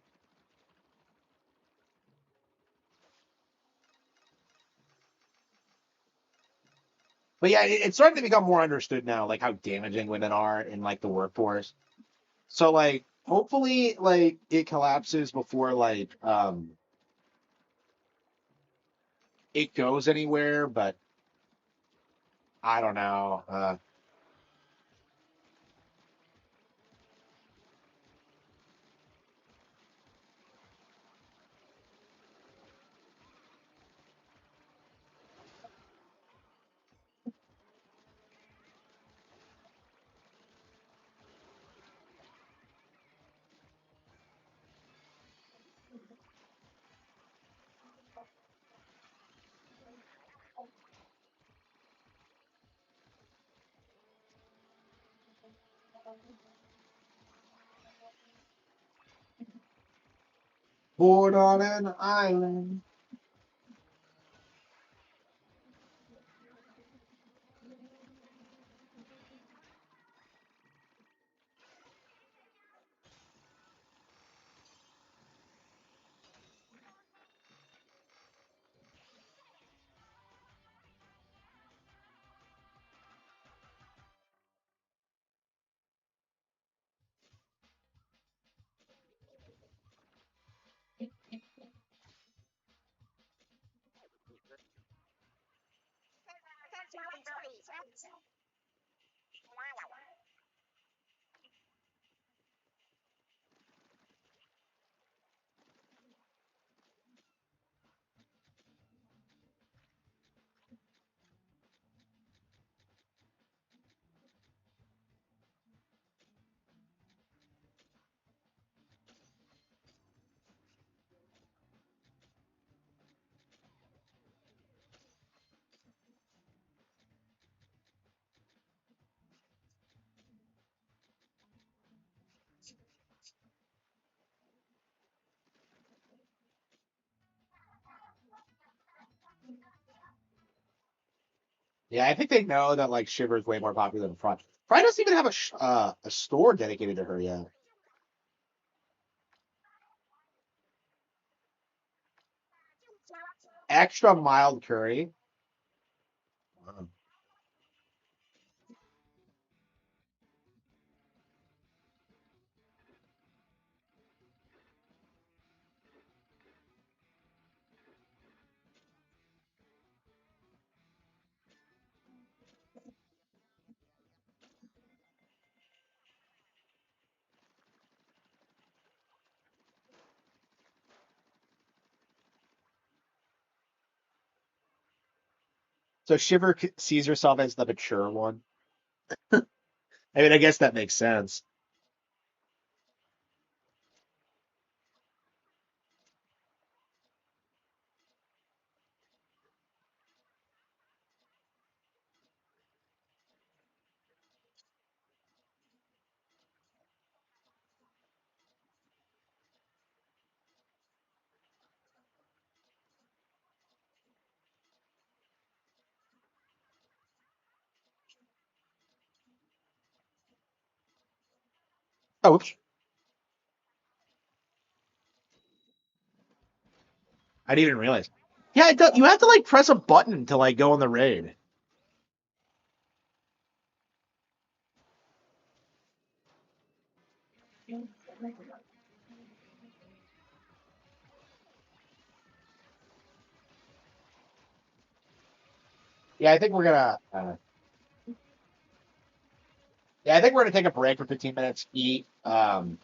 But yeah, it's starting to become more understood now, like how damaging women are in like the workforce. So like hopefully like it collapses before like it goes anywhere, but I don't know. Born on an island. Yeah, I think they know that like Shiver is way more popular than Fry. Fry doesn't even have a store dedicated to her yet. Extra mild curry. Wow. So Shiver sees herself as the mature one. I mean, I guess that makes sense. Oh, oops. I didn't even realize. Yeah, it does, you have to like press a button to like go on the raid. Yeah, I think we're gonna. Yeah, I think we're gonna take a break for 15 minutes, eat, and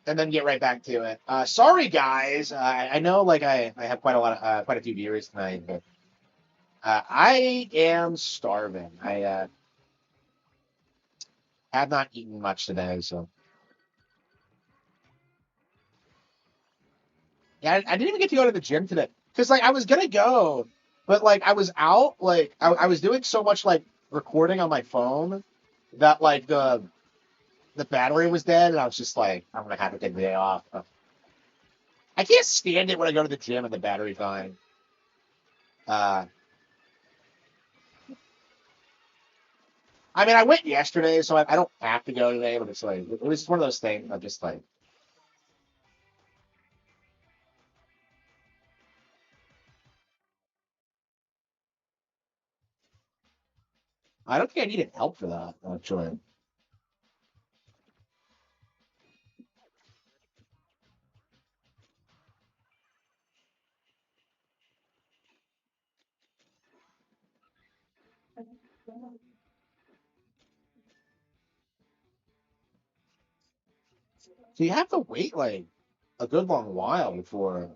then get right back to it. Sorry, guys. I know, like, I have quite a few viewers tonight, but I am starving. I have not eaten much today, so yeah, I didn't even get to go to the gym today because, like, I was gonna go, but like, I was out, like, I was doing so much like recording on my phone that like the battery was dead, and I was just like, I'm gonna have to take the day off. I can't stand it when I go to the gym and the battery's dying. Uh, I mean, I went yesterday, so I don't have to go today, but it's like it was one of those things. I'm just like, I don't think I needed help for that, actually. So you have to wait like a good long while before.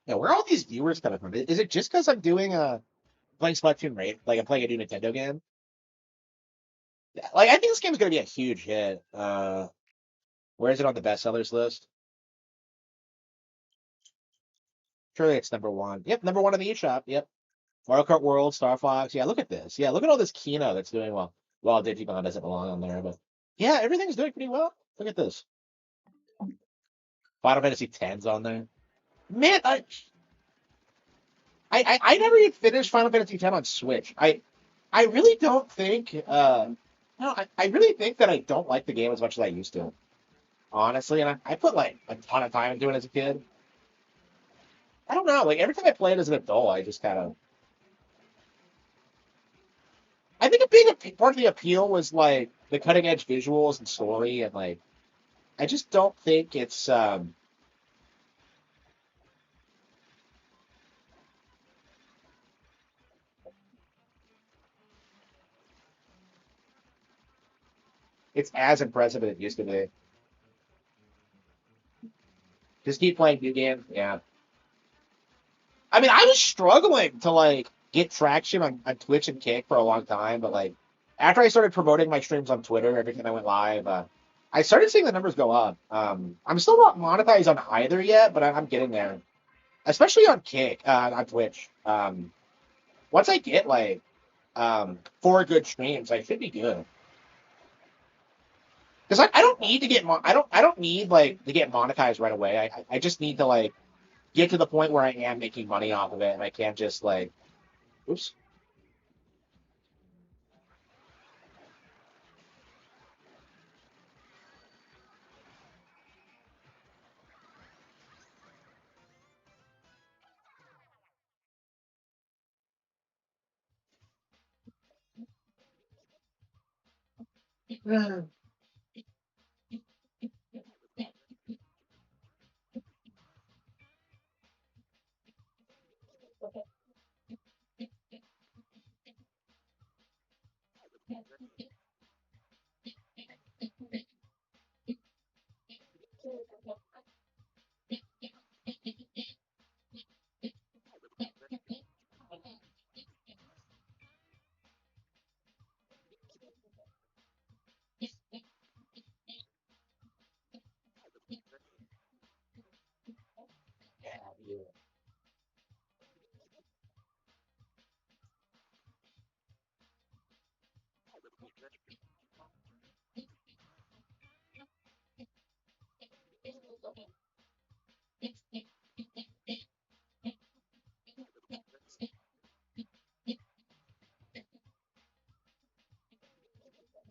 Yeah, where are all these viewers coming from? Is it just because I'm doing playing Splatoon Raid, like I'm playing a new Nintendo game? Yeah, like I think this game's gonna be a huge hit. Where is it on the bestsellers list? Surely it's number one. Yep, number one in the eShop. Yep. Mario Kart World, Star Fox. Yeah, look at this. Yeah, look at all this Kino that's doing well. Well, Digimon doesn't belong on there, but yeah, everything's doing pretty well. Look at this. Final Fantasy X's on there. Man, I never even finished Final Fantasy X on Switch. I really don't think no, I really think that I don't like the game as much as I used to. Honestly, and I put like a ton of time into it as a kid. I don't know, like every time I play it as an adult, I just kind of I think a big part of the appeal was like the cutting edge visuals and story, and like I just don't think it's as impressive as it used to be. Just keep playing new games. Yeah. I mean, I was struggling to like get traction on Twitch and Kick for a long time, but like after I started promoting my streams on Twitter every time I went live, I started seeing the numbers go up. I'm still not monetized on either yet, but I'm getting there, especially on Kick, on Twitch. Once I get like four good streams, I should be good. Because I don't need to get I don't need like to get monetized right away. I just need to like get to the point where I am making money off of it, and I can't just like, oops.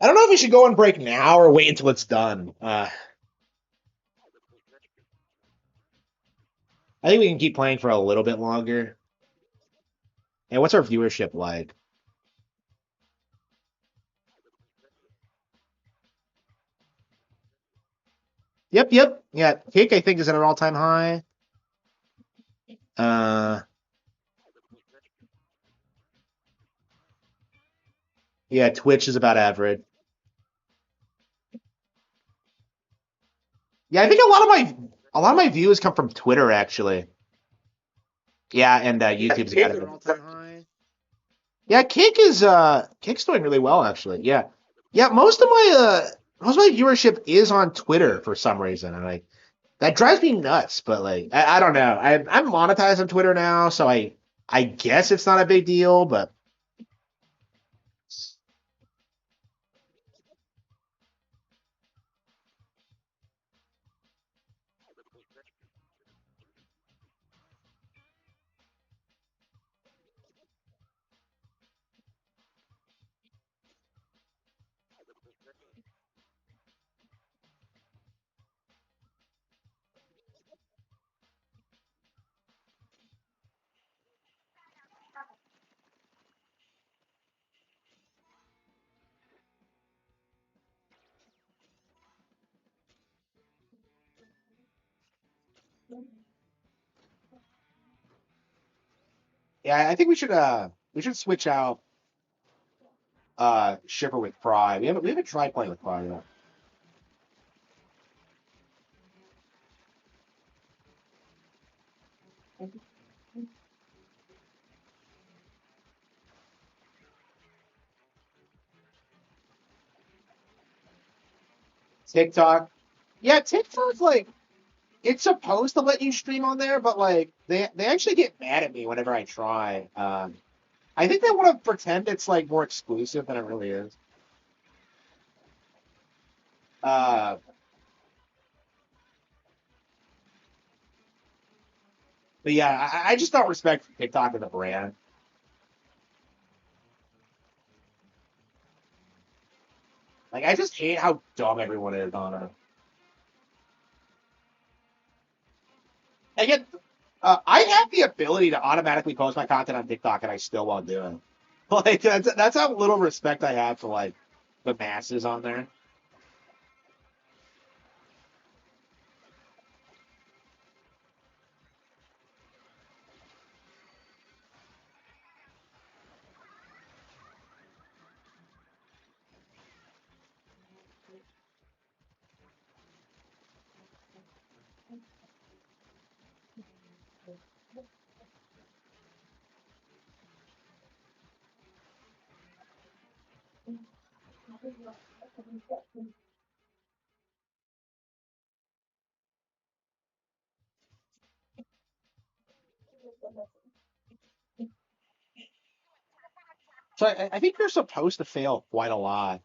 I don't know if we should go on break now or wait until it's done. I think we can keep playing for a little bit longer. And what's our viewership like? Yep, yep. Yeah, Cake I think is at an all-time high. Uh, yeah, Twitch is about average. Yeah, I think a lot of my views come from Twitter actually. Yeah, and YouTube's got an all-time high. Yeah, Kick's doing really well actually. Yeah. Yeah, most of my viewership is on Twitter for some reason. And like that drives me nuts, but like I don't know. I'm monetized on Twitter now, so I guess it's not a big deal, but yeah, I think we should switch out Shipper with Pride. We haven't tried playing with Pride yet. TikTok. Yeah, TikTok's like it's supposed to let you stream on there, but like they actually get mad at me whenever I try. I think they want to pretend it's like more exclusive than it really is. Uh, but yeah, I just don't respect TikTok as a brand. Like I just hate how dumb everyone is on it. Again, I have the ability to automatically post my content on TikTok, and I still won't do it. Like that's how little respect I have for like the masses on there. So I think you're supposed to fail quite a lot.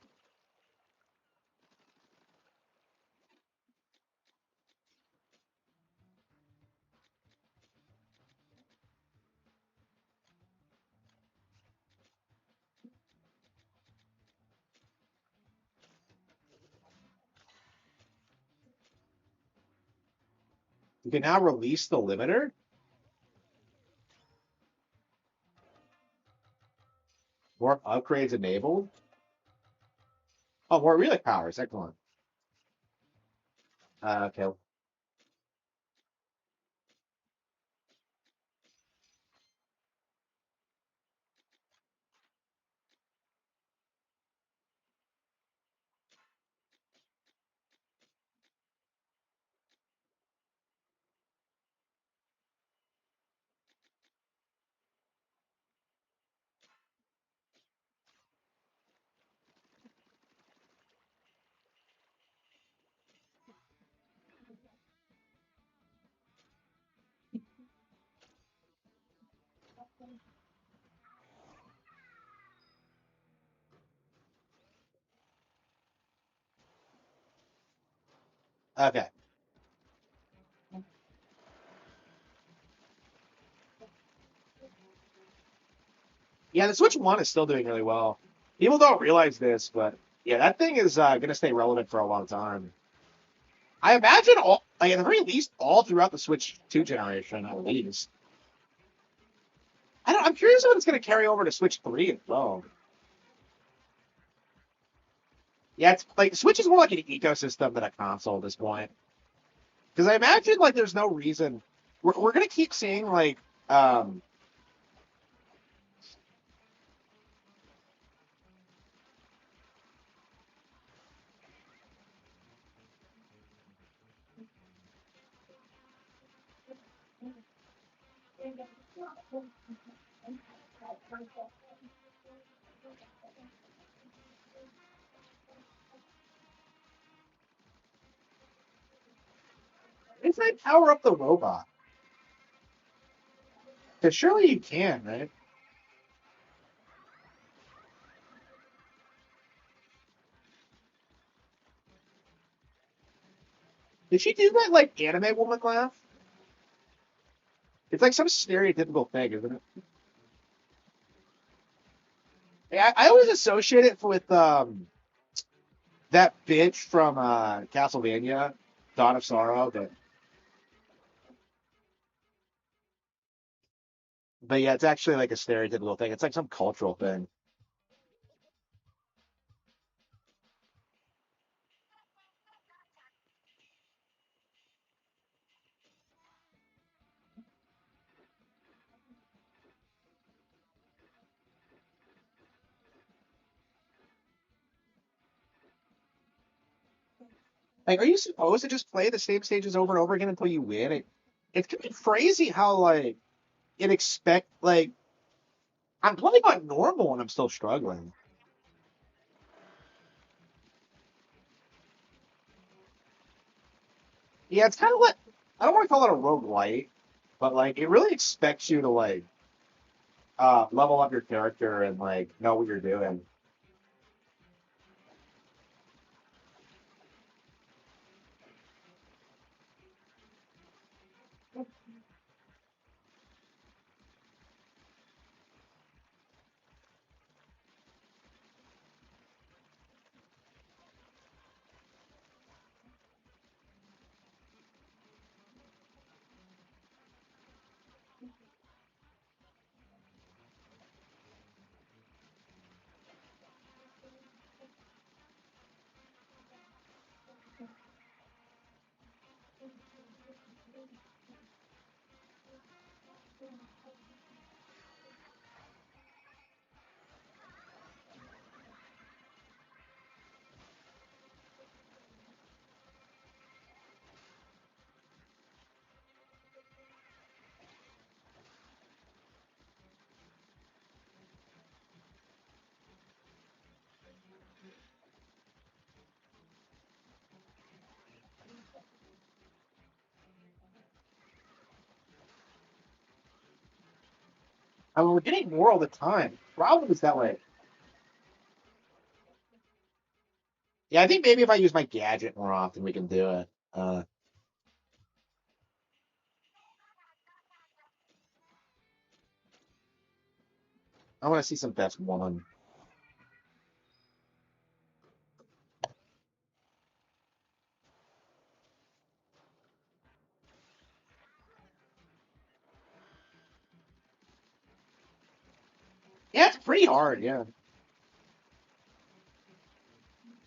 You can now release the limiter. More upgrades enabled. Oh, more relic powers. Excellent. Okay. Okay. Yeah, the Switch One is still doing really well. People don't realize this, but yeah, that thing is going to stay relevant for a long time. I imagine all, like at the very least, all throughout the Switch Two generation, at least. I don't. I'm curious if it's going to carry over to Switch Three as well. Yeah, it's like Switch is more like an ecosystem than a console at this point. Because I imagine like there's no reason we're going to keep seeing like um if I power up the robot, because surely you can, right? Did she do that like anime woman laugh? It's like some stereotypical thing, isn't it? I always associate it with that bitch from Castlevania, Dawn of Sorrow. But yeah, it's actually like a stereotypical thing. It's like some cultural thing. Like, are you supposed to just play the same stages over and over again until you win? It's kind of crazy how like it expect like I'm playing on normal and I'm still struggling. Yeah, it's kind of like I don't want to call it a roguelite, but like it really expects you to like level up your character and like know what you're doing. I mean, we're getting more all the time. Problem is that way. Yeah, I think maybe if I use my gadget more often, we can do it. I want to see some best one. Yeah, it's pretty hard. Yeah,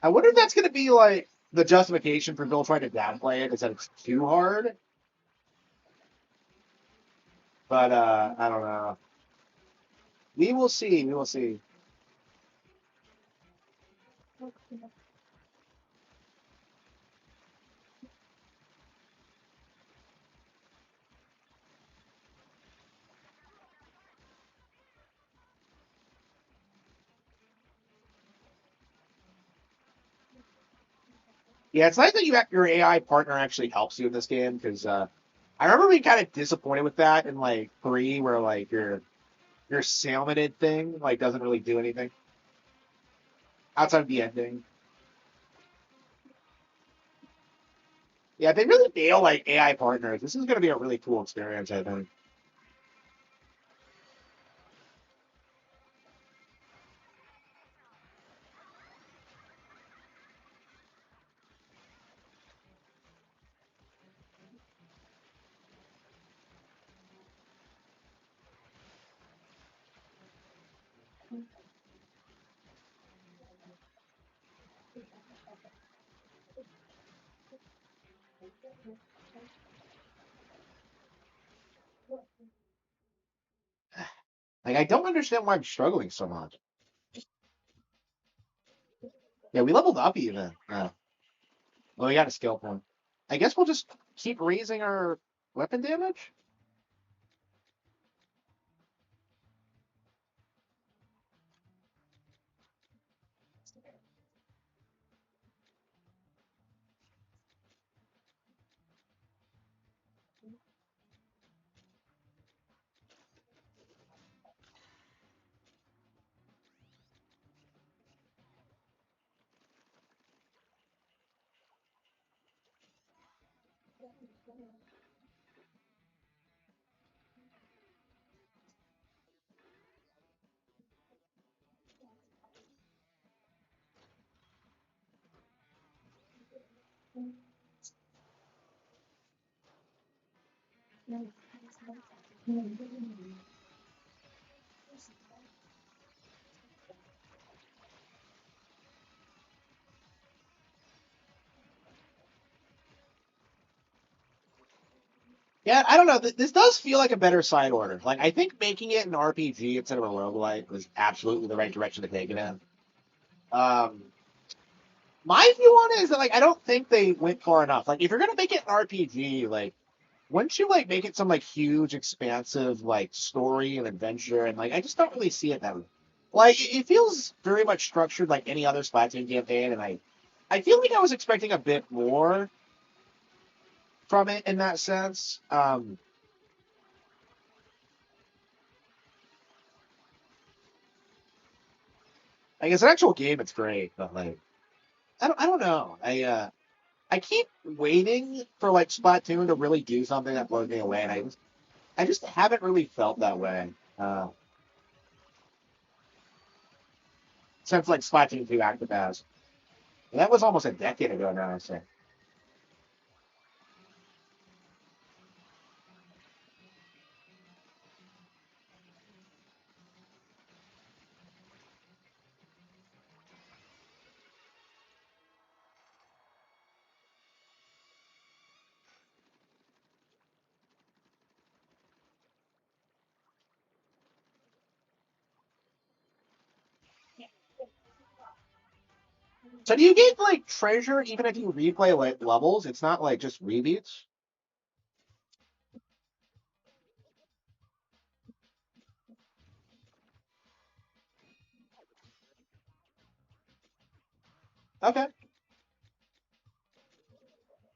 I wonder if that's going to be like the justification for Bill trying to downplay it is that it's too hard. But I don't know. We will see. We will see. Yeah, it's nice that your AI partner actually helps you in this game because I remember being kind of disappointed with that in like three, where like your salmonid thing like doesn't really do anything outside of the ending. Yeah, they really nail like AI partners. This is going to be a really cool experience, I think. Like I don't understand why I'm struggling so much. Yeah, we leveled up even. Well, we got a skill point. I guess we'll just keep raising our weapon damage. Yeah, I don't know. This does feel like a better side order. Like I think making it an RPG instead of a roguelike was absolutely the right direction to take it in. Um, my view on it is that like I don't think they went far enough. Like if you're gonna make it an RPG, like wouldn't you like make it some like huge, expansive like story and adventure? And like I just don't really see it that way. Like it feels very much structured like any other Splatoon campaign, and I feel like I was expecting a bit more from it in that sense. Like as an actual game, it's great, but like I don't know. I keep waiting for like Splatoon to really do something that blows me away, and I just haven't really felt that way since like Splatoon 2 Octopath. And that was almost a decade ago now. So so do you get like treasure even if you replay like levels? It's not like just rebeats. Okay.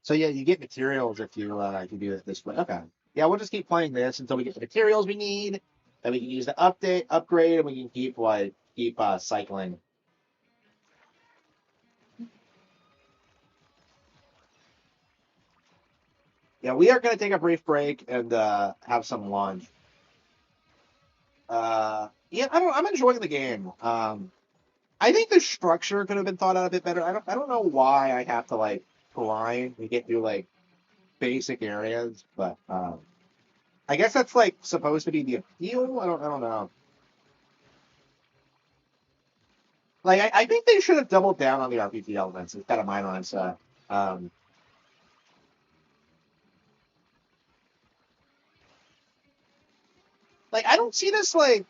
So yeah, you get materials if you do it this way. Okay. Yeah, we'll just keep playing this until we get the materials we need. and we can use the upgrade, and we can keep cycling. Yeah, we are going to take a brief break and have some lunch. Yeah, I'm enjoying the game. I think the structure could have been thought out a bit better. I don't know why I have to like grind to get through like basic areas, but I guess that's like supposed to be the appeal. I don't know. Like I think they should have doubled down on the RPG elements. It's kind of my mindset. Um, like I don't see this like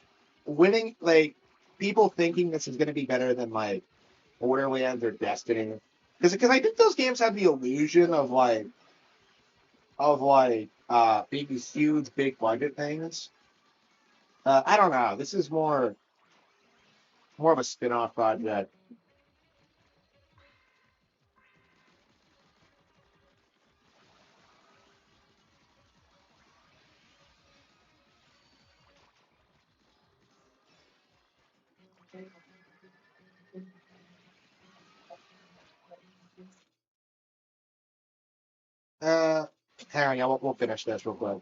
winning like people thinking this is going to be better than like Borderlands or Destiny, because I think those games have the illusion of being these huge big budget things. I don't know. This is more of a spin-off project. Uh, Hang on, we'll finish this real quick.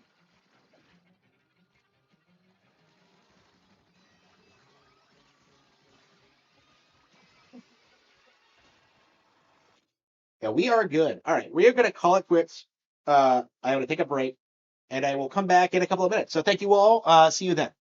Yeah, we are good. All right, we are going to call it quits. I'm going to take a break, and I will come back in a couple of minutes. So thank you all. See you then.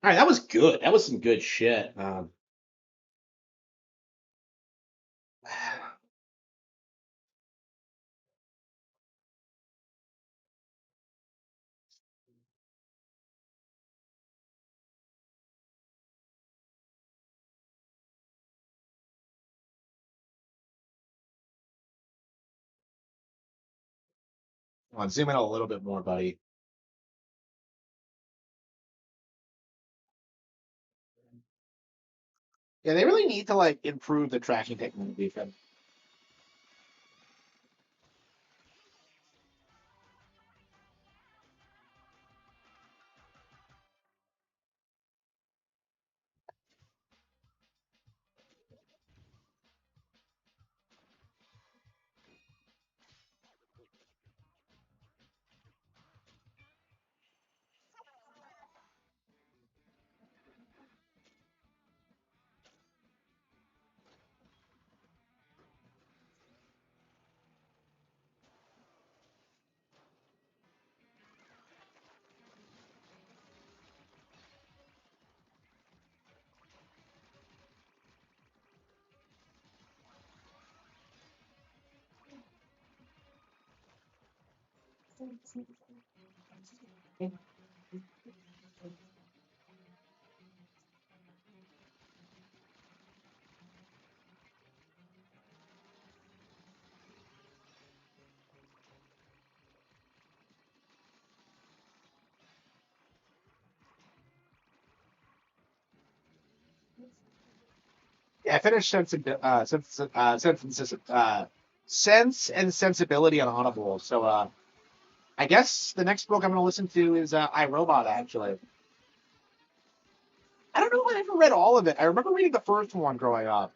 All right, that was good. That was some good shit. Come on, zoom in a little bit more, buddy. Yeah, they really need to like improve the tracking technology. Yeah, I finished Sense and Sensibility on Audible. So I guess the next book I'm going to listen to is I, Robot. Actually, I don't know if I ever read all of it. I remember reading the first one growing up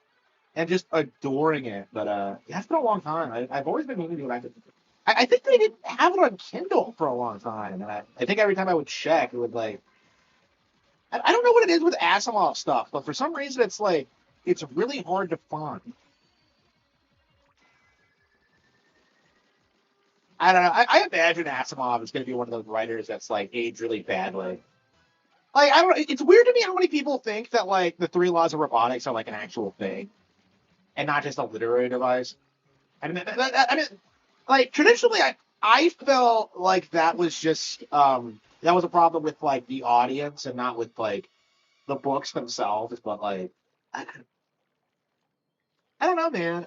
and just adoring it. But yeah, it's been a long time. I've always been meaning to go back to. I think they didn't have it on Kindle for a long time, and I think every time I would check, it would like I don't know what it is with Asimov stuff, but for some reason it's like it's really hard to find. I don't know. I imagine Asimov is going to be one of those writers that's like aged really badly. Like I don't know. It's weird to me how many people think that like the three laws of robotics are like an actual thing and not just a literary device. I mean, like traditionally, I felt like that was just that was a problem with like the audience and not with like the books themselves. But like I don't know, man.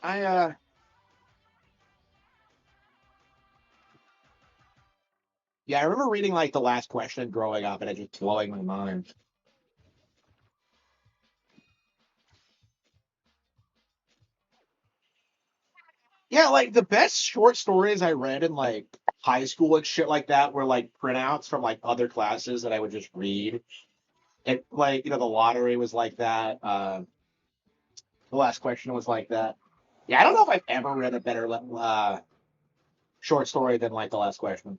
Yeah, I remember reading like the last question growing up and it just blowing my mind. Yeah, like the best short stories I read in like high school and shit like that were like printouts from like other classes that I would just read. And like, the lottery was like that. The last question was like that. Yeah, I don't know if I've ever read a better short story than like the last question.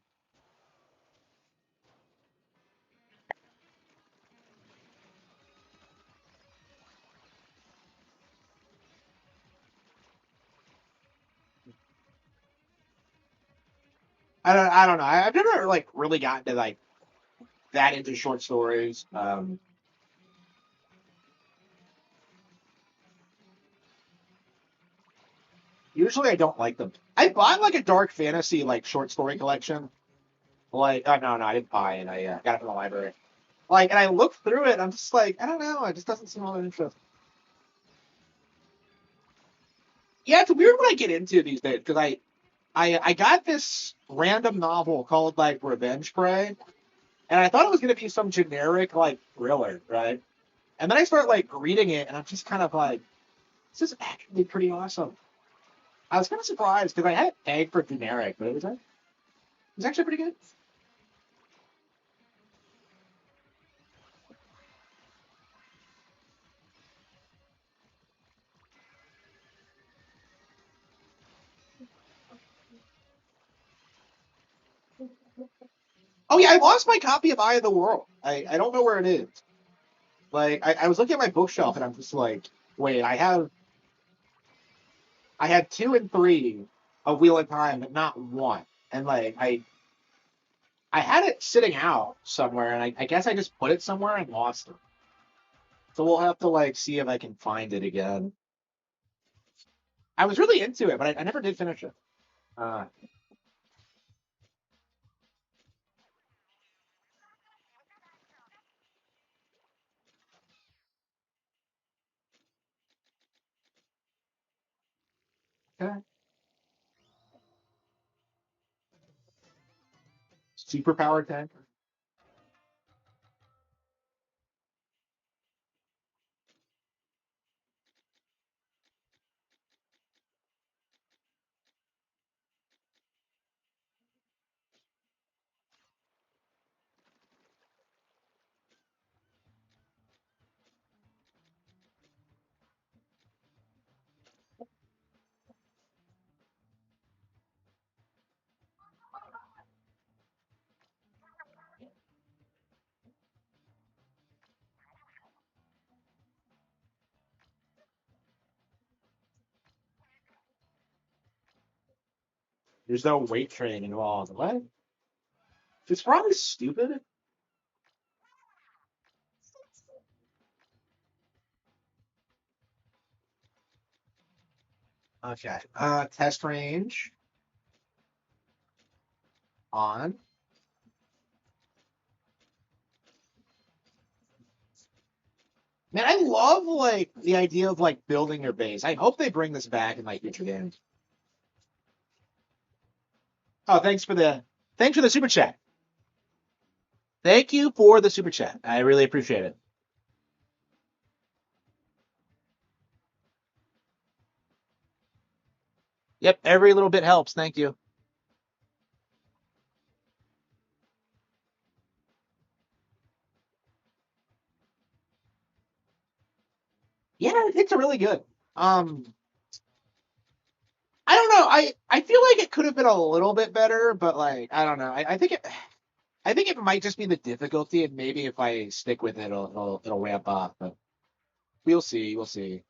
I don't know. I've never like really gotten to like that into short stories. Usually I don't like them. I bought like a dark fantasy like short story collection. Like, oh no, I didn't buy it. I got it from the library. Like, and I looked through it, and I'm just like, I don't know, it just doesn't seem all that interesting. Yeah, it's weird what I get into these days because I got this random novel called like Revenge Prey, and I thought it was gonna be some generic like thriller, right? And then I start like reading it, and I'm just kind of like, this is actually pretty awesome. I was kind of surprised because I had it tagged for generic, but it was actually pretty good. Oh yeah, I lost my copy of Eye of the World. I don't know where it is. Like I was looking at my bookshelf and I'm just like, wait, I had two and three of Wheel of Time, but not one. And like I had it sitting out somewhere, and I guess I just put it somewhere and lost it. So we'll have to like see if I can find it again. I was really into it, but I never did finish it. Uh, okay. Superpower tank. There's no weight training involved. What? It's probably stupid. Okay. Test range on. Man, I love like the idea of like building your base. I hope they bring this back in like future games. Oh, thanks for the super chat. Thank you for the super chat. I really appreciate it. Yep, every little bit helps. Thank you. Yeah, it's really good. Um, I don't know. I feel like it could have been a little bit better, but like I don't know. I think it might just be the difficulty, and maybe if I stick with it, it'll ramp up. But we'll see. We'll see.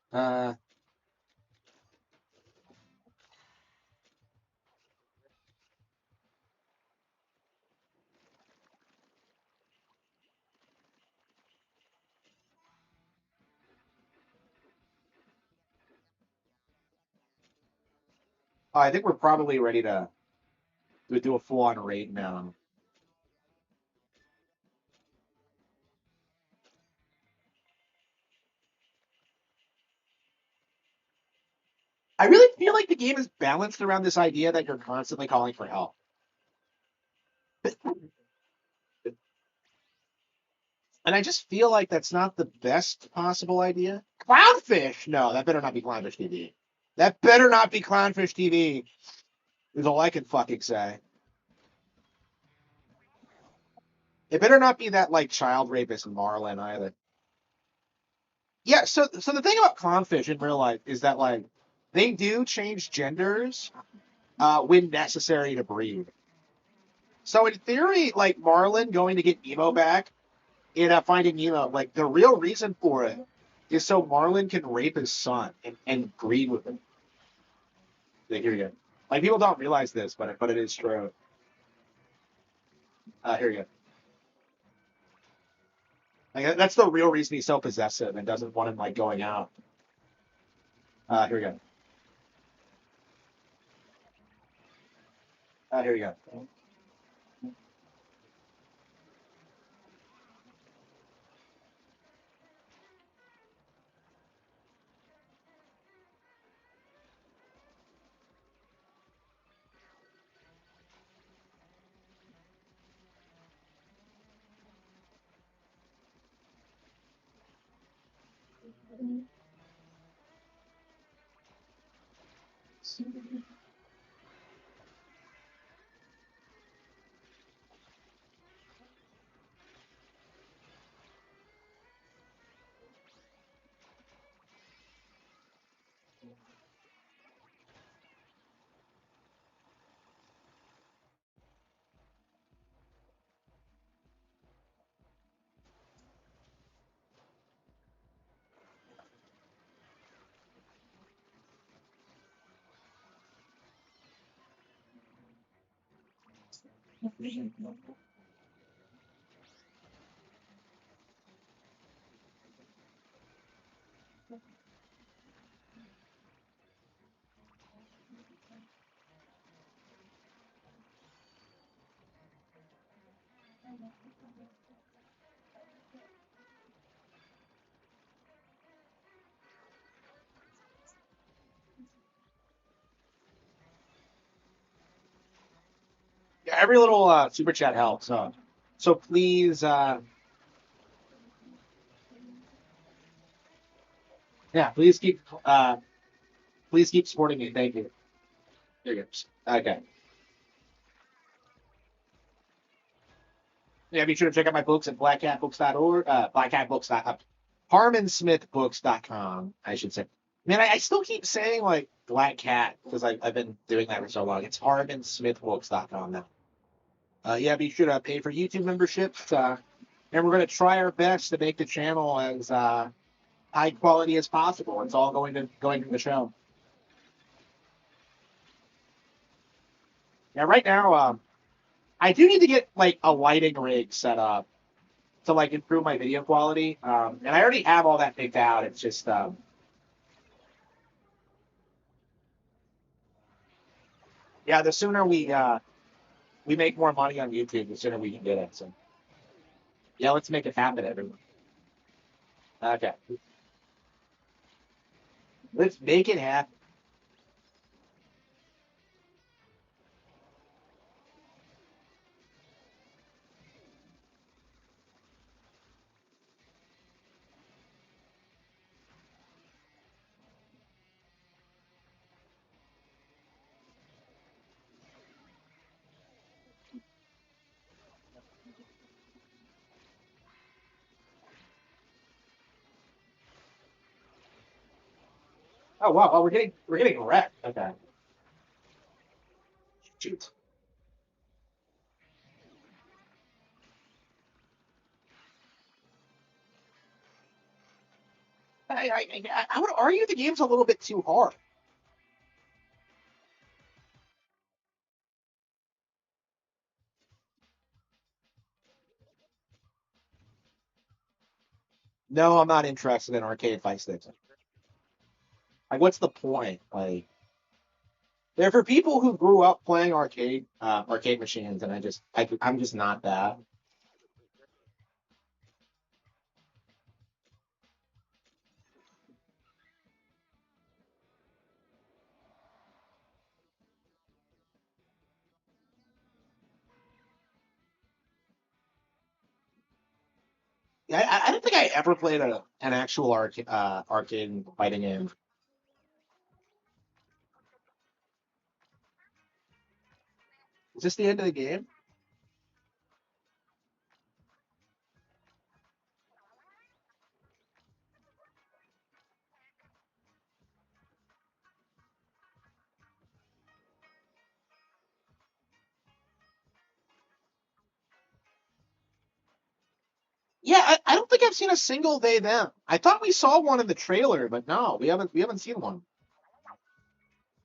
I think we're probably ready to do a full on raid now. I really feel like the game is balanced around this idea that you're constantly calling for help. And I just feel like that's not the best possible idea. Clownfish? No, that better not be Clownfish TV. That better not be Clownfish TV, is all I can fucking say. It better not be that like child rapist Marlin either. Yeah, so the thing about clownfish in real life is that like they do change genders when necessary to breed. So in theory, like Marlin going to get Nemo back in Finding Nemo, like the real reason for it is so Marlin can rape his son and breed with him. Like, here you go. Like people don't realize this, but it is true. Here you go. Like that's the real reason he's so possessive and doesn't want him like going out. Here we go. Here you go. Yeah, every little super chat helps. So please, yeah, please keep supporting me. Thank you. There you go. Okay. Yeah, be sure to check out my books at blackcatbooks.org, harmansmithbooks.com, I should say. Man, I still keep saying like Black Cat because I've been doing that for so long. It's harmansmithbooks.com now. Yeah, be sure to pay for YouTube memberships. And we're going to try our best to make the channel as high quality as possible. It's all going to the show. Yeah, right now, I do need to get like a lighting rig set up to like improve my video quality. And I already have all that picked out. It's just yeah, the sooner we make more money on YouTube, the sooner we can get it. So yeah, let's make it happen, everyone. Okay, let's make it happen. Oh wow, well, we're getting wrecked. Okay, shoot. I would argue the game's a little bit too hard. No, I'm not interested in arcade fight sticks. Like, what's the point? Like, they're for people who grew up playing arcade machines, and I'm just not that. Yeah, I don't think I ever played an actual arcade fighting game. Is this the end of the game? Yeah, I don't think I've seen a single they them. I thought we saw one in the trailer, but no, we haven't seen one.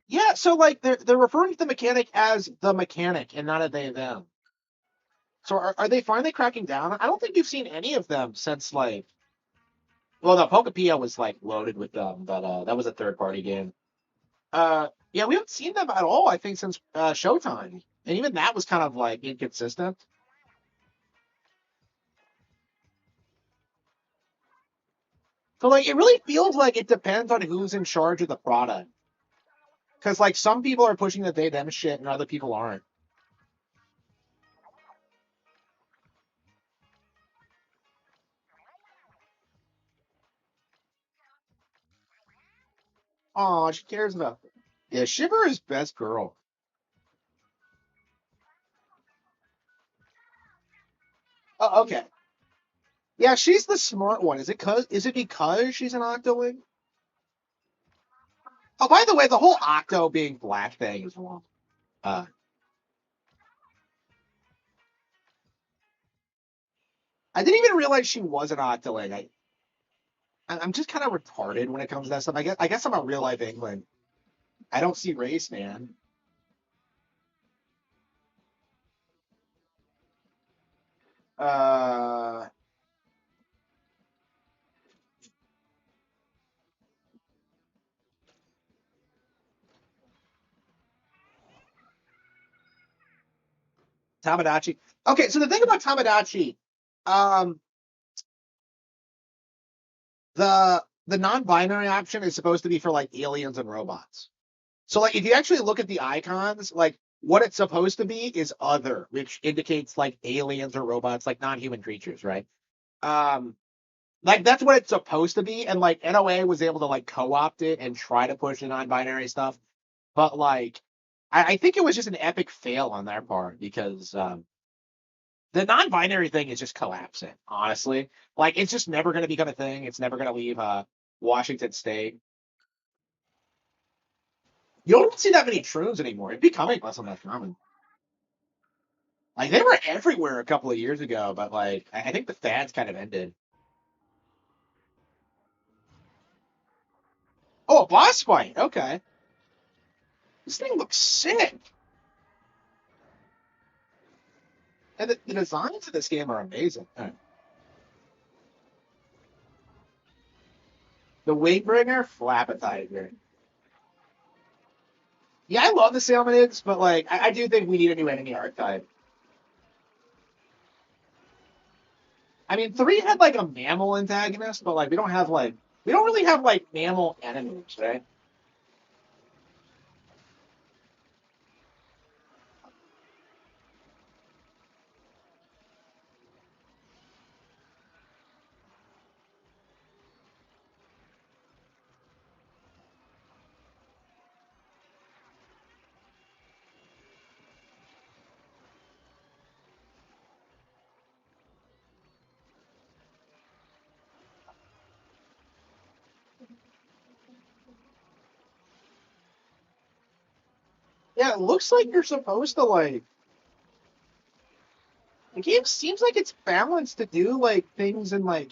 Yeah, so like they're referring to the mechanic as the mechanic and not a they them. So are they finally cracking down? I don't think we've seen any of them since like well, the Pokepia was like loaded with them, but that was a third party game. Yeah, we haven't seen them at all. I think since Showtime, and even that was kind of like inconsistent. So like it really feels like it depends on who's in charge of the product. Because like some people are pushing the they them shit and other people aren't. Oh, she cares about. Yeah, Shiver is best girl. Oh, okay. Yeah, she's the smart one. Is it because she's an Octoling? Oh, by the way, the whole Octo being black thing is wrong. Uh, I didn't even realize she was an Octoling. I'm just kind of retarded when it comes to that stuff. I guess I'm a real life England. I don't see race, man. Uh, Tamagotchi. Okay, so the thing about Tamagotchi, um, the non-binary option is supposed to be for like aliens and robots. So like if you actually look at the icons, like what it's supposed to be is other, which indicates like aliens or robots, like non-human creatures, right? Um, like that's what it's supposed to be, and like NOA was able to like co-opt it and try to push the non-binary stuff, but like I think it was just an epic fail on their part because the non-binary thing is just collapsing. Honestly, like it's just never going to become a thing. It's never going to leave Washington State. You don't see that many troons anymore. It's becoming less and less common. Like they were everywhere a couple of years ago, but like I think the fads kind of ended. Oh, a boss fight. Okay, this thing looks sick, and the designs of this game are amazing. The Wingbringer, Flapatizer. Yeah, I love the Salmonids, but like I do think we need a new enemy archetype. I mean, three had like a mammal antagonist, but like we don't really have like mammal enemies, right? Yeah, it looks like you're supposed to like the game seems like it's balanced to do like things in like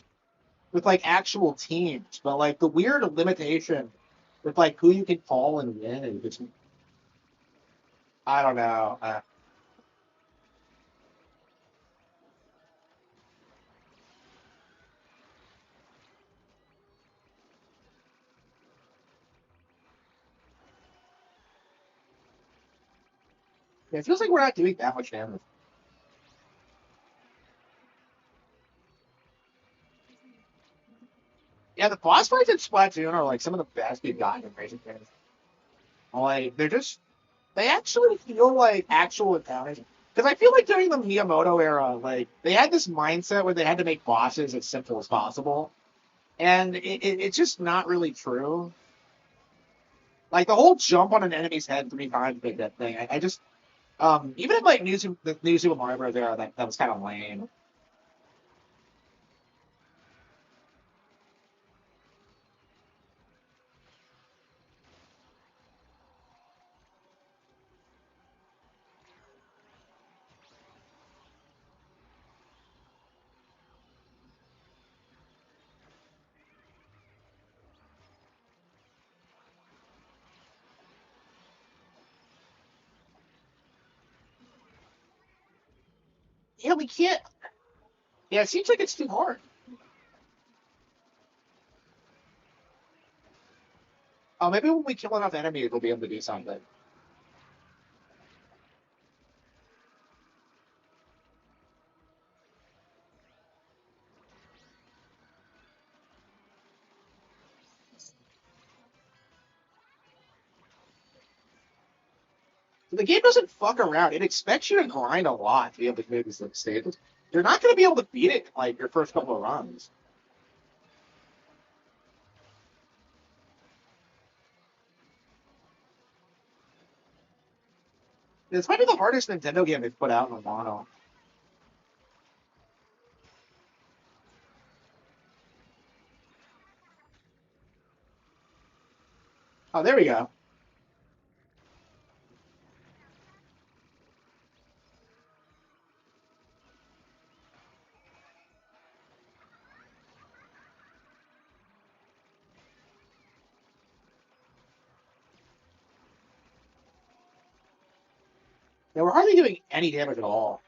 with like actual teams, but like the weird limitation with like who you can call and win and just I don't know. Yeah, it feels like we're not doing that much damage. Yeah, the boss fights in Splatoon are like some of the best we've gotten in racing games. Like they actually feel like actual encounters. Because I feel like during the Miyamoto era, like they had this mindset where they had to make bosses as simple as possible, and it's just not really true. Like the whole jump on an enemy's head 3 times make that thing. I just even in like the new Super Mario Bros. Era, that was kind of lame. Yeah, we can't. Yeah, it seems like it's too hard. Oh, maybe when we kill enough enemies, we'll be able to do something. The game doesn't fuck around. It expects you to grind a lot to be able to clear these like, stages. You're not going to be able to beat it like your first couple of runs. This might be the hardest Nintendo game they've put out in a while. Oh, there we go. Yeah, we're hardly doing any damage at all.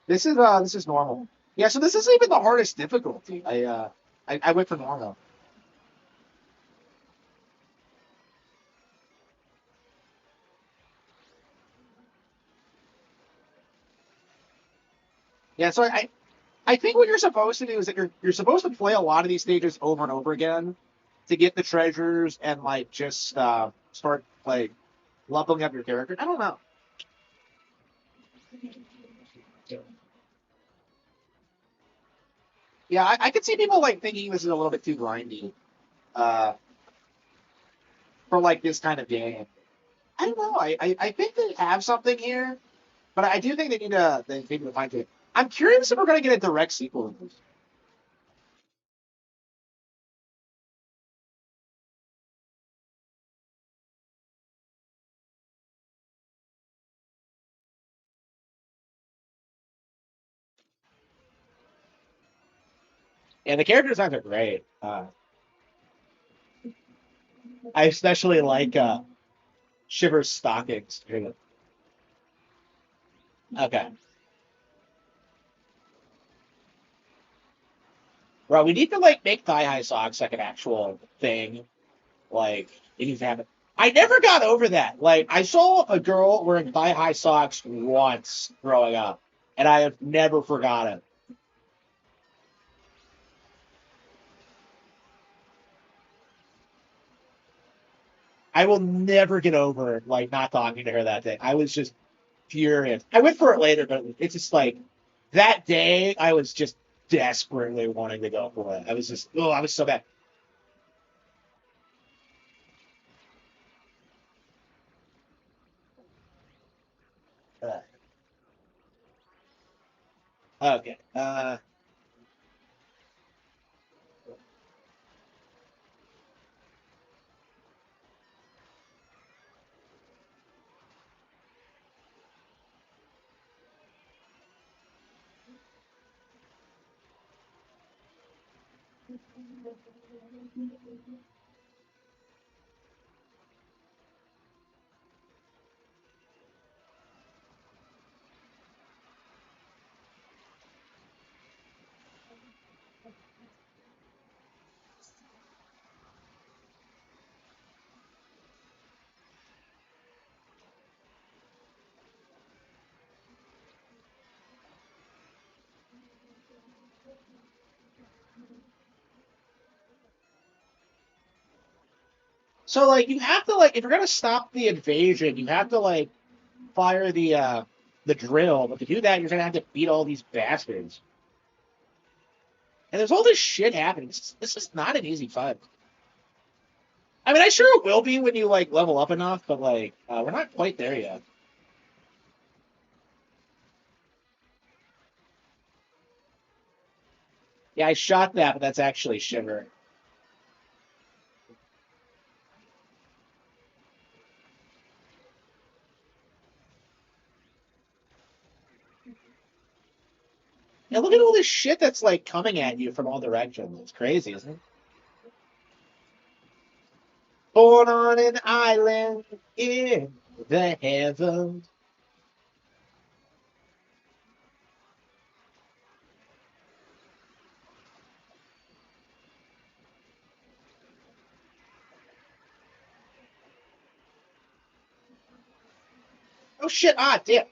This is normal. Yeah, so this isn't even the hardest difficulty. I went for normal. Yeah, so I think what you're supposed to do is that you're supposed to play a lot of these stages over and over again to get the treasures and like just start like leveling up your character. I don't know. Yeah, I could see people like thinking this is a little bit too grindy uh, for like this kind of game. I don't know. I think they have something here, but I do think they need to find it. I'm curious if we're gonna get a direct sequel to this. And the character designs are great. I especially like Shiver's stockings. Okay, bro, we need to like make thigh high socks like an actual thing. Like it needs to happen. I never got over that. Like I saw a girl wearing thigh high socks once growing up, and I have never forgot it. I will never get over like not talking to her that day. I was just furious. I went for it later, but it's just like that day I was just desperately wanting to go for it. I was just oh, I was so bad. Uh, okay. So like you have to like if you're gonna stop the invasion, you have to like fire the drill. But to do that, you're gonna have to beat all these bastards. And there's all this shit happening. This is not an easy fight. I mean, I sure it will be when you like level up enough, but like we're not quite there yet. Yeah, I shot that, but that's actually Shiver. And look at all this shit that's like coming at you from all directions. It's crazy, isn't it? Born on an island in the heavens. Oh shit! Ah, damn.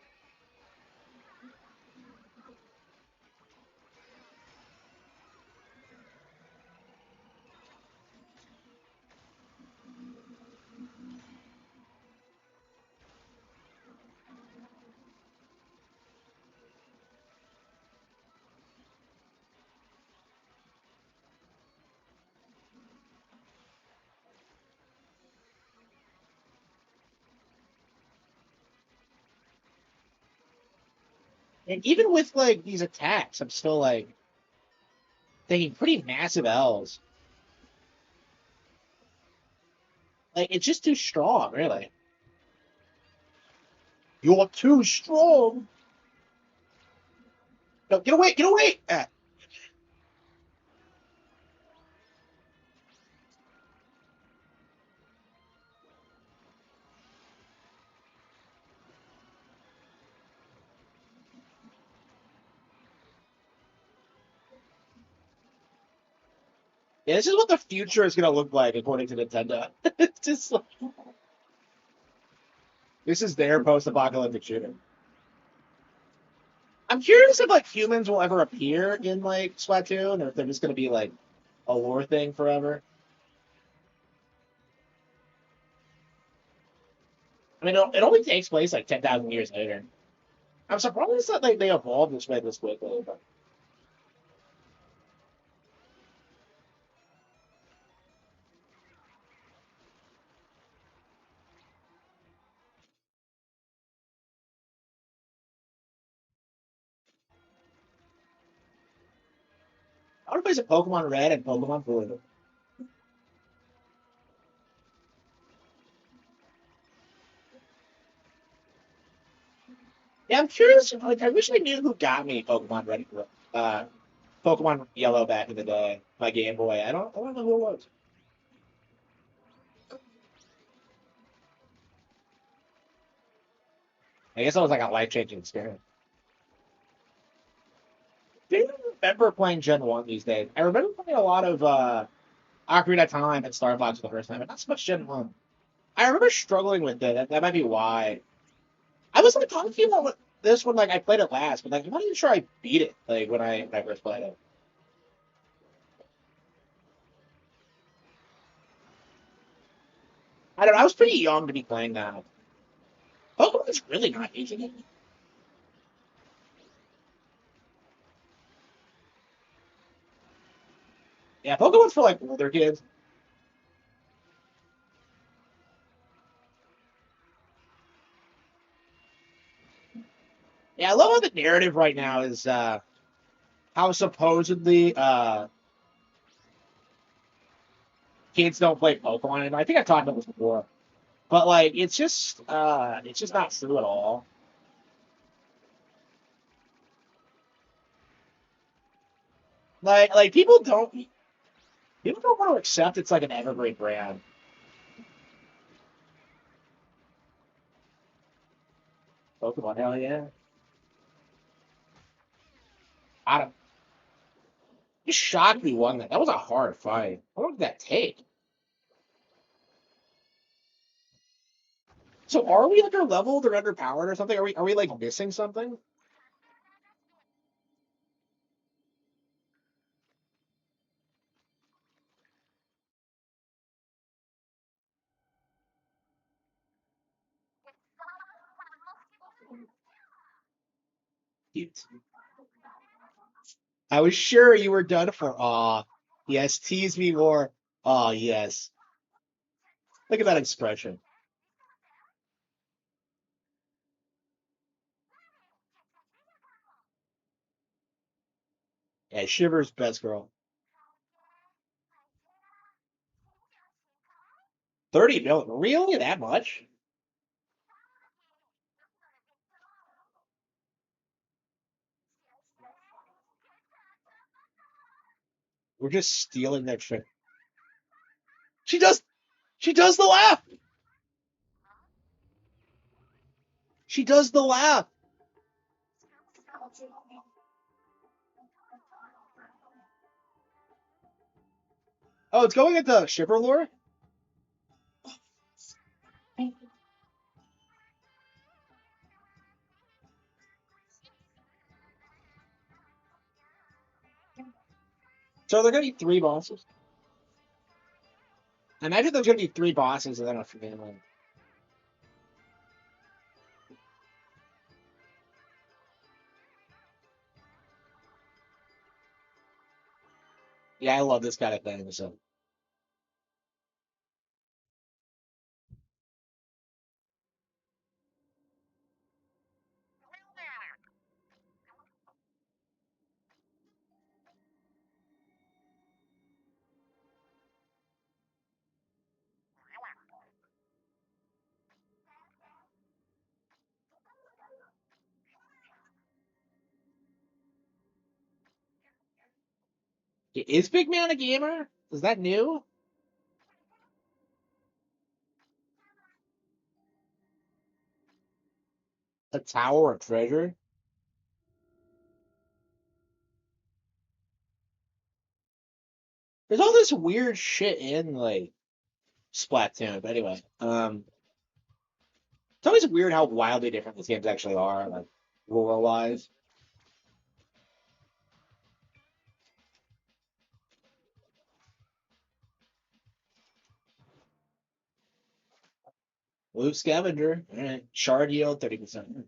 And even with like these attacks, I'm still like taking pretty massive L's. Like it's just too strong, really. You're too strong. No, get away! Get away! Ah. Yeah, this is what the future is gonna look like according to Nintendo. It's just like, this is their post-apocalyptic shooter. I'm curious if like humans will ever appear in like Splatoon, or if they're just gonna be like a lore thing forever. I mean, it only takes place like 10,000 years later. I'm surprised that like they evolved this way this quickly. But I want to play some Pokemon Red and Pokemon Blue. Yeah, I'm curious. Like, I wish I knew who got me Pokemon Red, Pokemon Yellow back in the day. My Game Boy. I don't know who it was. I guess it was like a life-changing experience. Do you remember playing Gen 1 these days? I remember playing a lot of Ocarina of Time and Star Fox for the first time, but not so much Gen 1. I remember struggling with it. That might be why. I was like talking about this when like I played it last, but like I'm not even sure I beat it like when I first played it. I don't know. I was pretty young to be playing that. Pokemon's really not easy. Yeah, Pokemon's for like older kids. Yeah, I love how the narrative right now is how supposedly kids don't play Pokemon, and I think I talked about this before. But like it's just not true at all. Like people don't want to accept it's like an evergreen brand. Pokemon, hell yeah. I don't You shocked me won that. That was a hard fight. How long did that take? So are we under leveled or underpowered or something? Are we like missing something? Cute. I was sure you were done for. Aw, yes, tease me more. Aw, yes. Look at that expression. Yeah, Shiver's best girl. 30 million. Really? That much? We're just stealing their shit. She does she does the laugh. She does the laugh. Oh, it's going into Shiver lore? So they're gonna be three bosses. I imagine there's gonna be three bosses and then a family. Yeah, I love this kind of thing. So is Big Man a gamer? Is that new? A tower of treasure? There's all this weird shit in like Splatoon, but anyway, it's always weird how wildly different these games actually are, like lore wise. Loot scavenger, all right. Shard yield 30%.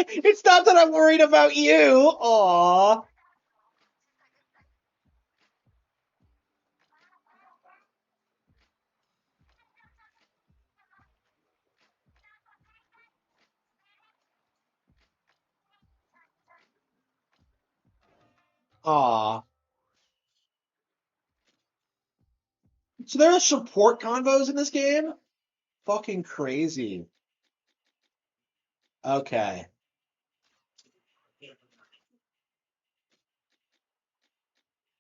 It's not that I'm worried about you. Aw. Aw. So there are support combos in this game? Fucking crazy. Okay.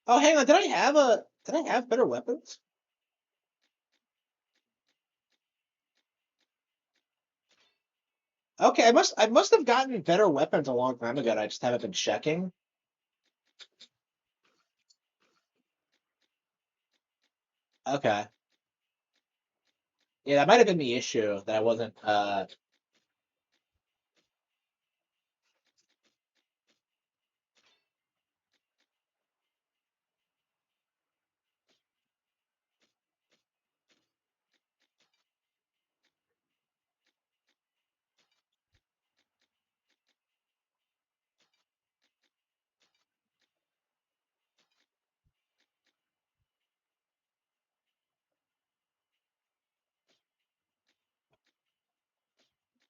Oh, hang on. Did I have better weapons? Okay, I must have gotten better weapons a long time ago. And I just haven't been checking. Okay. Yeah, that might have been the issue that I wasn't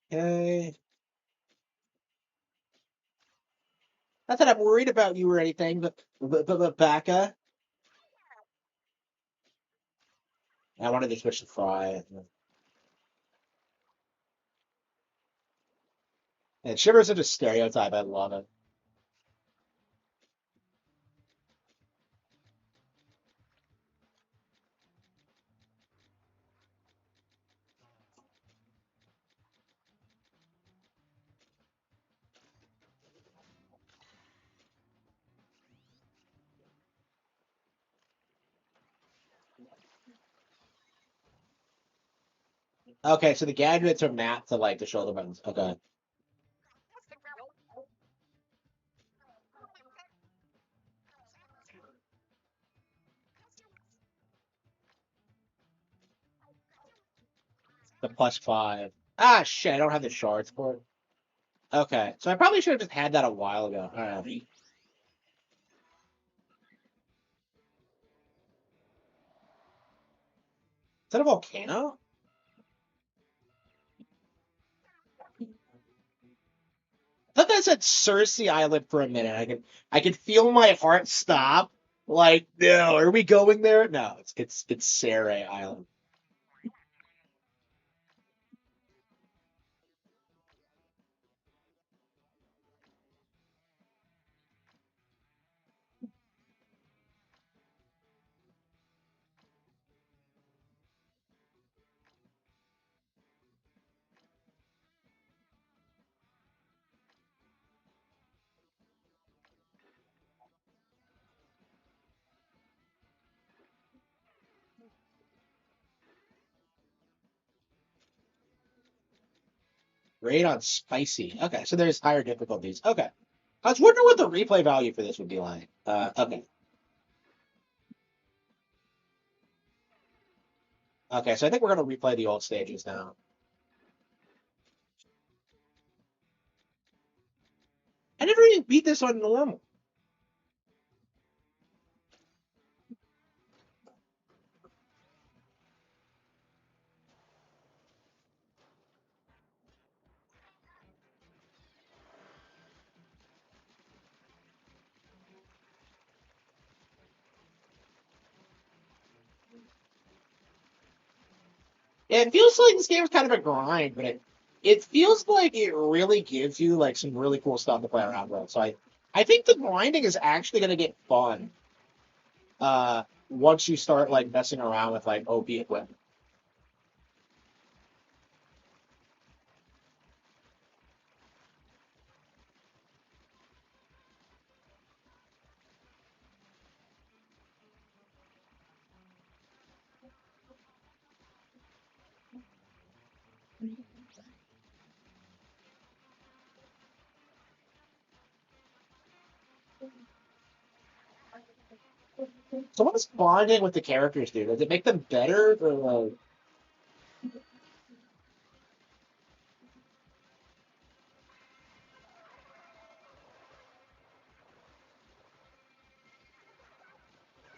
okay. Not that I'm worried about you or anything, but Bacca. I wanted to switch to Fry. And Shiver's such a stereotype. I love it. Okay, so the gadgets are mapped to like the shoulder buttons. Okay. The +5. Ah, shit, I don't have the shards for it. Okay, so I probably should have just had that a while ago. All right. Is that a volcano? I thought that said Cersei Island for a minute. I could feel my heart stop. Like, no, are we going there? No, it's Saray Island. Raid on spicy. Okay, so there's higher difficulties. Okay. I was wondering what the replay value for this would be like. Okay. Okay, so I think we're gonna replay the old stages now. I never even beat this on normal. Yeah, it feels like this game is kind of a grind, but it feels like it really gives you like some really cool stuff to play around with. So I think the grinding is actually gonna get fun once you start like messing around with like OP equipment. So what does bonding with the characters do? Does it make them better or like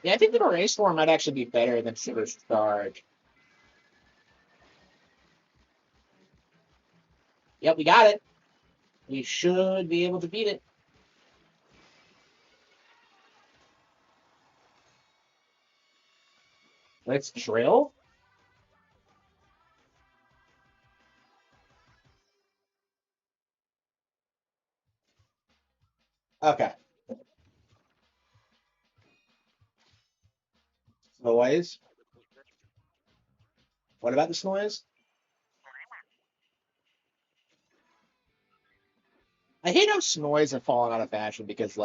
yeah, I think the race form might actually be better than Super Charge. Yep, we got it. We should be able to beat it. Let's drill. Okay. Noise. What about this noise? I hate how Snoys have fallen out of fashion because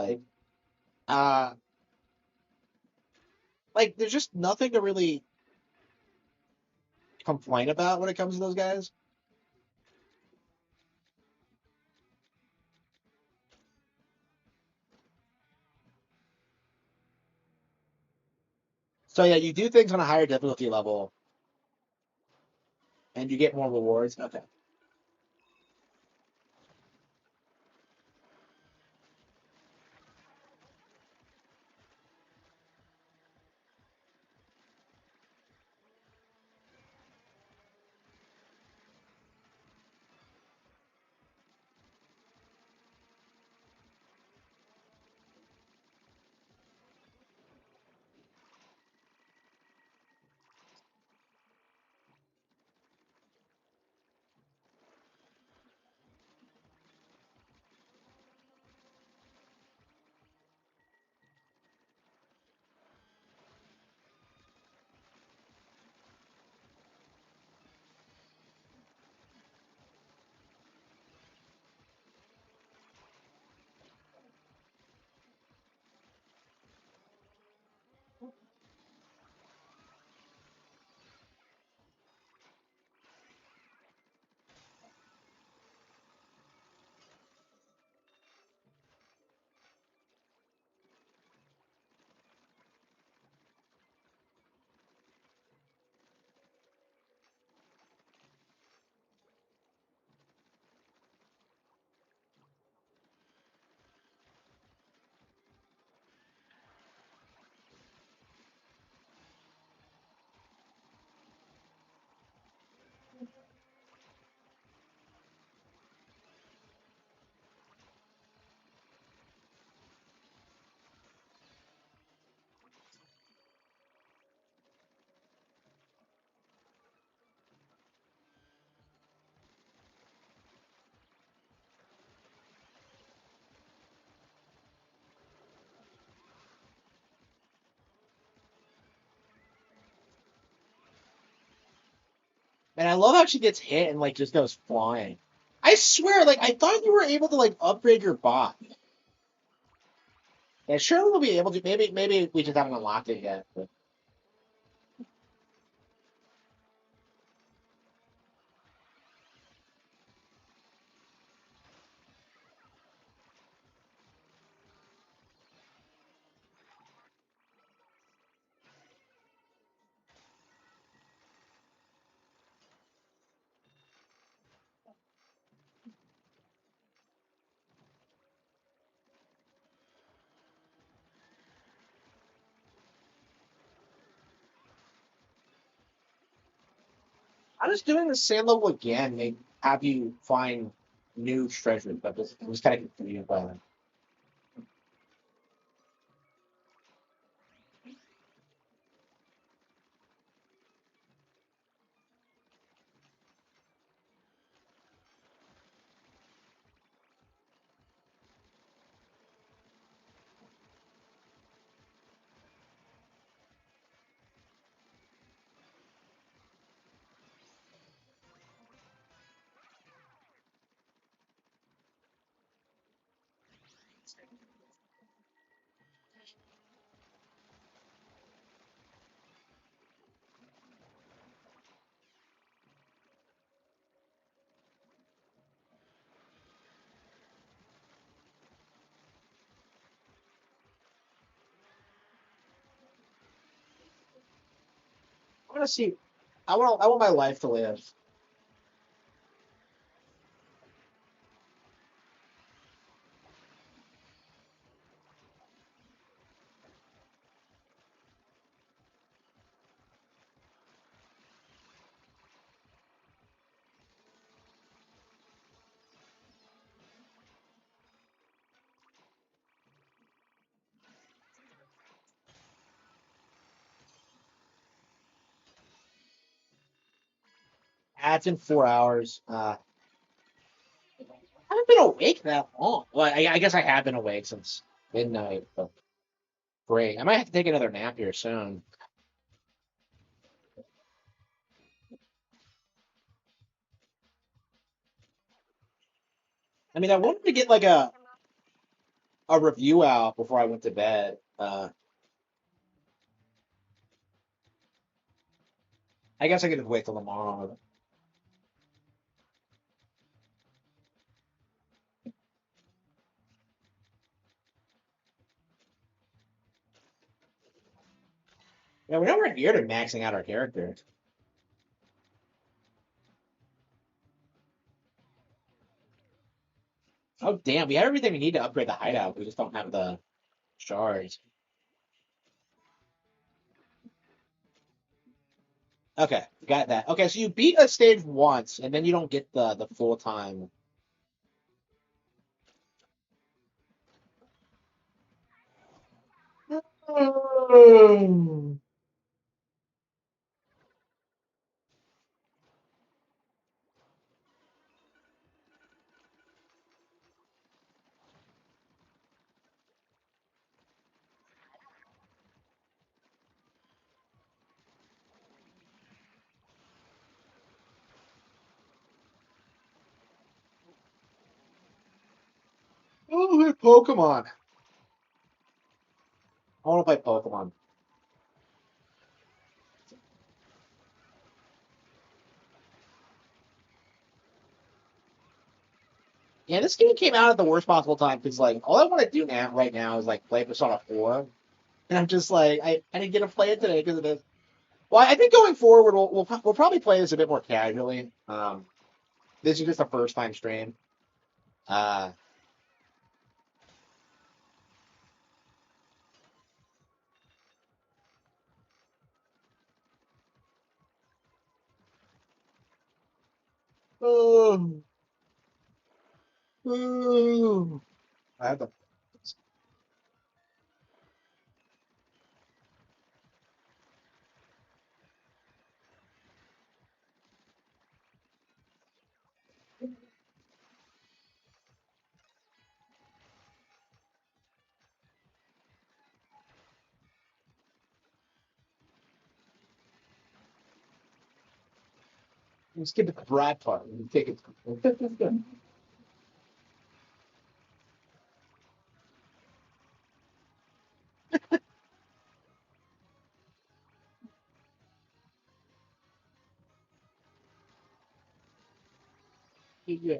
uh like there's just nothing to really complain about when it comes to those guys. So yeah, you do things on a higher difficulty level and you get more rewards. Okay. And I love how she gets hit and like just goes flying. I swear, like I thought you were able to like upgrade your bot. Yeah, sure we'll be able to. Maybe we just haven't unlocked it yet. But I'm just doing the same level again. They have you find new treasures, but I'm just kind of confused by them. I want to see. I want my life to live. That's in 4 hours. I haven't been awake that long. Well, I guess I have been awake since midnight. But great. I might have to take another nap here soon. I mean, I wanted to get like a review out before I went to bed. I guess I could just wait till tomorrow. Yeah, we're nowhere near to maxing out our characters. Oh, damn. We have everything we need to upgrade the hideout. We just don't have the shards. Okay, got that. Okay, so you beat a stage once, and then you don't get the full time. Oh, Pokemon. I want to play Pokemon. Yeah, this game came out at the worst possible time because like all I want to do now right now is like play Persona 4, and I'm just like I didn't get to play it today because of this. Well, I think going forward we'll probably play this a bit more casually. This is just a first time stream. Uh, oh, oh. I have to skip the Brad part and take it. Yeah,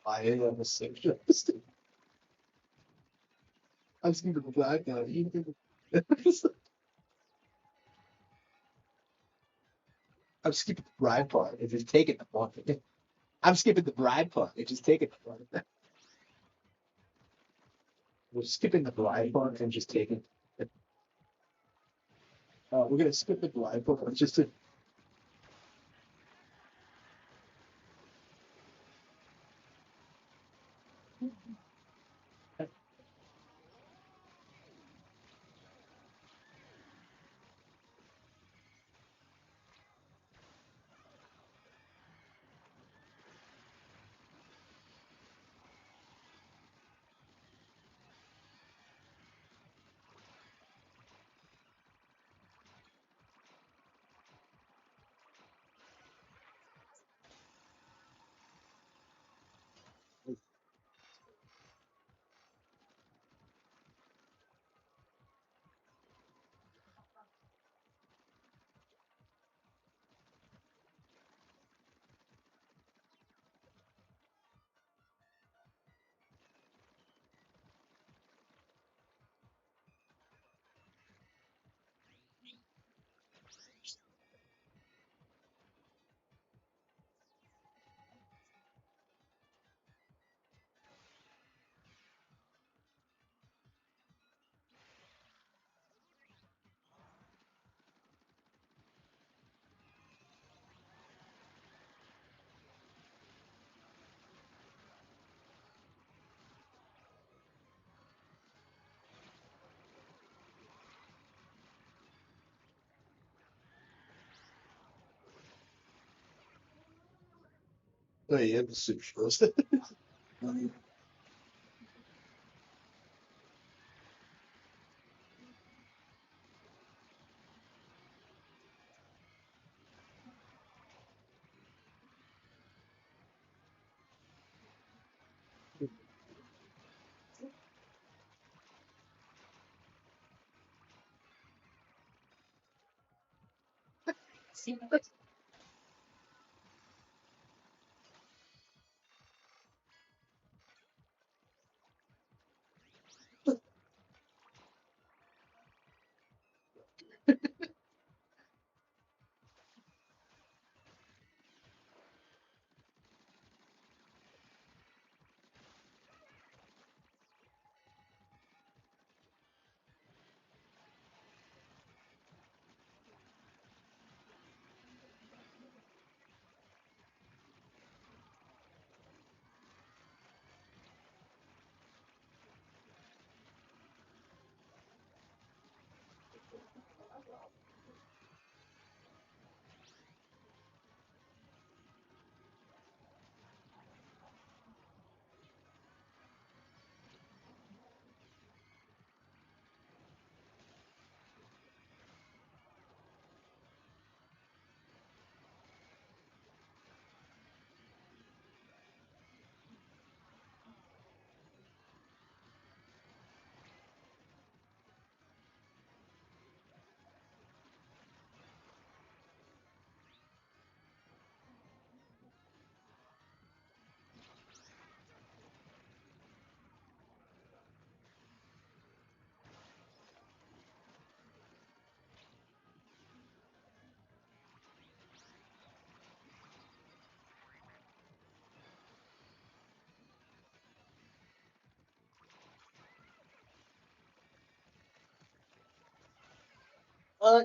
I am a sexual. I'm skipping the black now. I'm skipping the bride part and just taking the part. I'm skipping the bride part and just taking the part. We're skipping the bride part and just taking. We're gonna skip the bride part just to. Oh yeah, the socialist.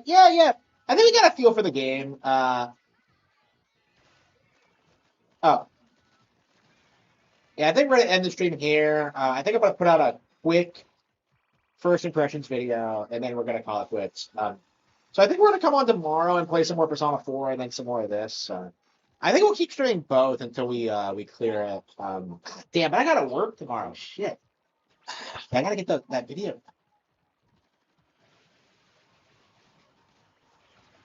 Yeah, yeah. I think we got a feel for the game. Oh, yeah. I think we're gonna end the stream here. I think I'm gonna put out a quick first impressions video, and then we're gonna call it quits. So I think we're gonna come on tomorrow and play some more Persona 4 and then some more of this. I think we'll keep streaming both until we clear it. Damn, but I gotta work tomorrow. Shit, I gotta get that video.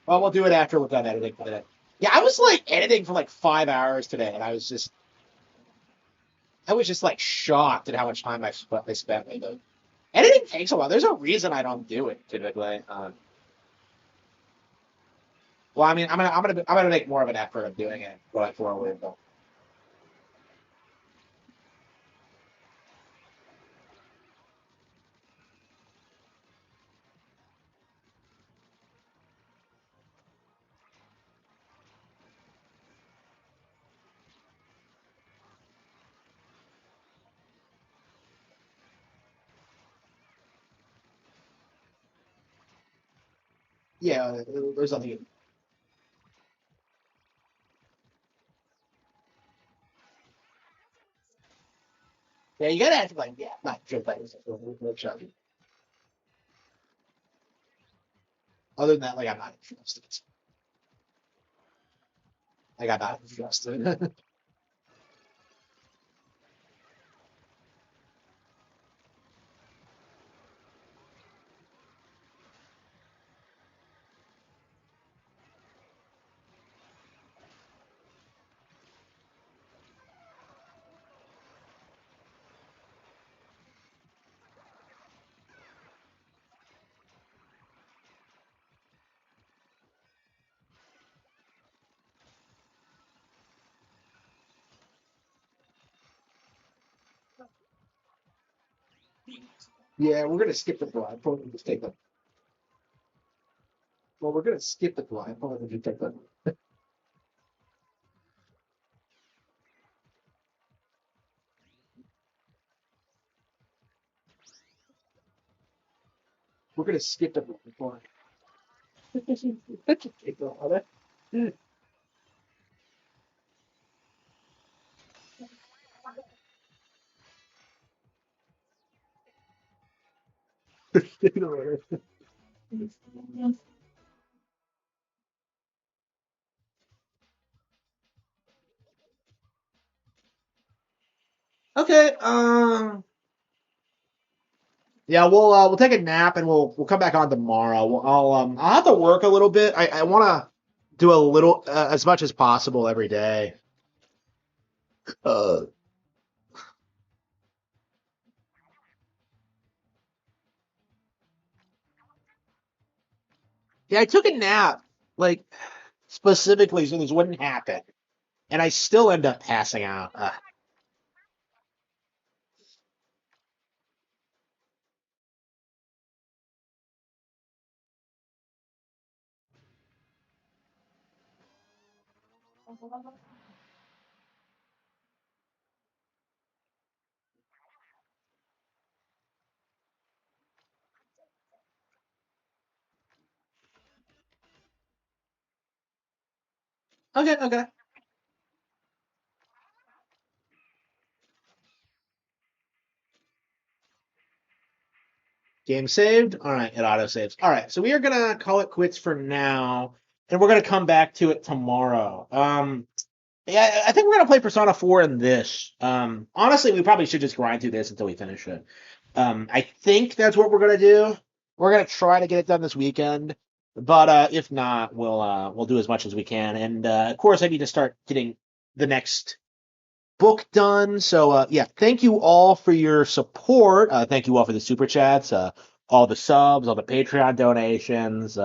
Well, we'll do it after we're done editing today. Yeah, I was like editing for like 5 hours today, and I was just like shocked at how much time I spent with it. Editing takes a while. There's a reason I don't do it typically. Well, I mean, I'm gonna make more of an effort of doing it going forward. But Yeah, there's nothing. Yeah, you gotta act like, yeah, not drink by yourself. Other than that, like, I'm not interested. Like, I'm not interested. Yeah, we're gonna skip the blindfold and just take them. Well, we're gonna skip the blindfold and just take them. We're gonna skip the blindfold. Take them all that. Okay. Yeah, we'll take a nap and we'll come back on tomorrow. I'll have to work a little bit. I want to do a little as much as possible every day. Uh, yeah, I took a nap like specifically so this wouldn't happen, and I still end up passing out. Okay, okay. Game saved. All right, it auto saves. All right, so we are gonna call it quits for now, and we're gonna come back to it tomorrow. Yeah, I think we're gonna play Persona 4 in this. Honestly, we probably should just grind through this until we finish it. I think that's what we're gonna do. We're gonna try to get it done this weekend, but if not, we'll do as much as we can. And of course, I need to start getting the next book done. So yeah, thank you all for your support. Thank you all for the super chats, all the subs, all the Patreon donations.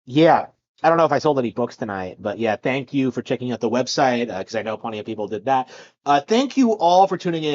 Yeah, I don't know if I sold any books tonight, but yeah, thank you for checking out the website because I know plenty of people did that. Thank you all for tuning in.